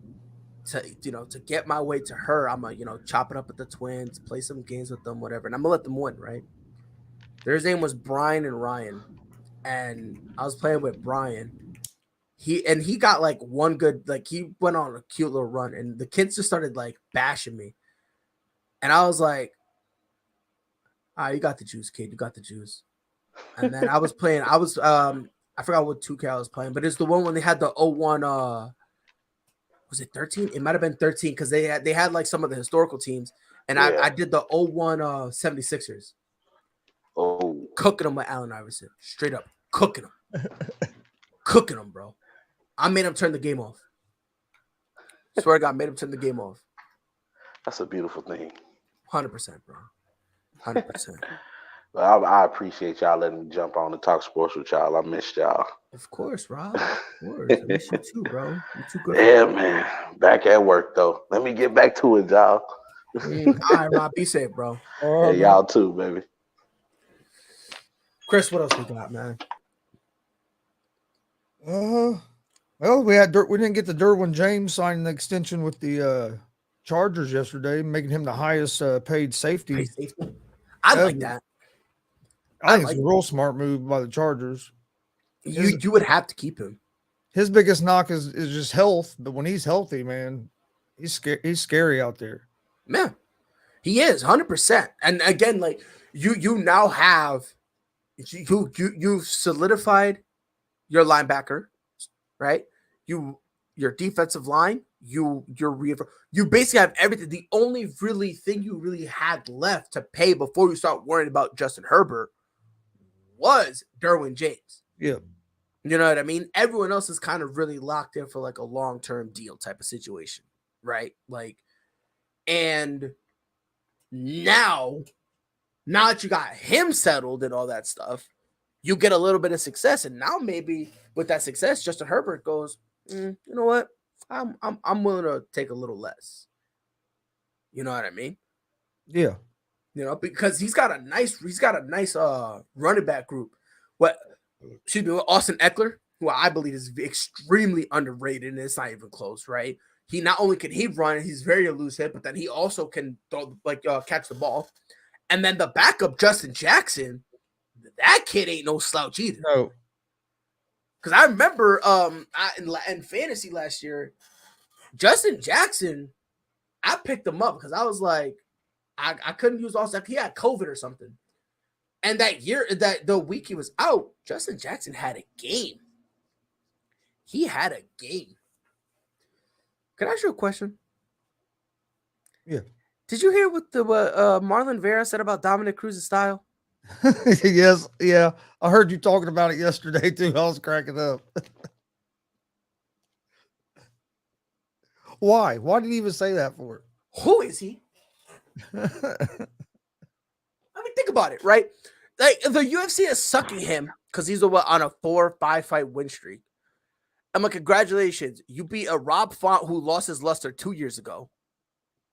S4: get my way to her, I'm gonna, chop it up with the twins, play some games with them, whatever. And I'm gonna let them win, right? Their name was Brian and Ryan. And I was playing with Brian. He got like one good, like he went on a cute little run, and the kids just started like bashing me. And I was like, you got the juice, kid. You got the juice. And then I was playing, I forgot what 2K I was playing, but it's the one when they had the 01, was it 13? It might have been 13 because they had like some of the historical teams. And yeah. I did the 01 76ers.
S5: Oh,
S4: cooking them with Allen Iverson. Straight up cooking them. Cooking them, bro. I made him turn the game off. Swear to God, made him turn the game off.
S5: That's a beautiful thing.
S4: 100%, bro. 100%.
S5: Well, I appreciate y'all letting me jump on and talk sports with y'all. I missed y'all.
S4: Of course, Rob. Of course. I miss you too, bro. You too good.
S5: Yeah, man. Back at work, though. Let me get back to it, y'all.
S4: All right, Rob. Be safe, bro.
S5: Yeah, y'all too, baby.
S4: Chris, what else we got, man?
S2: Well, we didn't get the Derwin James signing the extension with the Chargers yesterday, making him the highest paid safety.
S4: I like that.
S2: I think it's a real smart move by the Chargers.
S4: You would have to keep him.
S2: His biggest knock is just health, but when he's healthy, man, he's scary out there.
S4: Man, he is 100%. And again, like you now have you've solidified your linebacker, right? You your defensive line, you basically have everything. The only really thing you really had left to pay before you start worrying about Justin Herbert was Derwin James.
S2: Yeah.
S4: You know what I mean? Everyone else is kind of really locked in for like a long-term deal type of situation, right? Like, and now that you got him settled and all that stuff, you get a little bit of success. And now maybe with that success, Justin Herbert goes, you know what? I'm willing to take a little less. You know what I mean?
S2: Yeah.
S4: You know, because he's got a nice running back group. Austin Eckler, who I believe is extremely underrated, and it's not even close, right? He not only can he run, he's very elusive, but then he also can catch the ball. And then the backup, Justin Jackson, that kid ain't no slouch either.
S2: No.
S4: Because I remember in fantasy last year, Justin Jackson, I picked him up because I was like, I couldn't use Austin. He had COVID or something. And the week he was out, Justin Jackson had a game. He had a game. Can I ask you a question?
S2: Yeah.
S4: Did you hear what Marlon Vera said about Dominic Cruz's style?
S2: Yes. Yeah. I heard you talking about it yesterday too. I was cracking up. Why? Why did he even say that for?
S4: Who is he? I mean, think about it, right? Like the UFC is sucking him because he's on a 4 or 5 fight win streak. I'm like, congratulations, you beat a Rob Font who lost his luster 2 years ago,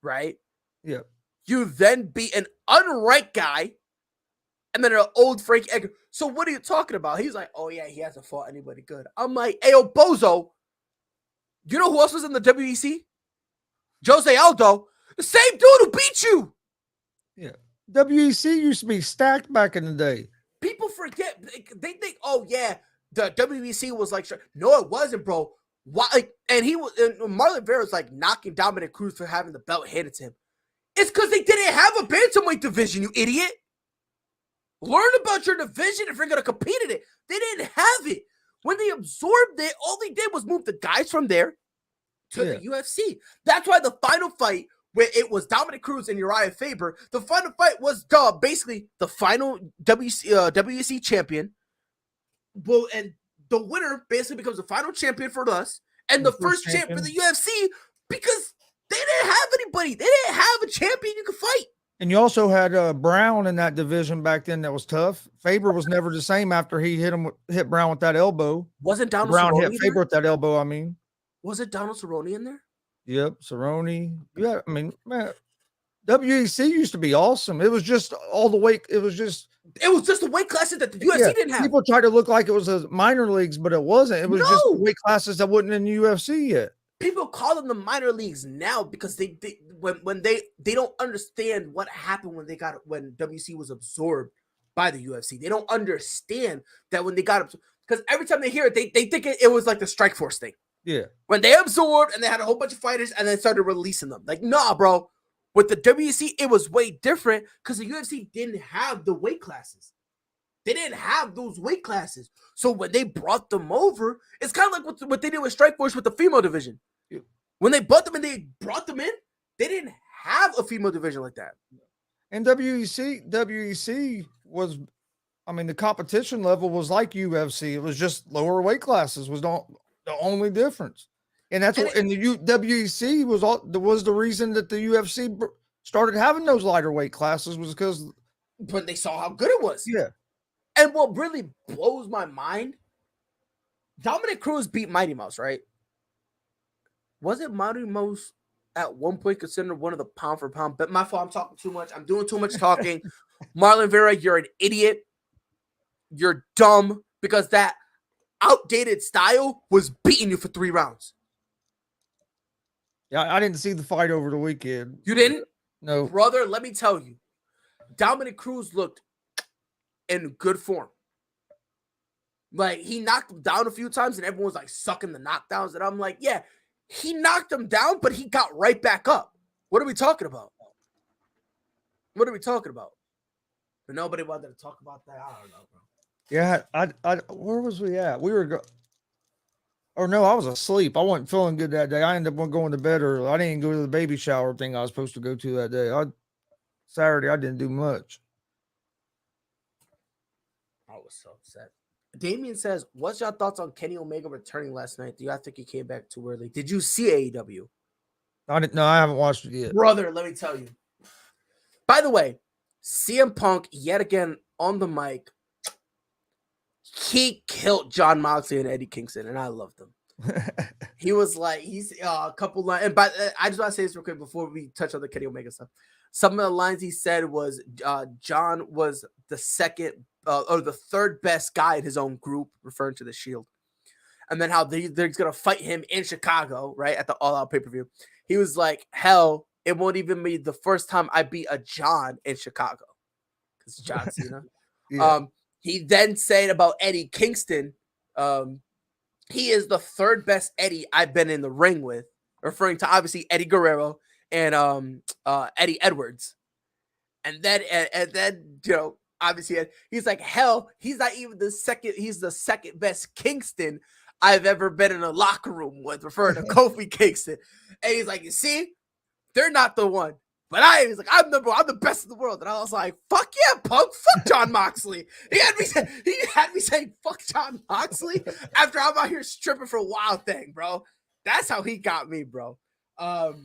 S4: right?
S2: Yeah.
S4: You then beat an unranked guy, and then an old Frank Edgar. So what are you talking about? He's like, oh yeah, he hasn't fought anybody good. I'm like, ayo, bozo. You know who else was in the WEC? Jose Aldo, the same dude who beat you.
S2: Yeah. WEC used to be stacked back in the day.
S4: People forget. They think, oh yeah, the WEC was like, no, it wasn't, bro. Why? And Marlon Vera was like knocking Dominic Cruz for having the belt handed to him. It's because they didn't have a bantamweight division, you idiot. Learn about your division if you're going to compete in it. They didn't have it. When they absorbed it, all they did was move the guys from there to the UFC. That's why the final fight, where it was Dominic Cruz and Uriah Faber, the final fight was basically the final WEC champion. Well, and the winner basically becomes the final champion for us and the first champ for the UFC because they didn't have anybody. They didn't have a champion you could fight.
S2: And you also had Brown in that division back then that was tough. Faber was never the same after he hit Brown with that elbow.
S4: Wasn't Donald
S2: Brown
S4: Cerrone
S2: hit Faber with that elbow, I mean.
S4: Was it Donald Cerrone in there?
S2: Yep, Cerrone. Yeah, I mean, man, WEC used to be awesome. It was just all the weight. It was just
S4: the weight classes that the UFC didn't have.
S2: People tried to look like it was the minor leagues, but it wasn't. It was just the weight classes that wasn't in the UFC yet.
S4: People call them the minor leagues now because they don't understand what happened when WC was absorbed by the UFC. They don't understand that when they got because every time they hear it, they think it was like the Strikeforce thing.
S2: Yeah.
S4: When they absorbed and they had a whole bunch of fighters and then started releasing them. Like, nah, bro. With the WC, it was way different because the UFC didn't have the weight classes. They didn't have those weight classes. So when they brought them over, it's kind of like what they did with Strikeforce with the female division. Yeah. When they brought them in, they didn't have a female division like that.
S2: And WEC was, I mean, the competition level was like UFC. It was just lower weight classes was the only difference. And that's what, and the WEC was the reason that the UFC started having those lighter weight classes was because
S4: when they saw how good it was.
S2: Yeah.
S4: And what really blows my mind, Dominic Cruz beat Mighty Mouse, right? Wasn't Mighty Mouse at one point considered one of the pound for pound? But my fault, I'm talking too much. I'm doing too much talking. Marlon Vera, you're an idiot. You're dumb because that outdated style was beating you for 3 rounds.
S2: Yeah, I didn't see the fight over the weekend.
S4: You didn't?
S2: No.
S4: Brother, let me tell you. Dominic Cruz looked in good form. Like, he knocked him down a few times, and everyone was, like, sucking the knockdowns. And I'm like, yeah, he knocked him down, but he got right back up. What are we talking about? What are we talking about? But nobody wanted to talk about that. I don't know, bro.
S2: Yeah, I where was we at? We were Or no, I was asleep. I wasn't feeling good that day. I ended up going to bed early. I didn't go to the baby shower thing I was supposed to go to that day. Saturday, I didn't do much.
S4: I was so upset. Damien says, "What's your thoughts on Kenny Omega returning last night? Do you think he came back too early? Did you see AEW?"
S2: I didn't. No, I haven't watched it yet.
S4: Brother, let me tell you. By the way, CM Punk yet again on the mic. He killed John Moxley and Eddie Kingston, and I loved him. He was like, he's a couple lines, and I just want to say this real quick before we touch on the Kenny Omega stuff. Some of the lines he said was John was the second or the third best guy in his own group, referring to the Shield, and then how they're gonna fight him in Chicago, right at the All Out pay-per-view. He was like, "Hell, it won't even be the first time I beat a John in Chicago, because John Cena."
S2: Yeah.
S4: He then said about Eddie Kingston, he is the third best Eddie I've been in the ring with, referring to obviously Eddie Guerrero and Eddie Edwards. And then obviously he's like, hell, he's not even the second, he's the second best Kingston I've ever been in a locker room with, referring to Kofi Kingston. And he's like, you see, they're not the one. But he's like, I'm the best in the world. And I was like, fuck yeah, Punk, fuck John Moxley. He had me saying fuck John Moxley after I'm out here stripping for Wild Thing, bro. That's how he got me, bro. But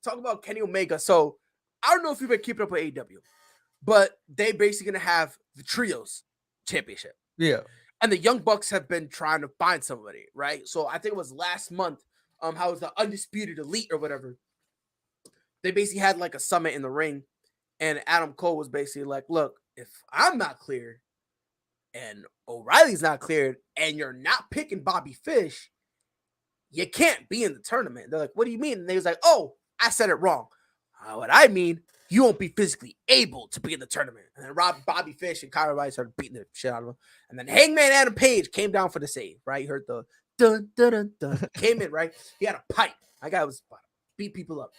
S4: talk about Kenny Omega. So I don't know if you've been keeping up with AEW, but they basically gonna have the Trios Championship.
S2: Yeah.
S4: And the Young Bucks have been trying to find somebody, right? So I think it was last month, how it was the Undisputed Elite or whatever. They basically had like a summit in the ring, and Adam Cole was basically like, look, if I'm not cleared and O'Reilly's not cleared and you're not picking Bobby Fish, you can't be in the tournament. They're like, what do you mean? And they was like, oh, I said it wrong. What I mean, you won't be physically able to be in the tournament. And then Bobby Fish and Kyle O'Reilly started beating the shit out of him. And then Hangman Adam Page came down for the save, right? You heard the dun, dun, dun, dun. Came in, right? He had a pipe. That guy was beat people up.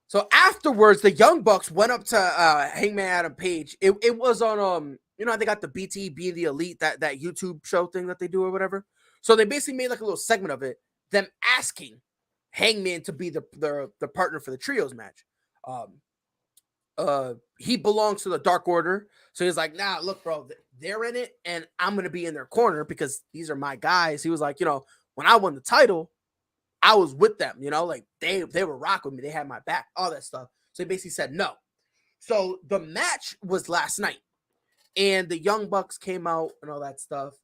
S4: So afterwards, the Young Bucks went up to Hangman Adam Page. It was on they got the BT Being the Elite, that YouTube show thing that they do or whatever. So they basically made like a little segment of it, them asking Hangman to be the partner for the Trios match. He belongs to the Dark Order, so he's like, nah, look, bro, they're in it, and I'm gonna be in their corner because these are my guys. He was like, when I won the title, I was with them, like they were rocking with me. They had my back, all that stuff. So he basically said no. So the match was last night, and the Young Bucks came out and all that stuff.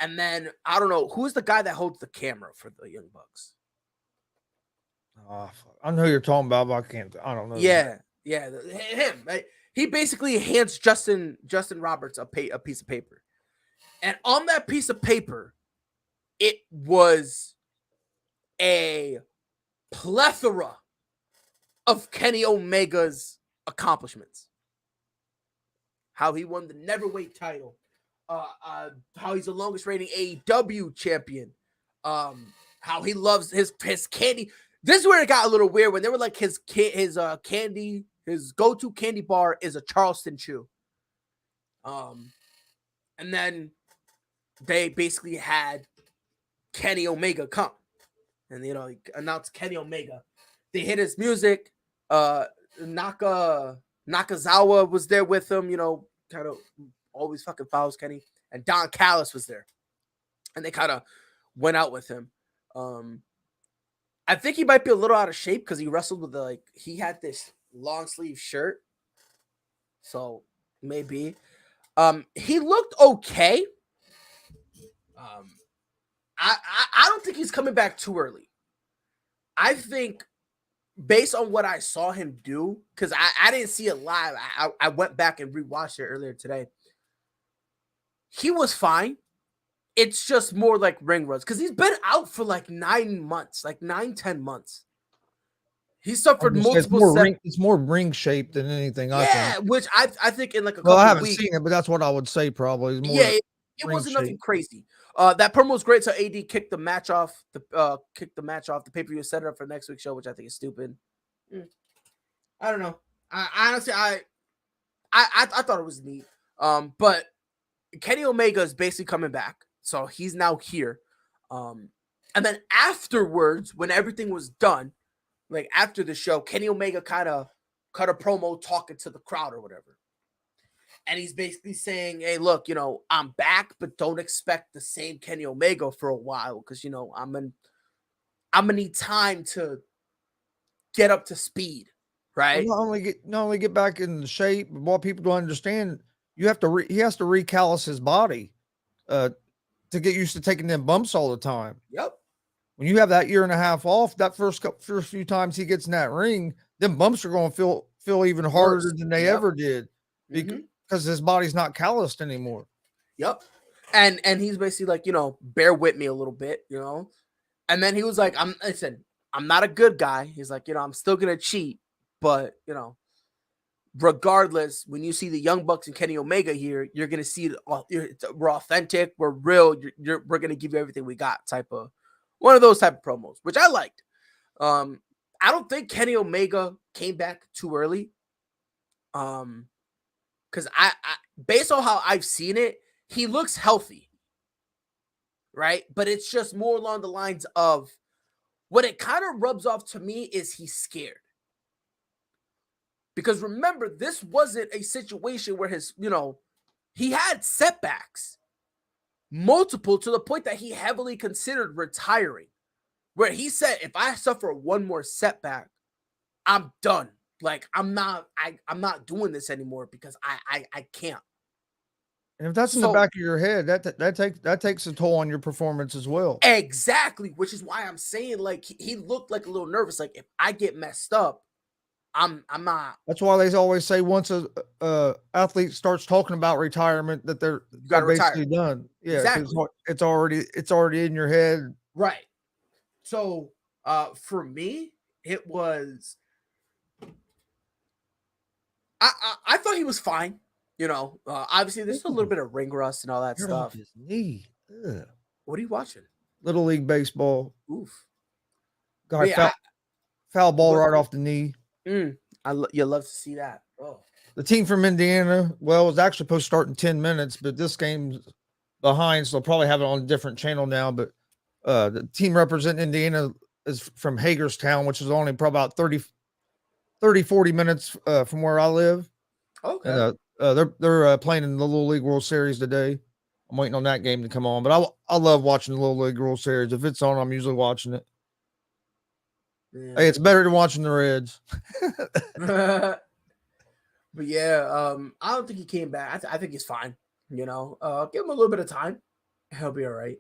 S4: And then I don't know who's the guy that holds the camera for the Young Bucks.
S2: Oh, I know who you're talking about, but I don't know.
S4: Yeah, him. Right? He basically hands Justin Roberts a piece of paper, and on that piece of paper, it was a plethora of Kenny Omega's accomplishments. How he won the Neverweight title, how he's the longest reigning AEW champion, how he loves his candy. This is where it got a little weird when they were like his candy, his go-to candy bar is a Charleston Chew. And then they basically had Kenny Omega come. And he announced Kenny Omega. They hit his music. Nakazawa was there with him, kind of always fucking follows Kenny. And Don Callis was there. And they kind of went out with him. I think he might be a little out of shape because he wrestled with he had this long sleeve shirt. So maybe. He looked okay. I don't think he's coming back too early. I think based on what I saw him do, because I didn't see it live. I went back and rewatched it earlier today. He was fine. It's just more like ring runs because he's been out for 9 months, 10 months. He suffered multiple.
S2: It's more ring shape than anything. I think.
S4: Which I think in a couple
S2: I haven't
S4: weeks,
S2: seen it, but that's what I would say probably. It's more
S4: it wasn't nothing crazy. That promo was great. So AD kicked the match off. The pay-per-view, set it up for next week's show, which I think is stupid. I don't know. I honestly thought it was neat. But Kenny Omega is basically coming back, so he's now here. And then afterwards, when everything was done, like after the show, Kenny Omega kind of cut a promo talking to the crowd or whatever. And he's basically saying, hey, look, you know, I'm back, but don't expect the same Kenny Omega for a while because, you know, I'm gonna need time to get up to speed, right?
S2: Well, not only get back in shape, but what people don't understand, he has to recallus his body to get used to taking them bumps all the time.
S4: Yep.
S2: When you have that year and a half off, that first few times he gets in that ring, them bumps are going to feel even harder than they ever did because his body's not calloused anymore.
S4: Yep. And he's basically like, you know, bear with me a little bit, you know. And then he was like, I'm not a good guy. He's like, you know, I'm still gonna cheat, but you know, regardless, when you see the Young Bucks and Kenny Omega here, you're gonna see we're authentic, we're real. We're gonna give you everything we got. Type of one of those type of promos, which I liked. I don't think Kenny Omega came back too early. Because I based on how I've seen it, he looks healthy. Right? But it's just more along the lines of what it kind of rubs off to me is he's scared. Because remember, this wasn't a situation where he had setbacks, multiple, to the point that he heavily considered retiring, where he said, if I suffer one more setback, I'm done. Like, I'm not doing this anymore because I can't.
S2: And if that's in the back of your head, that takes a toll on your performance as well.
S4: Exactly, which is why I'm saying, like, he looked like a little nervous. Like, if I get messed up, I'm not.
S2: That's why they always say once a athlete starts talking about retirement that they're basically done. Yeah, exactly. It's already in your head.
S4: Right. So, for me, it was. I thought he was fine. You know, obviously there's a little bit of ring rust and all that stuff.
S2: His knee. Ugh.
S4: What are you watching?
S2: Little League Baseball.
S4: Oof.
S2: Guy foul ball right off the knee.
S4: You love to see that. Oh.
S2: The team from Indiana, well, it was actually supposed to start in 10 minutes, but this game's behind, so they'll probably have it on a different channel now. But the team representing Indiana is from Hagerstown, which is only probably about 40 minutes from where I live.
S4: Okay.
S2: And, they're playing in the Little League World Series today. I'm waiting on that game to come on, but I love watching the Little League World Series. If it's on, I'm usually watching it. Yeah. Hey, it's better than watching the Reds.
S4: But yeah, I don't think he came back. I think he's fine. You know, give him a little bit of time. He'll be all right.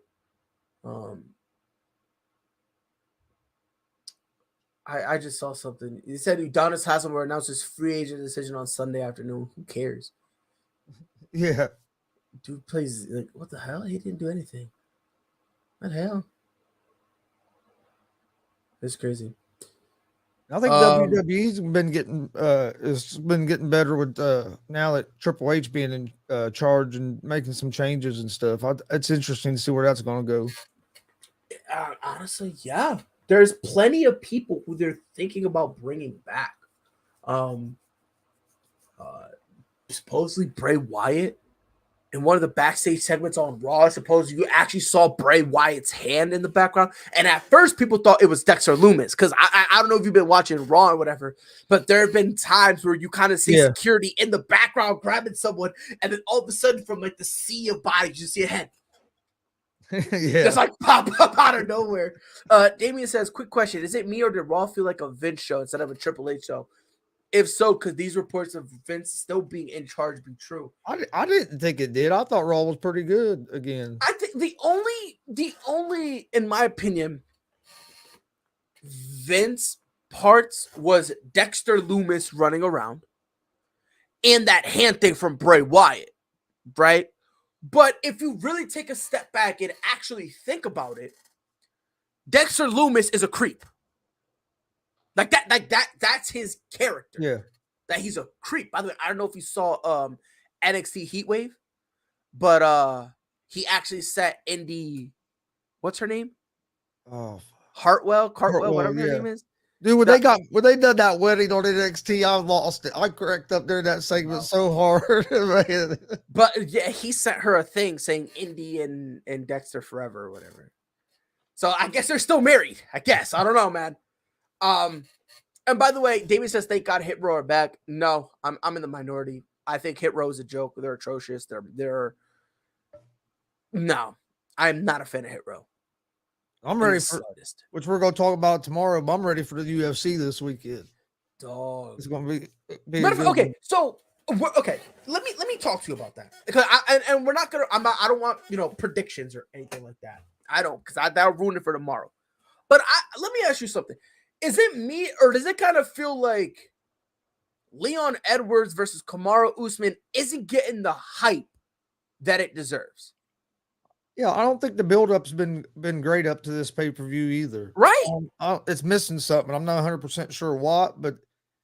S4: I just saw something. He said Udonis Haslem will announce his free agent decision on Sunday afternoon. Who cares?
S2: Yeah.
S4: Dude plays, like, what the hell? He didn't do anything. What the hell? It's crazy.
S2: I think WWE's been getting better with now that Triple H being in charge and making some changes and stuff. It's interesting to see where that's going to go.
S4: Honestly, yeah. There's plenty of people who they're thinking about bringing back. Supposedly Bray Wyatt in one of the backstage segments on Raw. I suppose you actually saw Bray Wyatt's hand in the background. And at first, people thought it was Dexter Lumis because I don't know if you've been watching Raw or whatever, but there have been times where you kind of see security in the background grabbing someone, and then all of a sudden, from like the sea of bodies, you see a head.
S2: Yeah,
S4: just like pop up out of nowhere. Damien says, quick question. Is it me or did Raw feel like a Vince show instead of a Triple H show? If so, could these reports of Vince still being in charge be true?
S2: I didn't think it did. I thought Raw was pretty good again.
S4: I think the only, in my opinion, Vince parts was Dexter Lumis running around and that hand thing from Bray Wyatt, right? But if you really take a step back and actually think about it, Dexter Lumis is a creep. That's his character.
S2: Yeah.
S4: That he's a creep. By the way, I don't know if you saw NXT Heatwave, but he actually set Indy, what's her name?
S2: Oh,
S4: Cartwell, whatever her name is.
S2: Dude, when they done that wedding on NXT, I lost it. I cracked up during that segment so hard, man.
S4: But yeah, he sent her a thing saying Indy and Dexter forever or whatever. So I guess they're still married. I guess. I don't know, man. And by the way, David says, thank God Hit Row are back. No, I'm in the minority. I think Hit Row is a joke. They're atrocious. No, I'm not a fan of Hit Row.
S2: I'm ready for which we're going to talk about tomorrow, but I'm ready for the UFC this weekend.
S4: Dog.
S2: It's going to be
S4: okay. So okay, let me talk to you about that, because and we're not gonna. I don't want predictions or anything like that. I don't, because that'll ruin it for tomorrow. But let me ask you something. Is it me, or does it kind of feel like Leon Edwards versus Kamaru Usman isn't getting the hype that it deserves?
S2: Yeah, I don't think the build-up's been great up to this pay-per-view either.
S4: Right.
S2: It's missing something. I'm not 100% sure what, but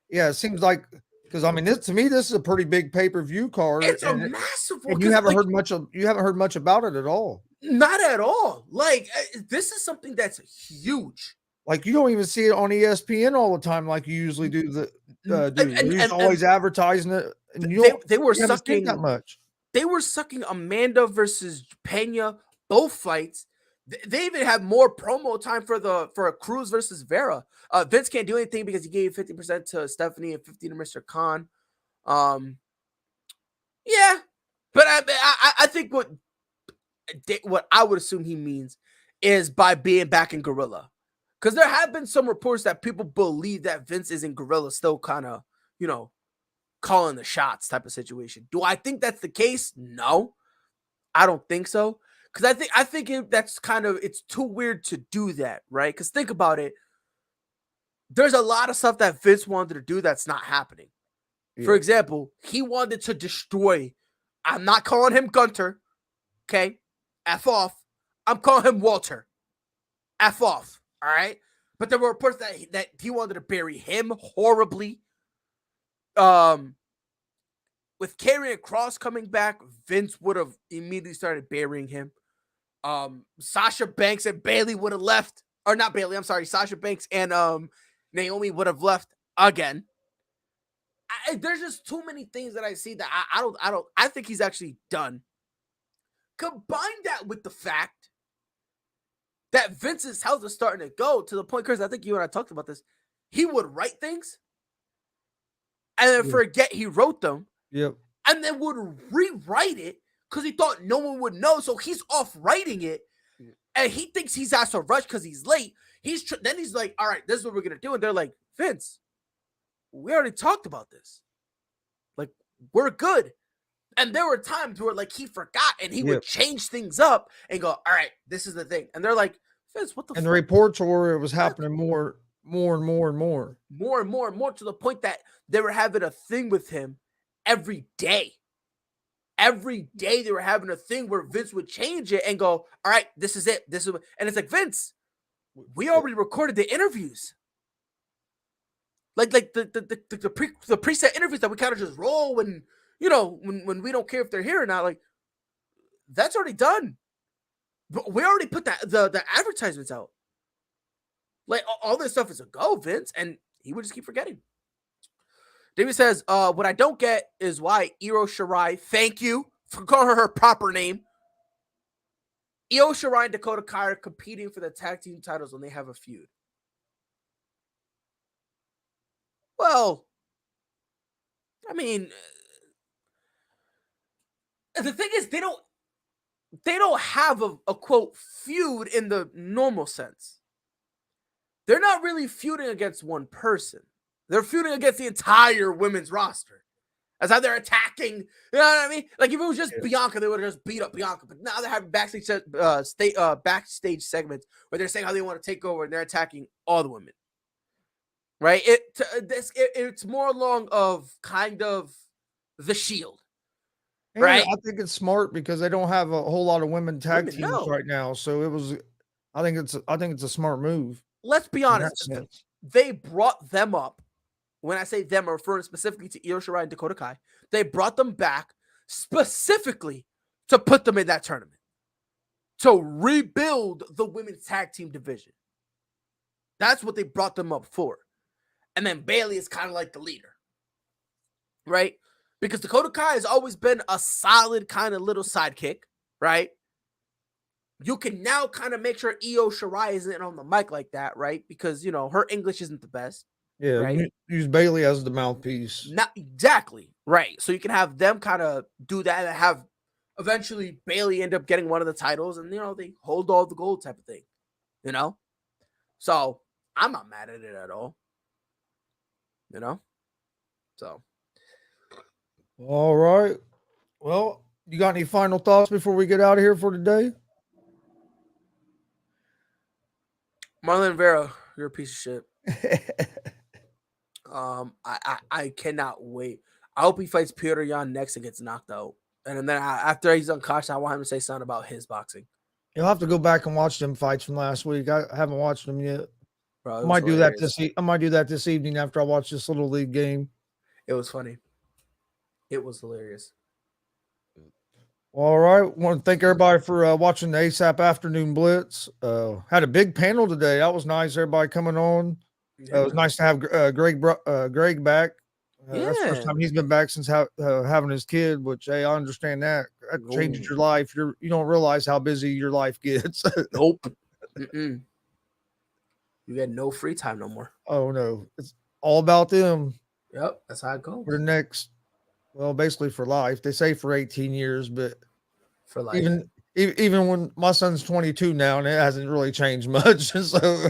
S2: yeah, it seems like, because I mean, this is a pretty big pay-per-view card.
S4: It's a massive one.
S2: And you haven't heard much about it at all.
S4: Not at all. Like, this is something that's huge.
S2: Like, you don't even see it on ESPN all the time like you usually do. They're always advertising it. And
S4: they were sucking
S2: that much.
S4: They were sucking Amanda versus Pena, both fights. They even had more promo time for Cruz versus Vera. Vince can't do anything because he gave 50% to Stephanie and 50% to Mr. Khan. Yeah, but I think what I would assume he means is by being back in Gorilla, because there have been some reports that people believe that Vince is in Gorilla, still kind of calling the shots type of situation. Do I think that's the case? No, I don't think so. Because I think it's too weird to do that, right? Because think about it. There's a lot of stuff that Vince wanted to do that's not happening. Yeah. For example, he wanted to destroy. I'm not calling him Gunter. Okay, F off. I'm calling him Walter. F off. All right. But there were reports that he wanted to bury him horribly. With Karrion Kross coming back, Vince would have immediately started burying him. Sasha Banks and Bayley would have left, or not Bayley. I'm sorry, Sasha Banks and Naomi would have left again. There's just too many things that I see that I think he's actually done. Combine that with the fact that Vince's health is starting to go to the point, Chris, I think you and I talked about this. He would write things and then forget he wrote them.
S2: Yep.
S4: And then would rewrite it because he thought no one would know. So he's off writing it. And he thinks he's asked to rush because he's late. Then he's like, all right, this is what we're going to do. And they're like, Vince, we already talked about this. Like, we're good. And there were times where like he forgot and he would change things up and go, all right, this is the thing. And they're like, Vince, what the fuck?
S2: And the reports were it was happening more and more
S4: to the point that they were having a thing with him every day. Every day they were having a thing where Vince would change it and go, all right, this is it. And it's like, Vince, we already recorded the interviews. Like the preset interviews that we kind of just roll when when we don't care if they're here or not. Like, that's already done. But we already put the advertisements out. Like, all this stuff is a go, Vince, and he would just keep forgetting. David says, what I don't get is why Io Shirai, thank you for calling her proper name. Io Shirai and Dakota Kai are competing for the tag team titles when they have a feud. Well, I mean, the thing is, they don't have a quote feud in the normal sense. They're not really feuding against one person. They're feuding against the entire women's roster. That's how they're attacking. You know what I mean? Like, if it was just Bianca, they would have just beat up Bianca. But now they're having backstage segments where they're saying how they want to take over and they're attacking all the women. Right? It's more along of kind of the Shield.
S2: And right? I think it's smart because they don't have a whole lot of women tag teams right now. So I think it's a smart move.
S4: Let's be honest. They brought them up. When I say them, I'm referring specifically to Io Shirai and Dakota Kai. They brought them back specifically to put them in that tournament. To rebuild the women's tag team division. That's what they brought them up for. And then Bayley is kind of like the leader. Right? Because Dakota Kai has always been a solid kind of little sidekick. Right? you can now kind of make sure Io Shirai isn't on the mic like that, right? Because, you know, her English isn't the best.
S2: Yeah,
S4: right?
S2: use Bailey as the mouthpiece.
S4: Not exactly, right. So you can have them kind of do that and have eventually Bailey end up getting one of the titles and, you know, they hold all the gold type of thing, you know? So I'm not mad at it at all, you know? So.
S2: All right. Well, you got any final thoughts before we get out of here for today?
S4: Marlon Vera, you're a piece of shit. I cannot wait. I hope he fights Petr Yan next and gets knocked out. And then after he's unconscious, I want him to say something about his boxing.
S2: You'll have to go back and watch them fights from last week. I haven't watched them yet.
S4: Bro,
S2: I might do that this evening after I watch this little league game.
S4: It was funny. It was hilarious.
S2: All right. Want to thank everybody for watching the ASAP Afternoon Blitz. Had a big panel today. That was nice. Everybody coming on. It was nice to have Greg back. That's the first time he's been back since having his kid, which, hey, I understand that. That changes your life. You don't realize how busy your life gets.
S4: Nope. You got no free time no more.
S2: Oh, no. It's all about them.
S4: Yep. That's how it goes.
S2: For the next, well, basically for life. They say for 18 years, but
S4: for life.
S2: Even when my son's 22 now, and it hasn't really changed much. So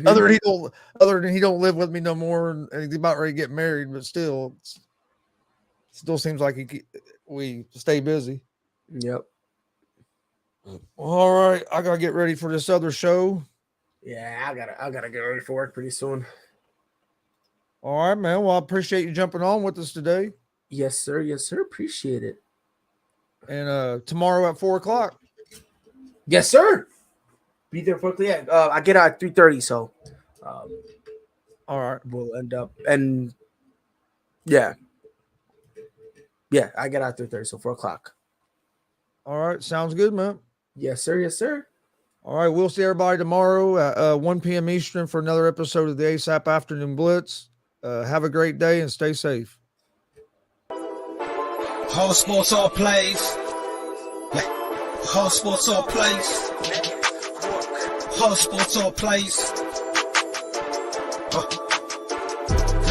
S2: other than he don't live with me no more, and he's about ready to get married, but still seems like we stay busy.
S4: Yep.
S2: All right, I gotta get ready for this other show.
S4: Yeah, I gotta get ready for work pretty soon.
S2: All right, man. Well, I appreciate you jumping on with us today.
S4: Yes, sir. Yes, sir. Appreciate it.
S2: And tomorrow at 4:00.
S4: Yes, sir. Be there for yeah. I get out at 3:30, so
S2: all right.
S4: We'll end up and yeah, I get out 3:30, so 4:00.
S2: All right, sounds good, man.
S4: Yes, sir. Yes, sir.
S2: All right, we'll see everybody tomorrow at 1 p.m. Eastern for another episode of the ASAP Afternoon Blitz. Have a great day and stay safe.
S1: Whole sports all plays. Yeah. Whole sports all plays. Whole sports all plays.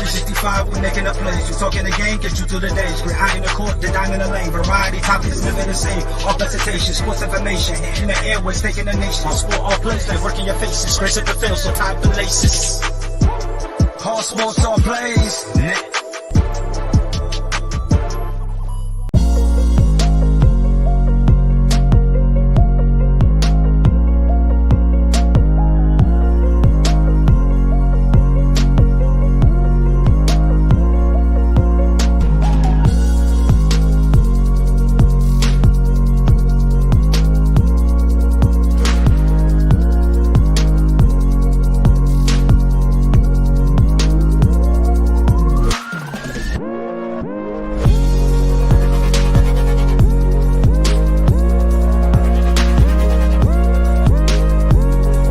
S1: 365, we making a plays. You talking the game, get you through the days. We're high in the court, the dime in the lane. Variety, topics, living the same. All presentation, sports information. In the airways, taking the nation. All sport, all plays, they working your faces. Grace at the field, so tie the laces. All sports, all plays.